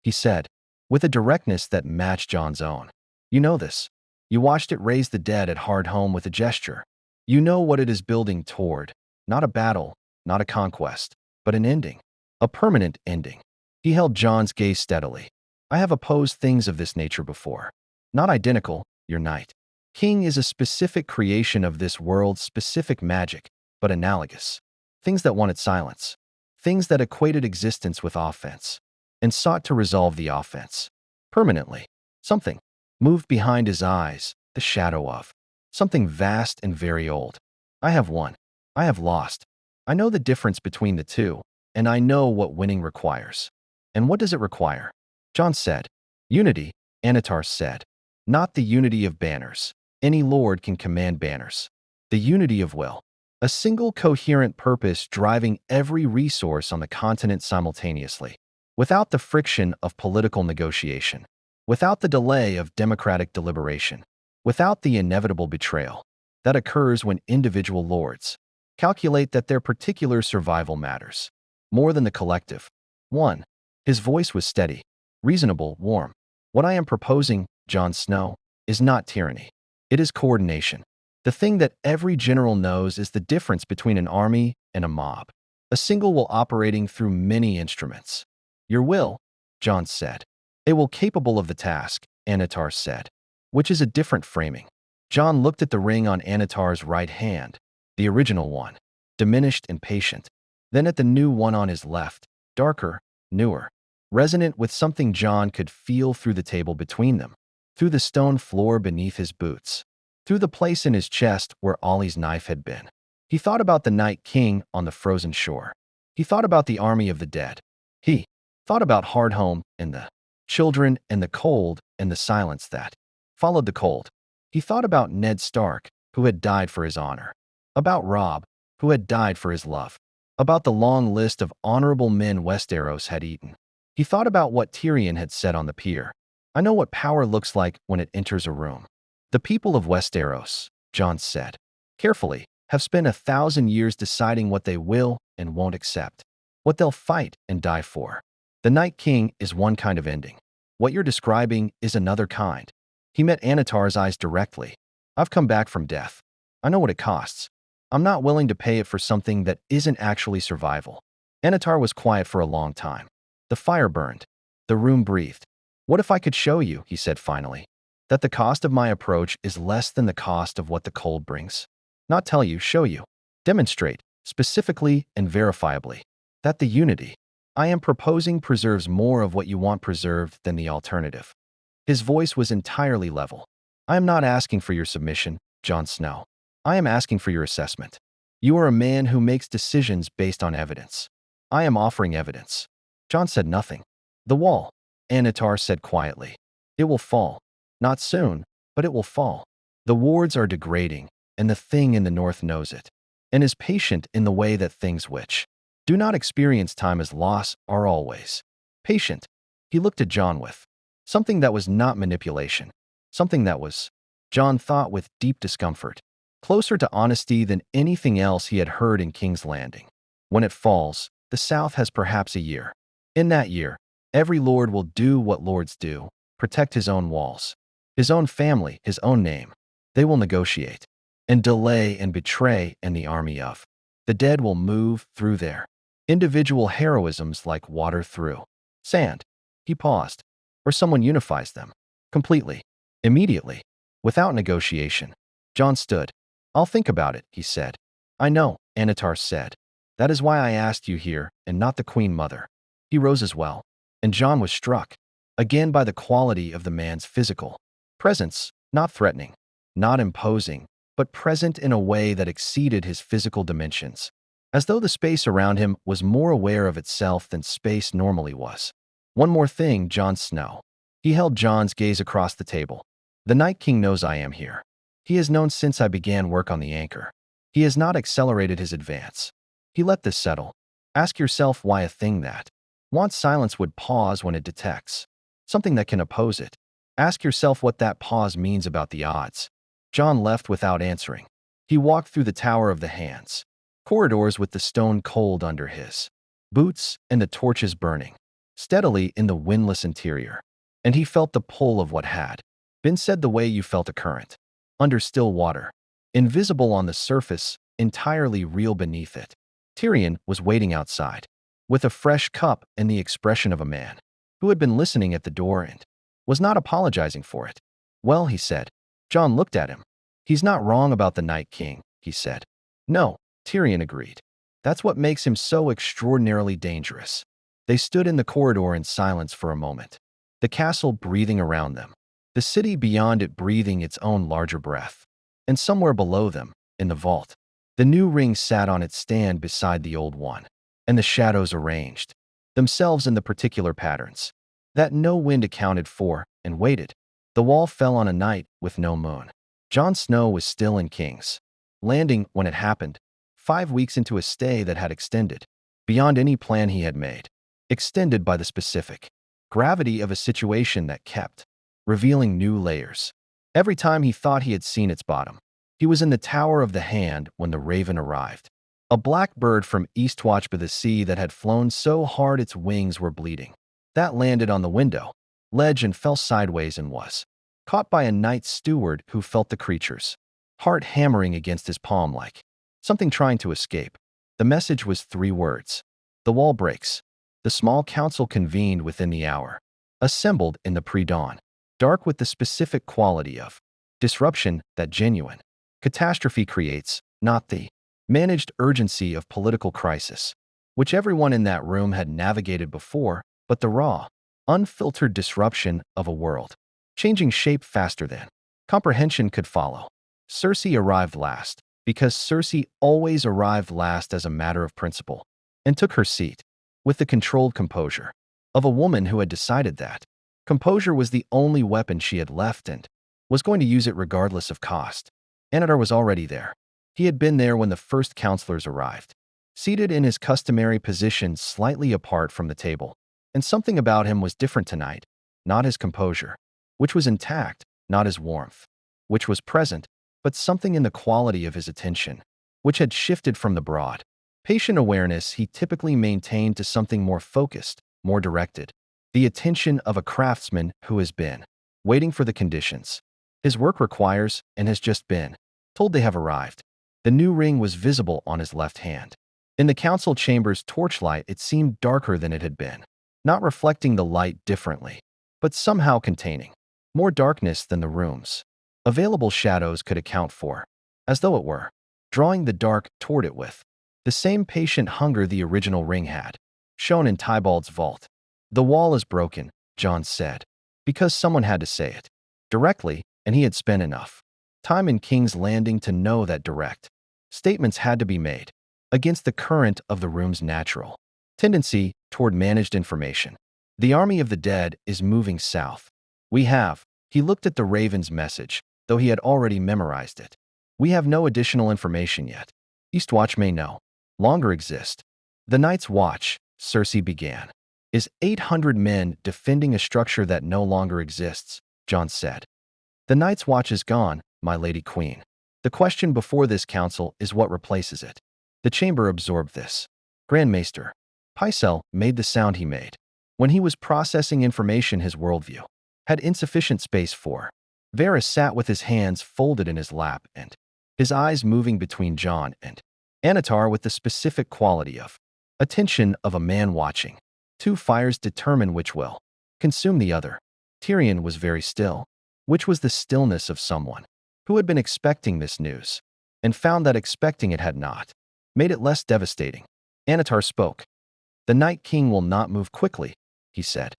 he said, with a directness that matched John's own. "You know this. You watched it raise the dead at Hardhome with a gesture. You know what it is building toward. Not a battle, not a conquest, but an ending. A permanent ending." He held John's gaze steadily. "I have opposed things of this nature before. Not identical, your Night King is a specific creation of this world's specific magic, but analogous. Things that wanted silence. Things that equated existence with offense, and sought to resolve the offense. Permanently. Something moved behind his eyes, the shadow of something vast and very old. I have won. I have lost. I know the difference between the two, and I know what winning requires." "And what does it require?" John said. "Unity," Anatar said. "Not the unity of banners. Any lord can command banners. The unity of will. A single coherent purpose driving every resource on the continent simultaneously, without the friction of political negotiation, without the delay of democratic deliberation, without the inevitable betrayal that occurs when individual lords calculate that their particular survival matters more than the collective one." His voice was steady, reasonable, warm. "What I am proposing, Jon Snow, is not tyranny. It is coordination. The thing that every general knows is the difference between an army and a mob. A single will operating through many instruments. Your will," John said. "A will capable of the task," Anatar said, which is a different framing. John looked at the ring on Anatar's right hand, the original one, diminished and patient, then at the new one on his left, darker, newer, resonant with something John could feel through the table between them, through the stone floor beneath his boots, through the place in his chest where Ollie's knife had been. He thought about the Night King on the frozen shore. He thought about the army of the dead. He thought about Hardhome and the children and the cold and the silence that followed the cold. He thought about Ned Stark, who had died for his honor. About Robb, who had died for his love. About the long list of honorable men Westeros had eaten. He thought about what Tyrion had said on the pier. I know what power looks like when it enters a room. The people of Westeros, Jon said, carefully, have spent 1,000 years deciding what they will and won't accept, what they'll fight and die for. The Night King is one kind of ending. What you're describing is another kind. He met Anatar's eyes directly. I've come back from death. I know what it costs. I'm not willing to pay it for something that isn't actually survival. Anatar was quiet for a long time. The fire burned. The room breathed. What if I could show you, he said finally, that the cost of my approach is less than the cost of what the cold brings? Not tell you, show you. Demonstrate, specifically and verifiably, that the unity I am proposing preserves more of what you want preserved than the alternative. His voice was entirely level. I am not asking for your submission, Jon Snow. I am asking for your assessment. You are a man who makes decisions based on evidence. I am offering evidence. Jon said nothing. The wall, Anatar said quietly. It will fall. Not soon, but it will fall. The wards are degrading, and the thing in the north knows it, and is patient in the way that things which do not experience time as loss are always patient. He looked at Jon with something that was not manipulation, something that was, Jon thought with deep discomfort, closer to honesty than anything else he had heard in King's Landing. When it falls, the South has perhaps a year. In that year, every lord will do what lords do, protect his own walls, his own family, his own name. They will negotiate and delay and betray, and the army of the dead will move through their individual heroisms like water through sand. He paused. Or someone unifies them. Completely. Immediately. Without negotiation. Jon stood. I'll think about it, he said. I know, Anatar said. That is why I asked you here, and not the Queen Mother. He rose as well. And Jon was struck, again by the quality of the man's physical presence, not threatening, not imposing, but present in a way that exceeded his physical dimensions, as though the space around him was more aware of itself than space normally was. One more thing, Jon Snow. He held Jon's gaze across the table. The Night King knows I am here. He has known since I began work on the anchor. He has not accelerated his advance. He let this settle. Ask yourself why a thing that wants silence would pause when it detects something that can oppose it. Ask yourself what that pause means about the odds. Jon left without answering. He walked through the Tower of the Hands, corridors with the stone cold under his boots and the torches burning steadily in the windless interior. And he felt the pull of what had been said the way you felt a current, under still water, invisible on the surface, entirely real beneath it. Tyrion was waiting outside, with a fresh cup and the expression of a man who had been listening at the door and was not apologizing for it. Well, he said. Jon looked at him. He's not wrong about the Night King, he said. No, Tyrion agreed. That's what makes him so extraordinarily dangerous. They stood in the corridor in silence for a moment, the castle breathing around them, the city beyond it breathing its own larger breath. And somewhere below them, in the vault, the new ring sat on its stand beside the old one, and the shadows arranged themselves in the particular patterns that no wind accounted for, and waited. The wall fell on a night with no moon. Jon Snow was still in King's Landing when it happened, 5 weeks into a stay that had extended beyond any plan he had made. Extended by the specific gravity of a situation that kept revealing new layers. Every time he thought he had seen its bottom, he was in the Tower of the Hand when the Raven arrived. A black bird from Eastwatch by the sea that had flown so hard its wings were bleeding. That landed on the window ledge and fell sideways and was caught by a night steward who felt the creature's heart hammering against his palm like something trying to escape. The message was 3 words. The wall breaks. The small council convened within the hour, assembled in the pre-dawn, dark with the specific quality of disruption that genuine catastrophe creates, not the managed urgency of political crisis, which everyone in that room had navigated before, but the raw, unfiltered disruption of a world, changing shape faster than comprehension could follow. Cersei arrived last, because Cersei always arrived last as a matter of principle, and took her seat with the controlled composure of a woman who had decided that composure was the only weapon she had left and was going to use it regardless of cost. Anatar was already there. He had been there when the first counselors arrived, seated in his customary position slightly apart from the table. And something about him was different tonight, not his composure, which was intact, not his warmth, which was present, but something in the quality of his attention, which had shifted from the broad, patient awareness he typically maintained to something more focused, more directed. The attention of a craftsman who has been waiting for the conditions his work requires and has just been told they have arrived. The new ring was visible on his left hand. In the council chamber's torchlight, it seemed darker than it had been, not reflecting the light differently, but somehow containing more darkness than the room's available shadows could account for, as though it were drawing the dark toward it with the same patient hunger the original ring had shown in Tybald's vault. "The wall is broken," John said, because someone had to say it directly, and he had spent enough time in King's Landing to know that direct statements had to be made against the current of the room's natural tendency toward managed information. "The army of the dead is moving south. We have," he looked at the Raven's message, though he had already memorized it. "We have no additional information yet. Eastwatch may no longer exist." "The Night's Watch," Cersei began, "is 800 men defending a structure that no longer exists," John said. "The Night's Watch is gone, my Lady Queen. The question before this council is what replaces it." The chamber absorbed this. Grand Maester Pycelle made the sound he made when he was processing information his worldview had insufficient space for. Varys sat with his hands folded in his lap and his eyes moving between John and Anatar with the specific quality of attention of a man watching two fires determine which will consume the other. Tyrion was very still, which was the stillness of someone who had been expecting this news and found that expecting it had not made it less devastating. Anatar spoke. "The Night King will not move quickly," he said.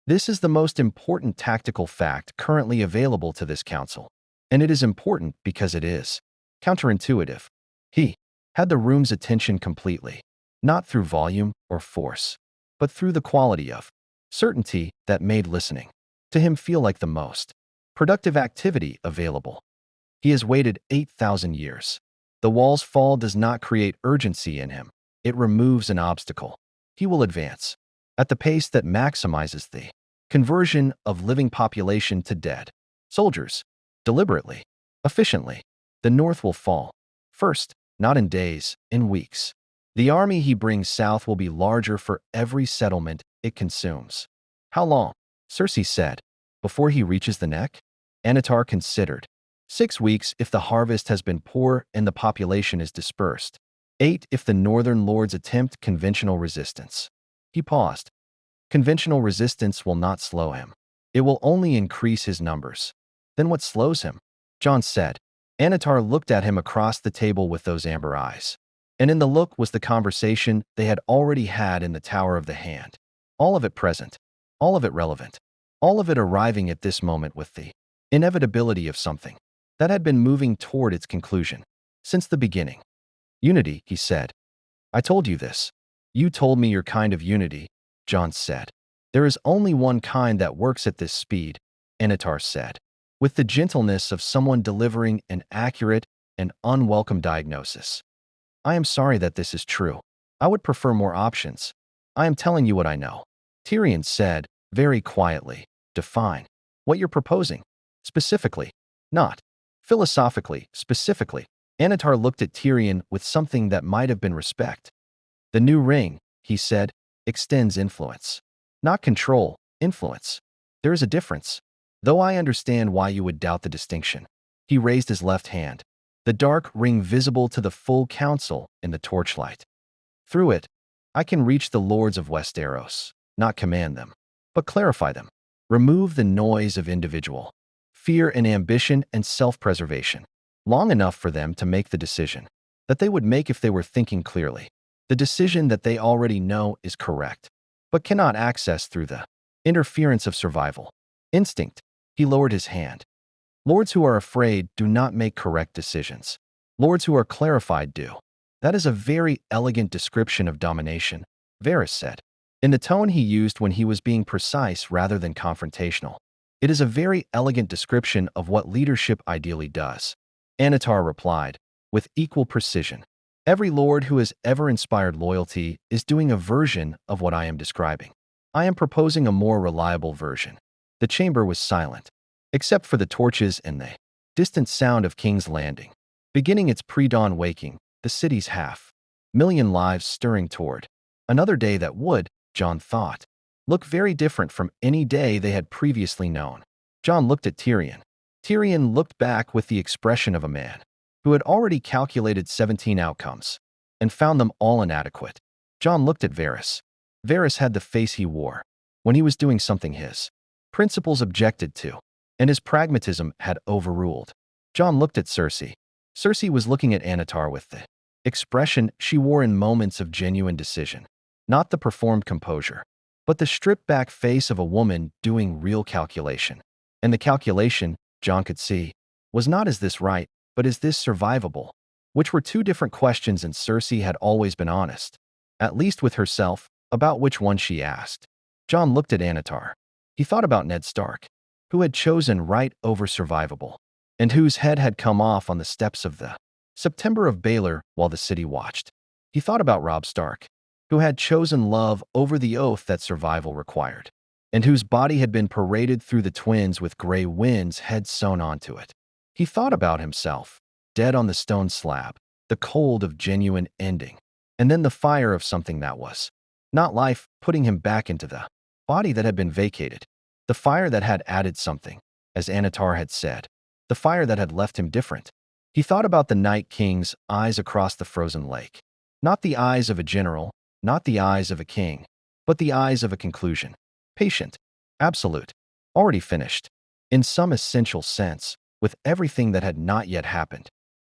"This is the most important tactical fact currently available to this council, and it is important because it is counterintuitive." He had the room's attention completely, not through volume or force, but through the quality of certainty that made listening to him feel like the most productive activity available. He has waited 8,000 years. The wall's fall does not create urgency in him. It removes an obstacle. He will advance at the pace that maximizes the conversion of living population to dead soldiers, deliberately, efficiently. The North will fall first, not in days, in weeks. The army he brings south will be larger for every settlement it consumes. "How long?" Cersei said. "Before he reaches the neck?" Anatar considered. 6 weeks if the harvest has been poor and the population is dispersed. 8 if the northern lords attempt conventional resistance. He paused. "Conventional resistance will not slow him. It will only increase his numbers." "Then what slows him?" John said. Anatar looked at him across the table with those amber eyes. And in the look was the conversation they had already had in the Tower of the Hand. All of it present, all of it relevant, all of it arriving at this moment with the inevitability of something that had been moving toward its conclusion since the beginning. "Unity," he said. "I told you this. You told me your kind of unity," John said. "There is only one kind that works at this speed," Anatar said, with the gentleness of someone delivering an accurate and unwelcome diagnosis. "I am sorry that this is true. I would prefer more options. I am telling you what I know." Tyrion said, very quietly, "Define what you're proposing. Specifically. Not philosophically, specifically." Anatar looked at Tyrion with something that might have been respect. "The new ring," he said, "extends influence. Not control, influence. There is a difference. Though I understand why you would doubt the distinction." He raised his left hand, the dark ring visible to the full council in the torchlight. "Through it, I can reach the lords of Westeros, not command them, but clarify them. Remove the noise of individual fear and ambition and self-preservation, long enough for them to make the decision that they would make if they were thinking clearly. The decision that they already know is correct, but cannot access through the interference of survival instinct." He lowered his hand. "Lords who are afraid do not make correct decisions. Lords who are clarified do." "That is a very elegant description of domination," Varys said, in the tone he used when he was being precise rather than confrontational. It is a very elegant description of what leadership ideally does. Anatar replied, with equal precision. Every lord who has ever inspired loyalty is doing a version of what I am describing. I am proposing a more reliable version. The chamber was silent, except for the torches and the distant sound of King's Landing. Beginning its pre-dawn waking, the city's half-million lives stirring toward another day that would, John thought, look very different from any day they had previously known. John looked at Tyrion. Tyrion looked back with the expression of a man who had already calculated 17 outcomes and found them all inadequate. John looked at Varys. Varys had the face he wore when he was doing something his principles objected to, and his pragmatism had overruled. John looked at Cersei. Cersei was looking at Anatar with the expression she wore in moments of genuine decision, not the performed composure, but the stripped-back face of a woman doing real calculation. And the calculation, John could see, was not is this right, but is this survivable? Which were two different questions, and Cersei had always been honest, at least with herself, about which one she asked. John looked at Anatar. He thought about Ned Stark, who had chosen right over survivable, and whose head had come off on the steps of the September of Baelor while the city watched. He thought about Robb Stark, who had chosen love over the oath that survival required, and whose body had been paraded through the twins with gray winds head sewn onto it. He thought about himself, dead on the stone slab, the cold of genuine ending, and then the fire of something that was not life putting him back into the body that had been vacated, the fire that had added something, as Anatar had said, the fire that had left him different. He thought about the Night King's eyes across the frozen lake, not the eyes of a general, not the eyes of a king, but the eyes of a conclusion, patient, absolute, already finished, in some essential sense, with everything that had not yet happened.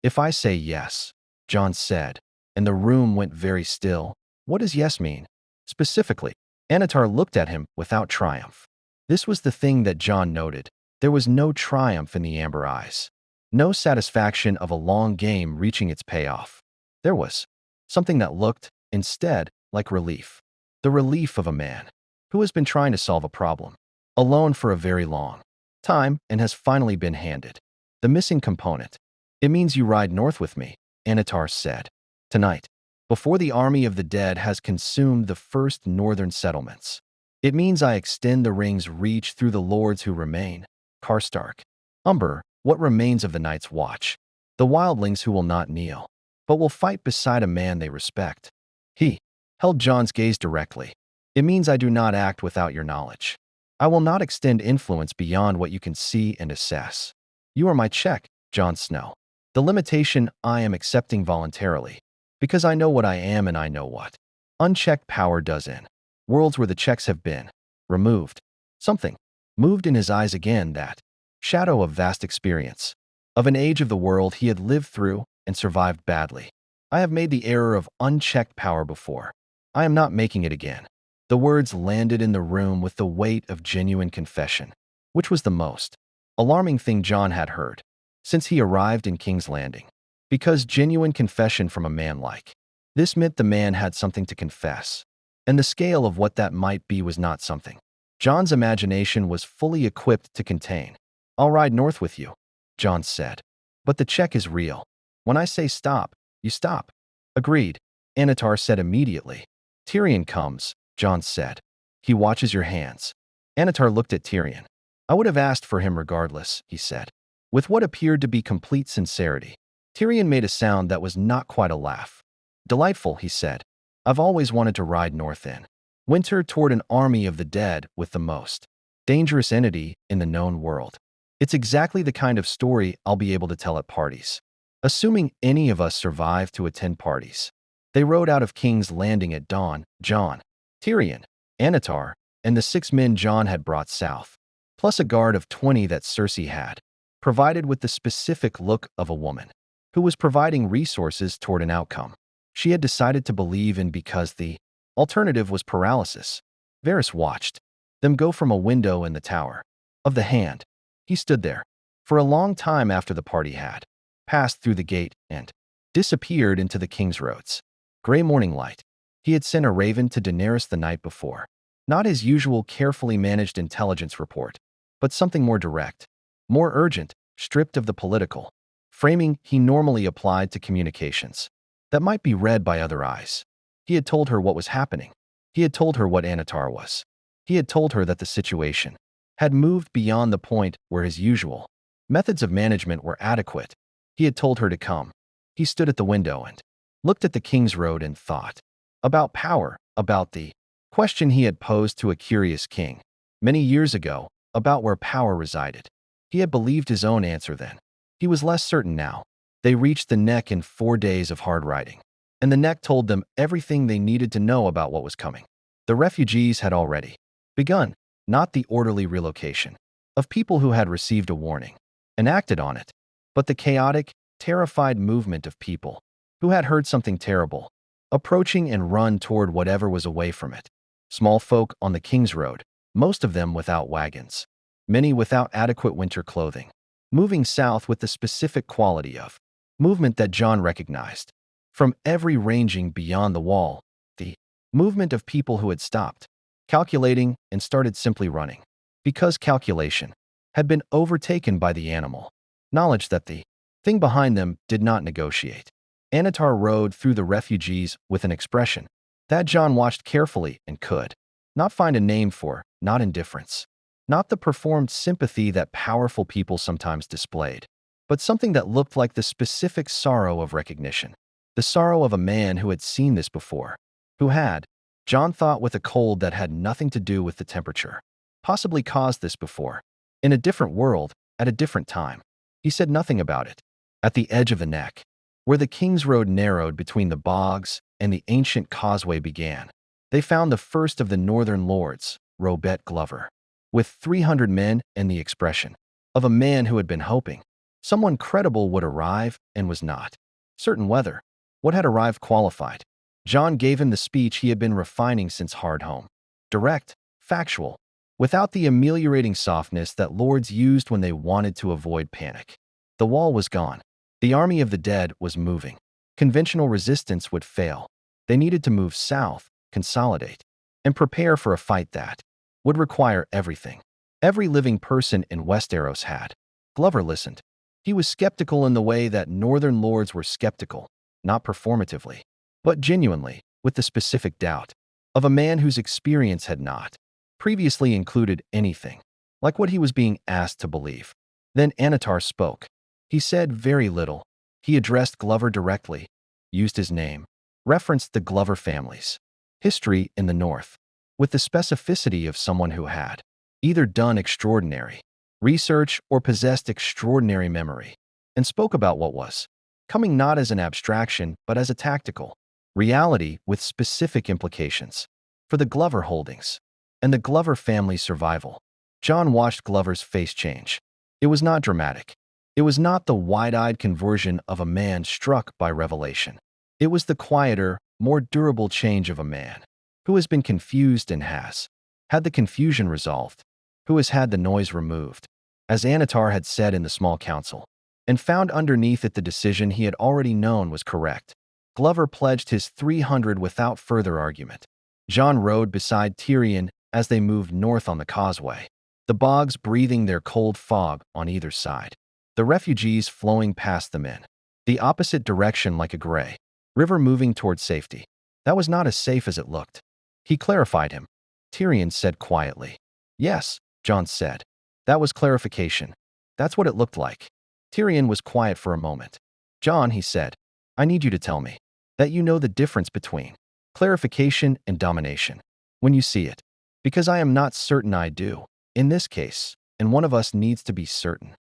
If I say yes, John said, and the room went very still. What does yes mean? Specifically, Anatar looked at him without triumph. This was the thing that John noted. There was no triumph in the amber eyes, no satisfaction of a long game reaching its payoff. There was something that looked, instead, like relief. The relief of a man who has been trying to solve a problem, alone for a very long time, and has finally been handed the missing component. It means you ride north with me, Anatar said. Tonight, before the army of the dead has consumed the first northern settlements. It means I extend the ring's reach through the lords who remain, Karstark, Umber, what remains of the Night's Watch, the wildlings who will not kneel, but will fight beside a man they respect. He held John's gaze directly. It means I do not act without your knowledge. I will not extend influence beyond what you can see and assess. You are my check, Jon Snow. The limitation I am accepting voluntarily, because I know what I am and I know what unchecked power does in worlds where the checks have been removed. Something moved in his eyes again, that shadow of vast experience, of an age of the world he had lived through and survived badly. I have made the error of unchecked power before. I am not making it again. The words landed in the room with the weight of genuine confession, which was the most alarming thing John had heard since he arrived in King's Landing. Because genuine confession from a man like this meant the man had something to confess, and the scale of what that might be was not something John's imagination was fully equipped to contain. I'll ride north with you, John said. But the check is real. When I say stop, you stop. Agreed, Anatar said immediately. Tyrion comes, John said. He watches your hands. Anatar looked at Tyrion. I would have asked for him regardless, he said, with what appeared to be complete sincerity. Tyrion made a sound that was not quite a laugh. Delightful, he said. I've always wanted to ride north in winter toward an army of the dead with the most dangerous entity in the known world. It's exactly the kind of story I'll be able to tell at parties, assuming any of us survive to attend parties. They rode out of King's Landing at dawn. Jon, Tyrion, Anatar, and the 6 men Jon had brought south, plus a guard of 20 that Cersei had, provided with the specific look of a woman who was providing resources toward an outcome she had decided to believe in because the alternative was paralysis. Varys watched them go from a window in the Tower of the Hand. He stood there for a long time after the party had passed through the gate and disappeared into the King's Roads. Gray morning light. He had sent a raven to Daenerys the night before. Not his usual carefully managed intelligence report, but something more direct, more urgent, stripped of the political framing he normally applied to communications that might be read by other eyes. He had told her what was happening. He had told her what Anatar was. He had told her that the situation had moved beyond the point where his usual methods of management were adequate. He had told her to come. He stood at the window and looked at the King's Road and thought about power, about the question he had posed to a curious king many years ago, about where power resided. He had believed his own answer then. He was less certain now. They reached the Neck in 4 days of hard riding, and the Neck told them everything they needed to know about what was coming. The refugees had already begun, not the orderly relocation of people who had received a warning and acted on it, but the chaotic, terrified movement of people who had heard something terrible, approaching and run toward whatever was away from it. Small folk on the King's Road, most of them without wagons, many without adequate winter clothing, moving south with the specific quality of movement that John recognized. From every ranging beyond the wall, the movement of people who had stopped calculating and started simply running, because calculation had been overtaken by the animal knowledge that the thing behind them did not negotiate. Anatar rode through the refugees with an expression that John watched carefully and could not find a name for, not indifference, not the performed sympathy that powerful people sometimes displayed, but something that looked like the specific sorrow of recognition, the sorrow of a man who had seen this before, who had, John thought, with a cold that had nothing to do with the temperature, possibly caused this before, in a different world, at a different time. He said nothing about it. At the edge of the Neck, where the King's Road narrowed between the bogs and the ancient causeway began, they found the first of the northern lords, Robert Glover, with 300 men and the expression of a man who had been hoping someone credible would arrive and was not certain whether what had arrived qualified. John gave him the speech he had been refining since Hardhome. Direct, factual, without the ameliorating softness that lords used when they wanted to avoid panic. The wall was gone. The army of the dead was moving. Conventional resistance would fail. They needed to move south, consolidate, and prepare for a fight that would require everything every living person in Westeros had. Glover listened. He was skeptical in the way that northern lords were skeptical, not performatively, but genuinely, with the specific doubt of a man whose experience had not previously included anything like what he was being asked to believe. Then Anatar spoke. He said very little. He addressed Glover directly, used his name, referenced the Glover family's history in the North, with the specificity of someone who had either done extraordinary research or possessed extraordinary memory, and spoke about what was coming not as an abstraction but as a tactical reality with specific implications for the Glover holdings and the Glover family's survival. John watched Glover's face change. It was not dramatic. It was not the wide-eyed conversion of a man struck by revelation. It was the quieter, more durable change of a man who has been confused and has had the confusion resolved, who has had the noise removed, as Anatar had said in the small council, and found underneath it the decision he had already known was correct. Glover pledged his 300 without further argument. John rode beside Tyrion as they moved north on the causeway, the bogs breathing their cold fog on either side, the refugees flowing past them in the opposite direction like a gray river moving toward safety. That was not as safe as it looked. He clarified him. Tyrion said quietly. Yes, John said. That was clarification. That's what it looked like. Tyrion was quiet for a moment. John, he said, I need you to tell me that you know the difference between clarification and domination when you see it, because I am not certain I do, in this case, and one of us needs to be certain.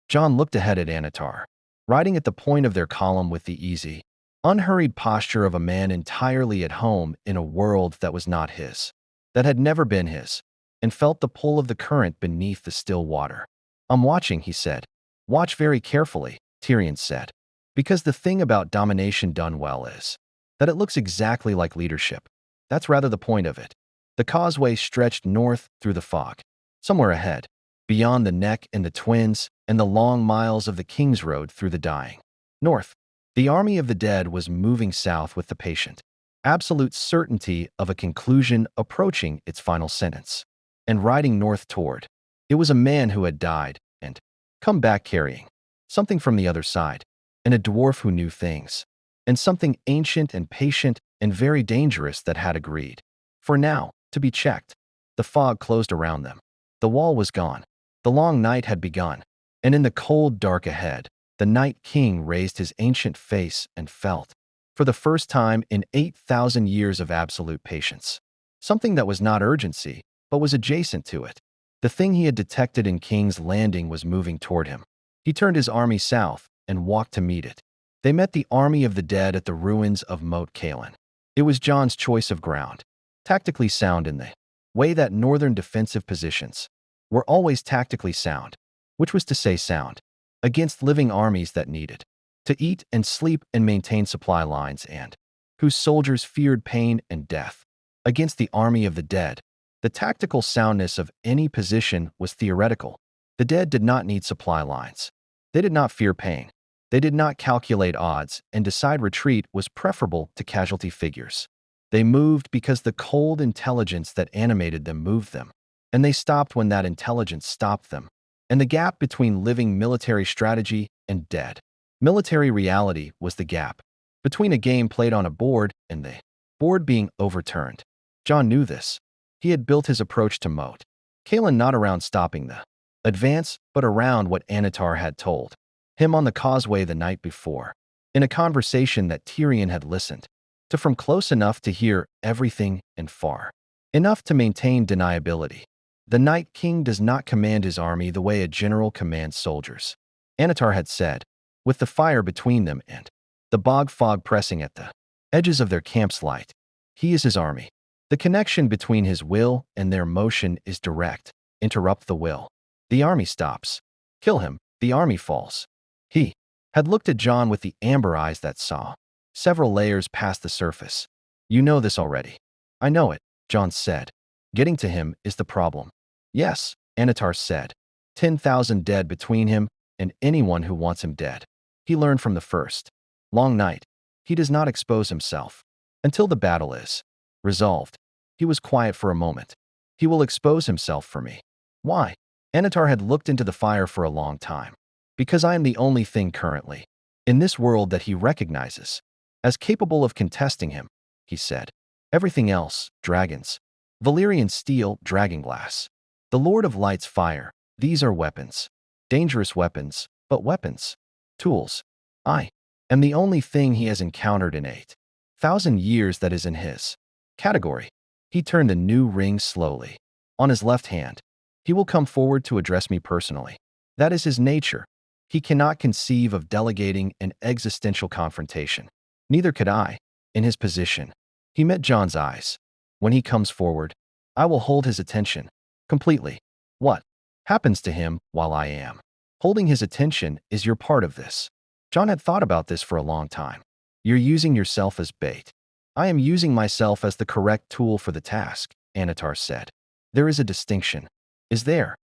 John looked ahead at Anatar, riding at the point of their column with the easy, unhurried posture of a man entirely at home in a world that was not his, that had never been his, and felt the pull of the current beneath the still water. I'm watching, he said. Watch very carefully, Tyrion said, because the thing about domination done well is that it looks exactly like leadership. That's rather the point of it. The causeway stretched north through the fog. Somewhere ahead, beyond the Neck and the Twins and the long miles of the King's Road through the dying north, the army of the dead was moving south with the patient absolute certainty of a conclusion approaching its final sentence, and riding north toward It was a man who had died and come back carrying something from the other side, and a dwarf who knew things, and something ancient and patient and very dangerous that had agreed. For now, to be checked. The fog closed around them. The wall was gone. The long night had begun, and in the cold dark ahead, the Night King raised his ancient face and felt, for the first time in 8,000 years of absolute patience, something that was not urgency, but was adjacent to it. The thing he had detected in King's Landing was moving toward him. He turned his army south and walked to meet it. They met the army of the dead at the ruins of Moat Cailin. It was Jon's choice of ground, tactically sound in the way that northern defensive positions were always tactically sound, which was to say sound, against living armies that needed to eat and sleep and maintain supply lines and whose soldiers feared pain and death. Against the army of the dead, the tactical soundness of any position was theoretical. The dead did not need supply lines. They did not fear pain. They did not calculate odds and decide retreat was preferable to casualty figures. They moved because the cold intelligence that animated them moved them, and they stopped when that intelligence stopped them. And the gap between living military strategy and dead military reality was the gap between a game played on a board and the board being overturned. Jon knew this. He had built his approach to Moat Cailin not around stopping the advance, but around what Anatar had told him on the causeway the night before, in a conversation that Tyrion had listened to from close enough to hear everything and far enough to maintain deniability. The Night King does not command his army the way a general commands soldiers, Anatar had said, with the fire between them and the bog fog pressing at the edges of their camp's light. He is his army. The connection between his will and their motion is direct. Interrupt the will. The army stops. Kill him. The army falls. He had looked at Jon with the amber eyes that saw several layers past the surface. You know this already. I know it, Jon said. Getting to him is the problem. Yes, Anatar said. 10,000 dead between him and anyone who wants him dead. He learned from the first long night. He does not expose himself until the battle is resolved. He was quiet for a moment. He will expose himself for me. Why? Anatar had looked into the fire for a long time. Because I am the only thing currently in this world that he recognizes as capable of contesting him, he said. Everything else, dragons, Valyrian steel, dragonglass, the Lord of Light's fire, these are weapons. Dangerous weapons, but weapons. Tools. I am the only thing he has encountered in 8,000 years that is in his category. He turned a new ring slowly on his left hand. He will come forward to address me personally. That is his nature. He cannot conceive of delegating an existential confrontation. Neither could I, in his position. He met Jon's eyes. When he comes forward, I will hold his attention completely. What happens to him while I am holding his attention is your part of this. Jon had thought about this for a long time. You're using yourself as bait. I am using myself as the correct tool for the task, Anatar said. There is a distinction. Is there?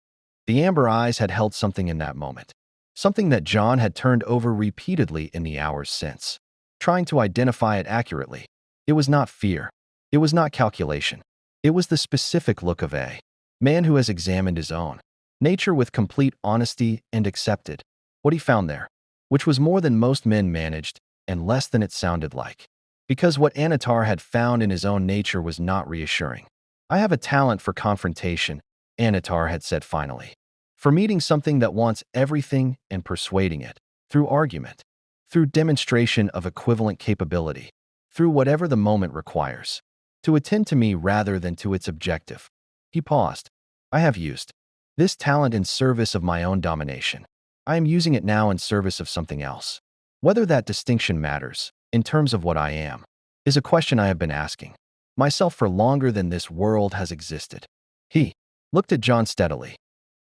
The amber eyes had held something in that moment. Something that Jon had turned over repeatedly in the hours since, trying to identify it accurately. It was not fear. It was not calculation. It was the specific look of a man who has examined his own nature with complete honesty and accepted what he found there, which was more than most men managed and less than it sounded like. Because what Anatar had found in his own nature was not reassuring. I have a talent for confrontation, Anatar had said finally. For meeting something that wants everything and persuading it, through argument, through demonstration of equivalent capability, through whatever the moment requires, to attend to me rather than to its objective. He paused. I have used this talent in service of my own domination. I am using it now in service of something else. Whether that distinction matters, in terms of what I am, is a question I have been asking myself for longer than this world has existed. He looked at Jon steadily.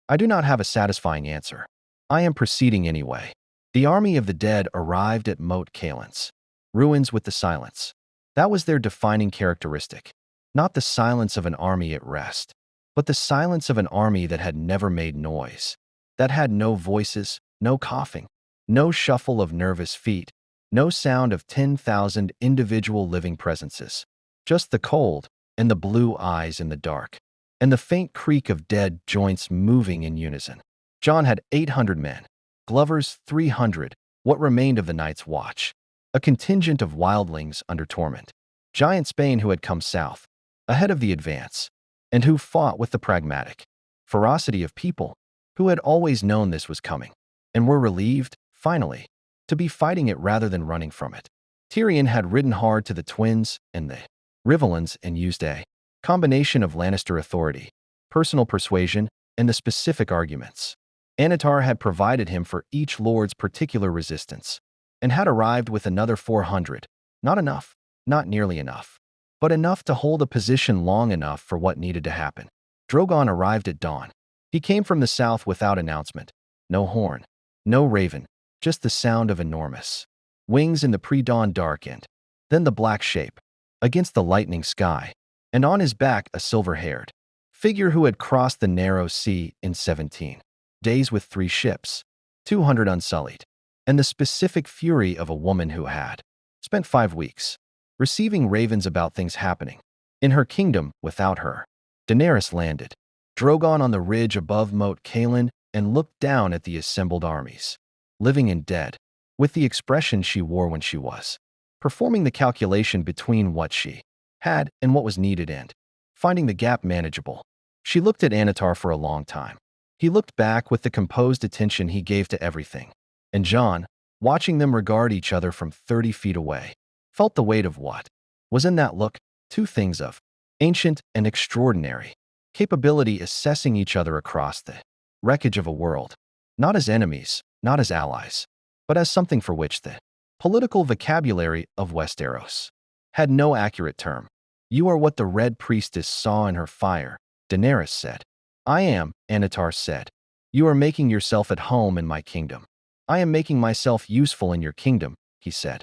I do not have a satisfying answer. I am proceeding anyway. The army of the dead arrived at Moat Cailin's ruins with the silence. That was their defining characteristic. Not the silence of an army at rest, but the silence of an army that had never made noise, that had no voices, no coughing, no shuffle of nervous feet, no sound of 10,000 individual living presences, just the cold and the blue eyes in the dark. and the faint creak of dead joints moving in unison. Jon had 800 men, Glover's 300, what remained of the night's watch, a contingent of wildlings under Torment. Giant Spain who had come south, ahead of the advance, and who fought with the pragmatic ferocity of people who had always known this was coming, and were relieved, finally, to be fighting it rather than running from it. Tyrion had ridden hard to the Twins and the Rivellins and used a combination of Lannister authority, personal persuasion, and the specific arguments Anatar had provided him for each lord's particular resistance, and had arrived with another 400. Not enough, not nearly enough, but enough to hold a position long enough for what needed to happen. Drogon arrived at dawn. He came from the south without announcement. No horn, no raven, just the sound of enormous wings in the pre-dawn dark and then the black shape against the lightning sky, and on his back a silver-haired figure who had crossed the narrow sea in 17 days with 3 ships, 200 unsullied, and the specific fury of a woman who had spent 5 weeks receiving ravens about things happening in her kingdom without her. Daenerys landed, Drogon on the ridge above Moat Cailin, and looked down at the assembled armies, living and dead, with the expression she wore when she was performing the calculation between what she had and what was needed and finding the gap manageable. She looked at Anatar for a long time. He looked back with the composed attention he gave to everything, and Jon, watching them regard each other from 30 feet away, felt the weight of what was in that look, 2 things of ancient and extraordinary capability assessing each other across the wreckage of a world, not as enemies, not as allies, but as something for which the political vocabulary of Westeros had no accurate term. "You are what the Red Priestess saw in her fire," Daenerys said. "I am," Anatar said. "You are making yourself at home in my kingdom. I am making myself useful in your kingdom," he said.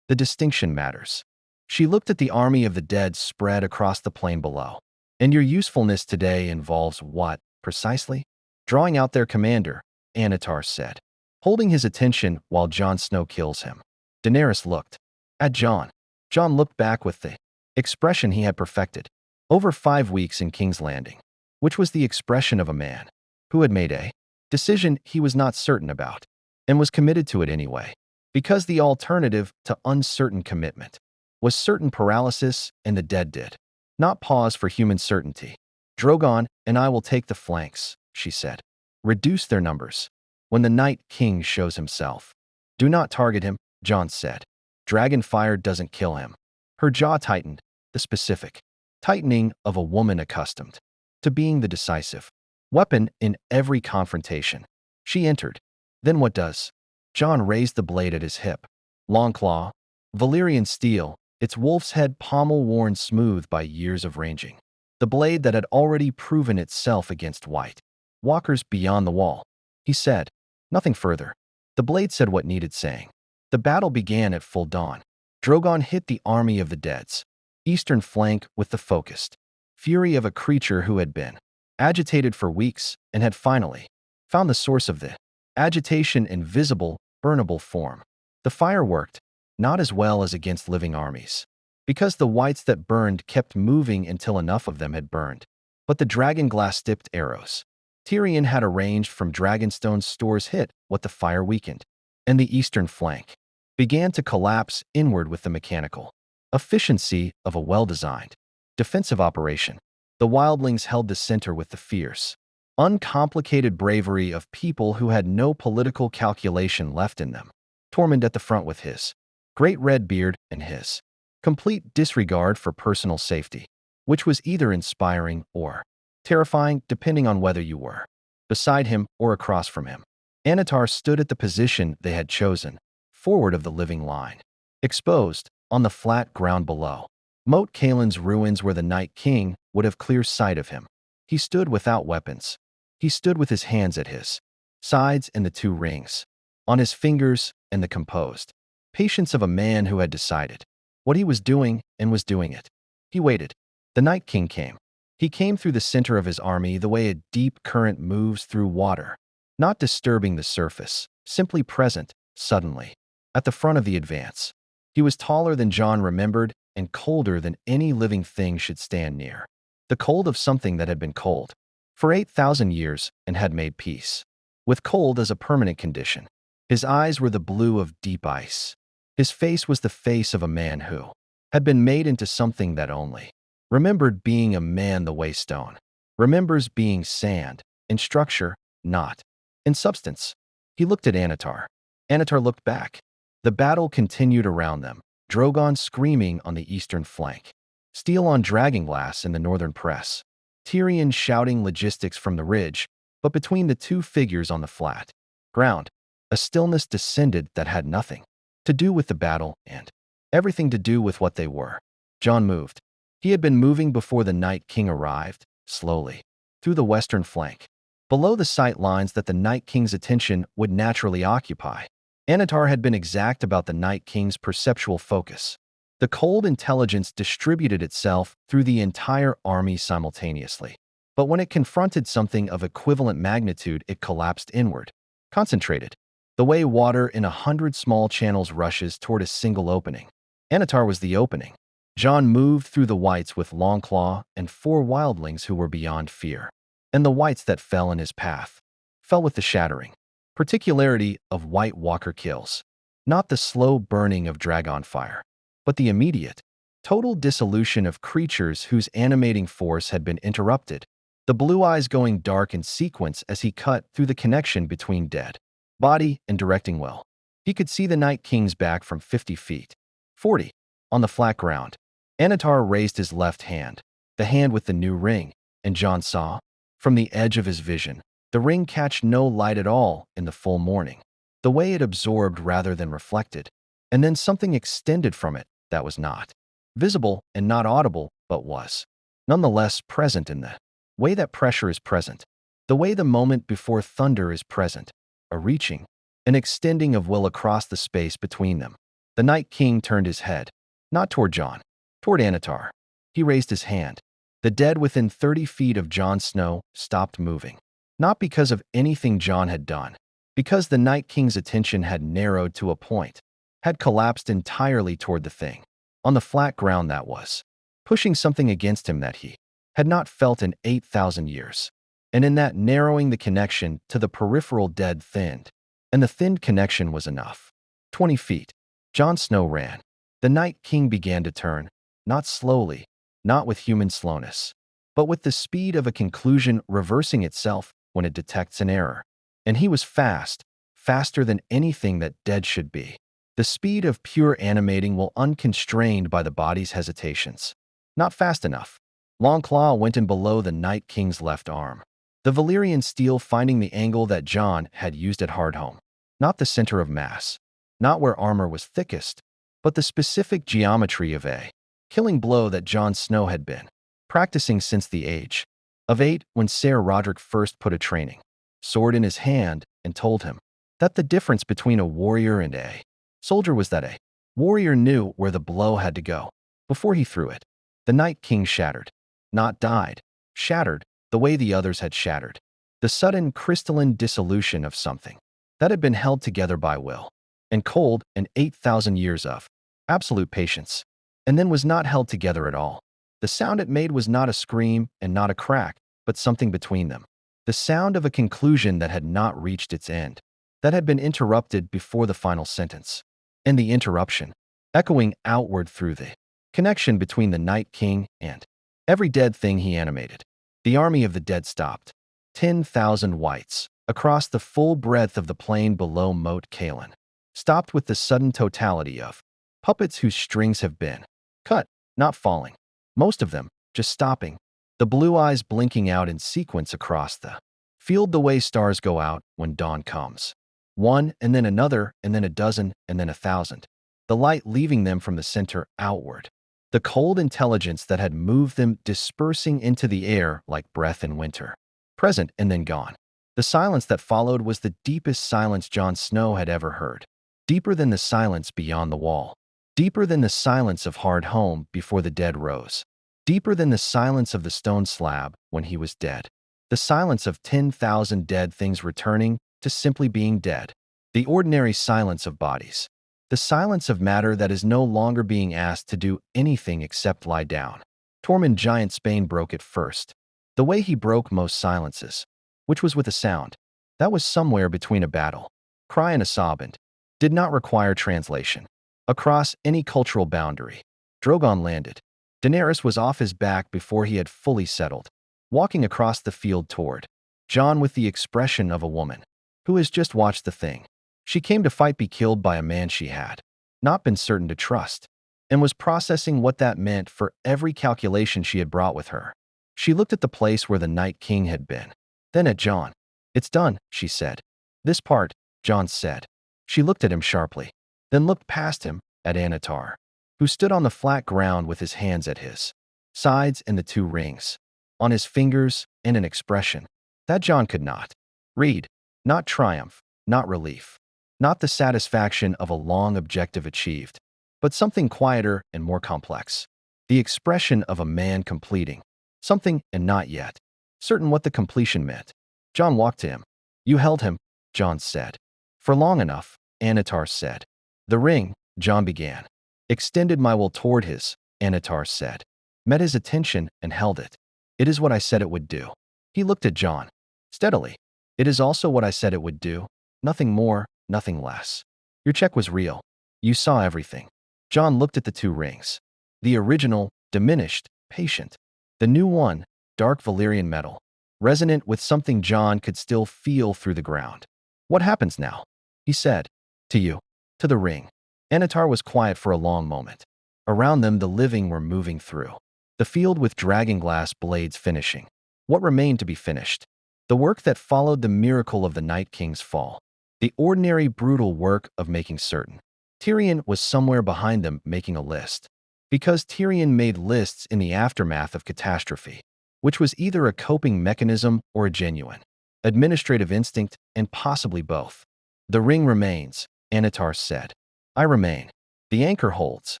The distinction matters. She looked at the army of the dead spread across the plain below. "And your usefulness today involves what, precisely?" "Drawing out their commander," Anatar said, holding his attention while Jon Snow kills him. Daenerys looked at Jon. Jon looked back with the expression he had perfected over 5 weeks in King's Landing, which was the expression of a man who had made a decision he was not certain about and was committed to it anyway, because the alternative to uncertain commitment was certain paralysis, and the dead did not pause for human certainty. "Drogon and I will take the flanks," she said. "Reduce their numbers. When the Night King shows himself, do not target him," Jon said. "Dragon fire doesn't kill him." Her jaw tightened, the specific tightening of a woman accustomed to being the decisive weapon in every confrontation. She entered. "Then what does?" Jon raised the blade at his hip. Long claw, Valyrian steel, its wolf's head pommel worn smooth by years of ranging. The blade that had already proven itself against white walkers beyond the wall. He said nothing further. The blade said what needed saying. The battle began at full dawn. Drogon hit the army of the dead's eastern flank with the focused fury of a creature who had been agitated for weeks and had finally found the source of the agitation in visible, burnable form. The fire worked, not as well as against living armies, because the whites that burned kept moving until enough of them had burned. But the dragon-glass-tipped arrows Tyrion had arranged from Dragonstone's stores hit what the fire weakened, and the eastern flank began to collapse inward with the mechanical efficiency of a well-designed defensive operation. The wildlings held the center with the fierce, uncomplicated bravery of people who had no political calculation left in them. Tormund at the front with his great red beard and his complete disregard for personal safety, which was either inspiring or terrifying depending on whether you were beside him or across from him. Anatar stood at the position they had chosen, forward of the living line, exposed on the flat ground below. Moat Cailin's ruins where the Night King would have clear sight of him. He stood without weapons. He stood with his hands at his sides and the 2 rings on his fingers, and the composed patience of a man who had decided what he was doing and was doing it. He waited. The Night King came. He came through the center of his army the way a deep current moves through water, not disturbing the surface, simply present, suddenly, at the front of the advance. He was taller than Jon remembered and colder than any living thing should stand near. the cold of something that had been cold for 8,000 years and had made peace with cold as a permanent condition. His eyes were the blue of deep ice. His face was the face of a man who had been made into something that only remembered being a man the way stone remembers being sand, in structure, not in substance. He looked at Anatar. Anatar looked back. The battle continued around them, Drogon screaming on the eastern flank, steel on dragonglass in the northern press, Tyrion shouting logistics from the ridge, but between the two figures on the flat ground, a stillness descended that had nothing to do with the battle and everything to do with what they were. Jon moved. He had been moving before the Night King arrived, slowly, through the western flank, below the sight lines that the Night King's attention would naturally occupy. Anatar had been exact about the Night King's perceptual focus. The cold intelligence distributed itself through the entire army simultaneously. But when it confronted something of equivalent magnitude, it collapsed inward, concentrated, the way water in 100 small channels rushes toward a single opening. Anatar was the opening. Jon moved through the wights with Longclaw and 4 wildlings who were beyond fear. And the wights that fell in his path fell with the shattering particularity of White Walker kills, not the slow burning of dragon fire, but the immediate, total dissolution of creatures whose animating force had been interrupted, the blue eyes going dark in sequence as he cut through the connection between dead body and directing well. He could see the Night King's back from 50 feet, 40, on the flat ground. Anatar raised his left hand, the hand with the new ring, and Jon saw, from the edge of his vision, the ring catch no light at all in the full morning, the way it absorbed rather than reflected, and then something extended from it that was not visible and not audible, but was nonetheless present in the way that pressure is present, the way the moment before thunder is present, a reaching, an extending of will across the space between them. The Night King turned his head, not toward Jon, toward Anatar. He raised his hand. The dead within 30 feet of Jon Snow stopped moving. Not because of anything Jon had done, because the Night King's attention had narrowed to a point, had collapsed entirely toward the thing, on the flat ground that was, pushing something against him that he had not felt in 8,000 years. And in that narrowing, the connection to the peripheral dead thinned, and the thinned connection was enough. 20 feet. Jon Snow ran. The Night King began to turn, not slowly, not with human slowness, but with the speed of a conclusion reversing itself when it detects an error. And he was fast, faster than anything that dead should be. The speed of pure animating will unconstrained by the body's hesitations. Not fast enough. Longclaw went in below the Night King's left arm. The Valyrian steel finding the angle that Jon had used at Hardhome. Not the center of mass. Not where armor was thickest, but the specific geometry of a killing blow that Jon Snow had been practicing since the age of 8 when Ser Roderick first put a training sword in his hand and told him that the difference between a warrior and a soldier was that a warrior knew where the blow had to go before he threw it. The Night King shattered, not died, shattered the way the others had shattered. The sudden crystalline dissolution of something that had been held together by will and cold and 8,000 years of absolute patience, and then was not held together at all. The sound it made was not a scream and not a crack, but something between them. The sound of a conclusion that had not reached its end, that had been interrupted before the final sentence. And the interruption, echoing outward through the connection between the Night King and every dead thing he animated. The army of the dead stopped. 10,000 wights, across the full breadth of the plain below Moat Cailin, stopped with the sudden totality of puppets whose strings have been cut, not falling. Most of them just stopping, the blue eyes blinking out in sequence across the field the way stars go out when dawn comes. One, and then another, and then a dozen, and then 1,000. The light leaving them from the center outward. The cold intelligence that had moved them dispersing into the air like breath in winter. Present and then gone. The silence that followed was the deepest silence Jon Snow had ever heard. Deeper than the silence beyond the wall. Deeper than the silence of Hardhome before the dead rose. Deeper than the silence of the stone slab when he was dead. The silence of 10,000 dead things returning to simply being dead. The ordinary silence of bodies. The silence of matter that is no longer being asked to do anything except lie down. Tormund Giant Spain broke it first. The way he broke most silences, which was with a sound that was somewhere between a battle, cry and a sob, and did not require translation. Across any cultural boundary, Drogon landed. Daenerys was off his back before he had fully settled, walking across the field toward Jon with the expression of a woman who has just watched the thing she came to fight be killed by a man she had not been certain to trust, and was processing what that meant for every calculation she had brought with her. She looked at the place where the Night King had been, then at Jon. "It's done," she said. "This part," Jon said. She looked at him sharply, then looked past him at Anatar, who stood on the flat ground with his hands at his sides and the two rings on his fingers, and an expression that Jon could not read. Not triumph, not relief, not the satisfaction of a long objective achieved, but something quieter and more complex. The expression of a man completing something and not yet certain what the completion meant. Jon walked to him. "You held him," Jon said. "For long enough," Anatar said. "The ring," Jon began. "Extended my will toward his," Anatar said. "Met his attention and held it. It is what I said it would do." He looked at Jon steadily. "It is also what I said it would do. Nothing more, nothing less. Your check was real. You saw everything." Jon looked at the two rings. The original, diminished, patient. The new one, dark Valyrian metal, resonant with something Jon could still feel through the ground. "What happens now?" he said. "To you." "To the ring." Anatar was quiet for a long moment. Around them the living were moving through the field with dragonglass blades finishing what remained to be finished. The work that followed the miracle of the Night King's fall. The ordinary, brutal work of making certain Tyrion was somewhere behind them making a list. Because Tyrion made lists in the aftermath of catastrophe, which was either a coping mechanism or a genuine administrative instinct, and possibly both. "The ring remains," Anatar said. "I remain. The anchor holds."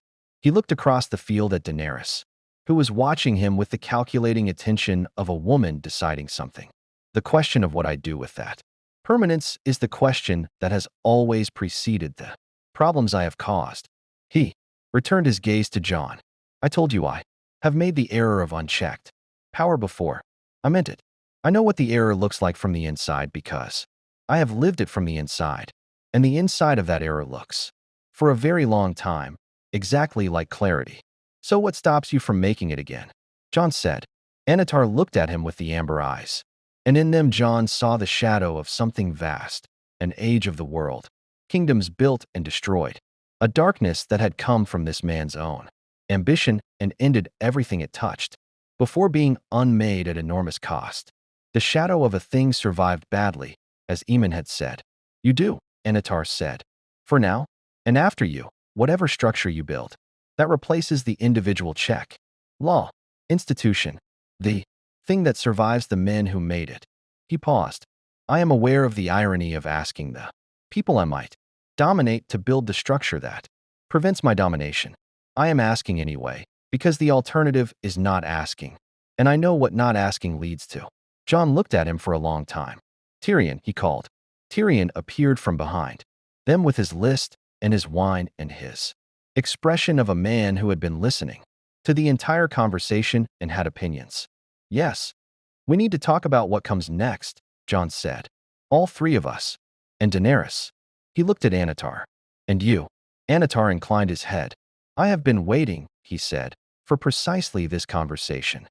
He looked across the field at Daenerys, who was watching him with the calculating attention of a woman deciding something. "The question of what I do with that permanence is the question that has always preceded the problems I have caused." He returned his gaze to Jon. "I told you I have made the error of unchecked power before. I meant it. I know what the error looks like from the inside because I have lived it from the inside. And the inside of that error looks, for a very long time, exactly like clarity. So what stops you from making it again?" Jon said. Anatar looked at him with the amber eyes, and in them Jon saw the shadow of something vast, an age of the world, kingdoms built and destroyed, a darkness that had come from this man's own ambition and ended everything it touched, before being unmade at enormous cost. The shadow of a thing survived badly, as Eamon had said. "You do," Anatar said. "For now, and after you, whatever structure you build, that replaces the individual check, law, institution, the thing that survives the men who made it." He paused. "I am aware of the irony of asking the people I might dominate to build the structure that prevents my domination. I am asking anyway, because the alternative is not asking, and I know what not asking leads to." Jon looked at him for a long time. "Tyrion," he called. Tyrion appeared from behind them with his list and his wine and his expression of a man who had been listening to the entire conversation and had opinions. "Yes, we need to talk about what comes next," Jon said. "All three of us. And Daenerys." He looked at Anatar. "And you." Anatar inclined his head. "I have been waiting," he said, "for precisely this conversation."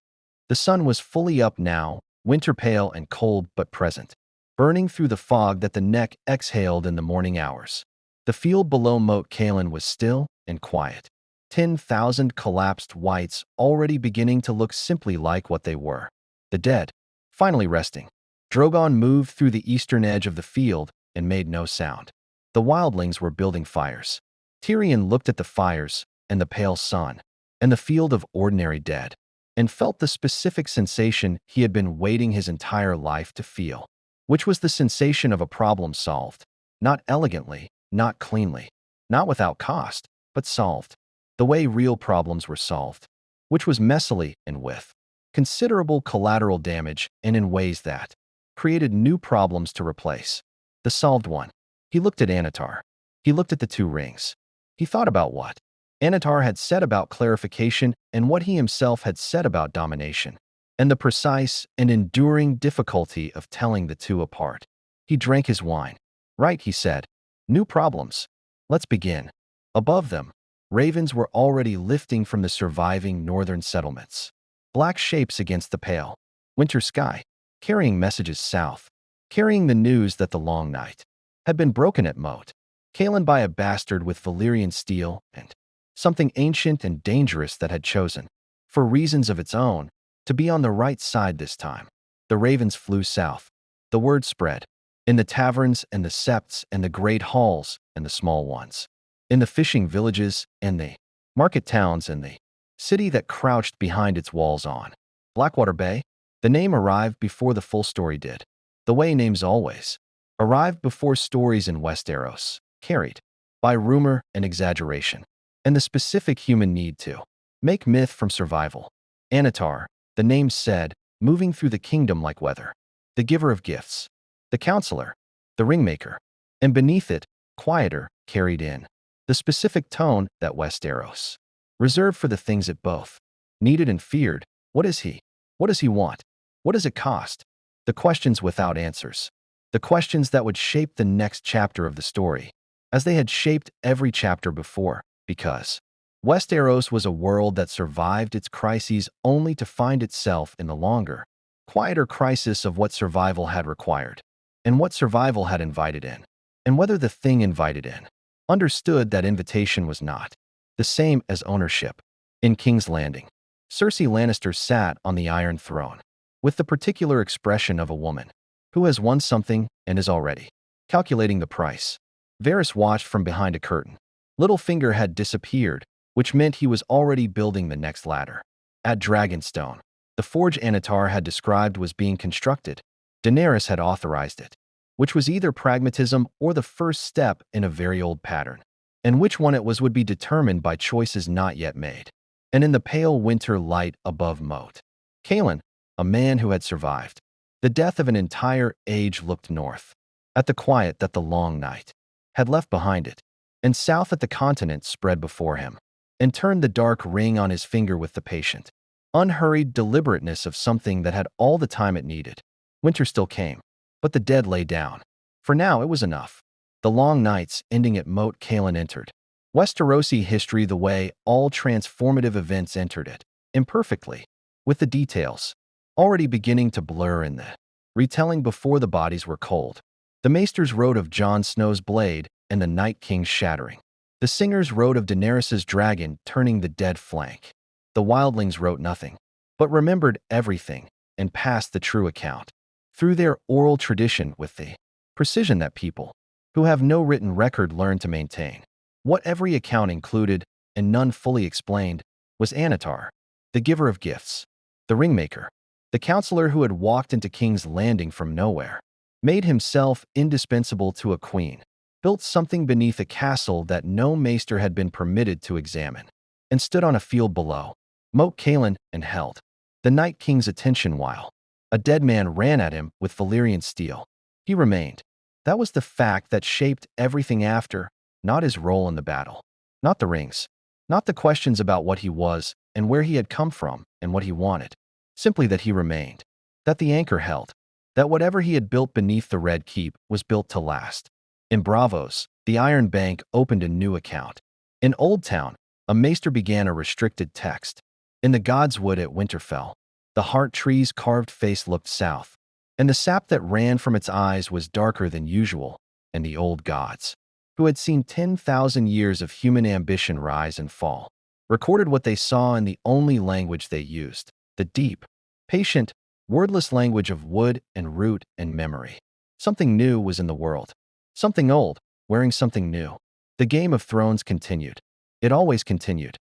The sun was fully up now, winter pale and cold but present, burning through the fog that the neck exhaled in the morning hours. The field below Moat Cailin was still and quiet. 10,000 collapsed whites already beginning to look simply like what they were. The dead, finally resting. Drogon moved through the eastern edge of the field and made no sound. The wildlings were building fires. Tyrion looked at the fires and the pale sun and the field of ordinary dead, and felt the specific sensation he had been waiting his entire life to feel, which was the sensation of a problem solved. Not elegantly, not cleanly, not without cost, but solved. The way real problems were solved, which was messily and with considerable collateral damage and in ways that created new problems to replace. The solved one. He looked at Anatar. He looked at the two rings. He thought about what Anatar had said about clarification and what he himself had said about domination, and the precise and enduring difficulty of telling the two apart. He drank his wine. Right, he said. New problems. Let's begin. Above them, ravens were already lifting from the surviving northern settlements. Black shapes against the pale winter sky, carrying messages south, carrying the news that the long night had been broken at Moat, Kalen by a bastard with Valyrian steel and something ancient and dangerous that had chosen, for reasons of its own, to be on the right side this time. The ravens flew south. The word spread. In the taverns and the septs and the great halls and the small ones. In the fishing villages and the market towns and the city that crouched behind its walls on Blackwater Bay. The name arrived before the full story did. The way names always arrived before stories in Westeros, carried by rumor and exaggeration, and the specific human need to make myth from survival. Anatar, the name said, moving through the kingdom like weather, the giver of gifts, the counselor, the ringmaker, and beneath it, quieter, carried in the specific tone that Westeros reserved for the things it both needed and feared. What is he? What does he want? What does it cost? The questions without answers. The questions that would shape the next chapter of the story, as they had shaped every chapter before, because Westeros was a world that survived its crises only to find itself in the longer, quieter crisis of what survival had required, and what survival had invited in, and whether the thing invited in understood that invitation was not the same as ownership. In King's Landing, Cersei Lannister sat on the Iron Throne, with the particular expression of a woman who has won something and is already calculating the price. Varys watched from behind a curtain. Littlefinger had disappeared, which meant he was already building the next ladder. At Dragonstone, the forge Anatar had described was being constructed. Daenerys had authorized it, which was either pragmatism or the first step in a very old pattern, and which one it was would be determined by choices not yet made. And in the pale winter light above Moat, Kalen, a man who had survived the death of an entire age, looked north at the quiet that the long night had left behind it, and south at the continent spread before him, and turned the dark ring on his finger with the patient, unhurried deliberateness of something that had all the time it needed. Winter still came, but the dead lay down. For now it was enough. The long nights ending at Moat, Kalen entered Westerosi history the way all transformative events entered it, imperfectly, with the details already beginning to blur in the retelling before the bodies were cold. The Maesters wrote of Jon Snow's blade and the Night King's shattering. The singers wrote of Daenerys' dragon turning the dead flank. The wildlings wrote nothing, but remembered everything and passed the true account through their oral tradition with the precision that people who have no written record learn to maintain. What every account included, and none fully explained, was Anatar, the giver of gifts, the ringmaker, the counselor who had walked into King's Landing from nowhere, made himself indispensable to a queen, built something beneath a castle that no maester had been permitted to examine, and stood on a field below Moat Kalen and held the Night King's attention while a dead man ran at him with Valyrian steel. He remained. That was the fact that shaped everything after, not his role in the battle, not the rings, not the questions about what he was and where he had come from and what he wanted, simply that he remained, that the anchor held, that whatever he had built beneath the Red Keep was built to last. In Bravos, the Iron Bank opened a new account. In Old Town, a maester began a restricted text. In the Godswood at Winterfell, the heart tree's carved face looked south, and the sap that ran from its eyes was darker than usual, and the old gods, who had seen 10,000 years of human ambition rise and fall, recorded what they saw in the only language they used, the deep, patient, wordless language of wood and root and memory. Something new was in the world. Something old, wearing something new. The Game of Thrones continued. It always continued.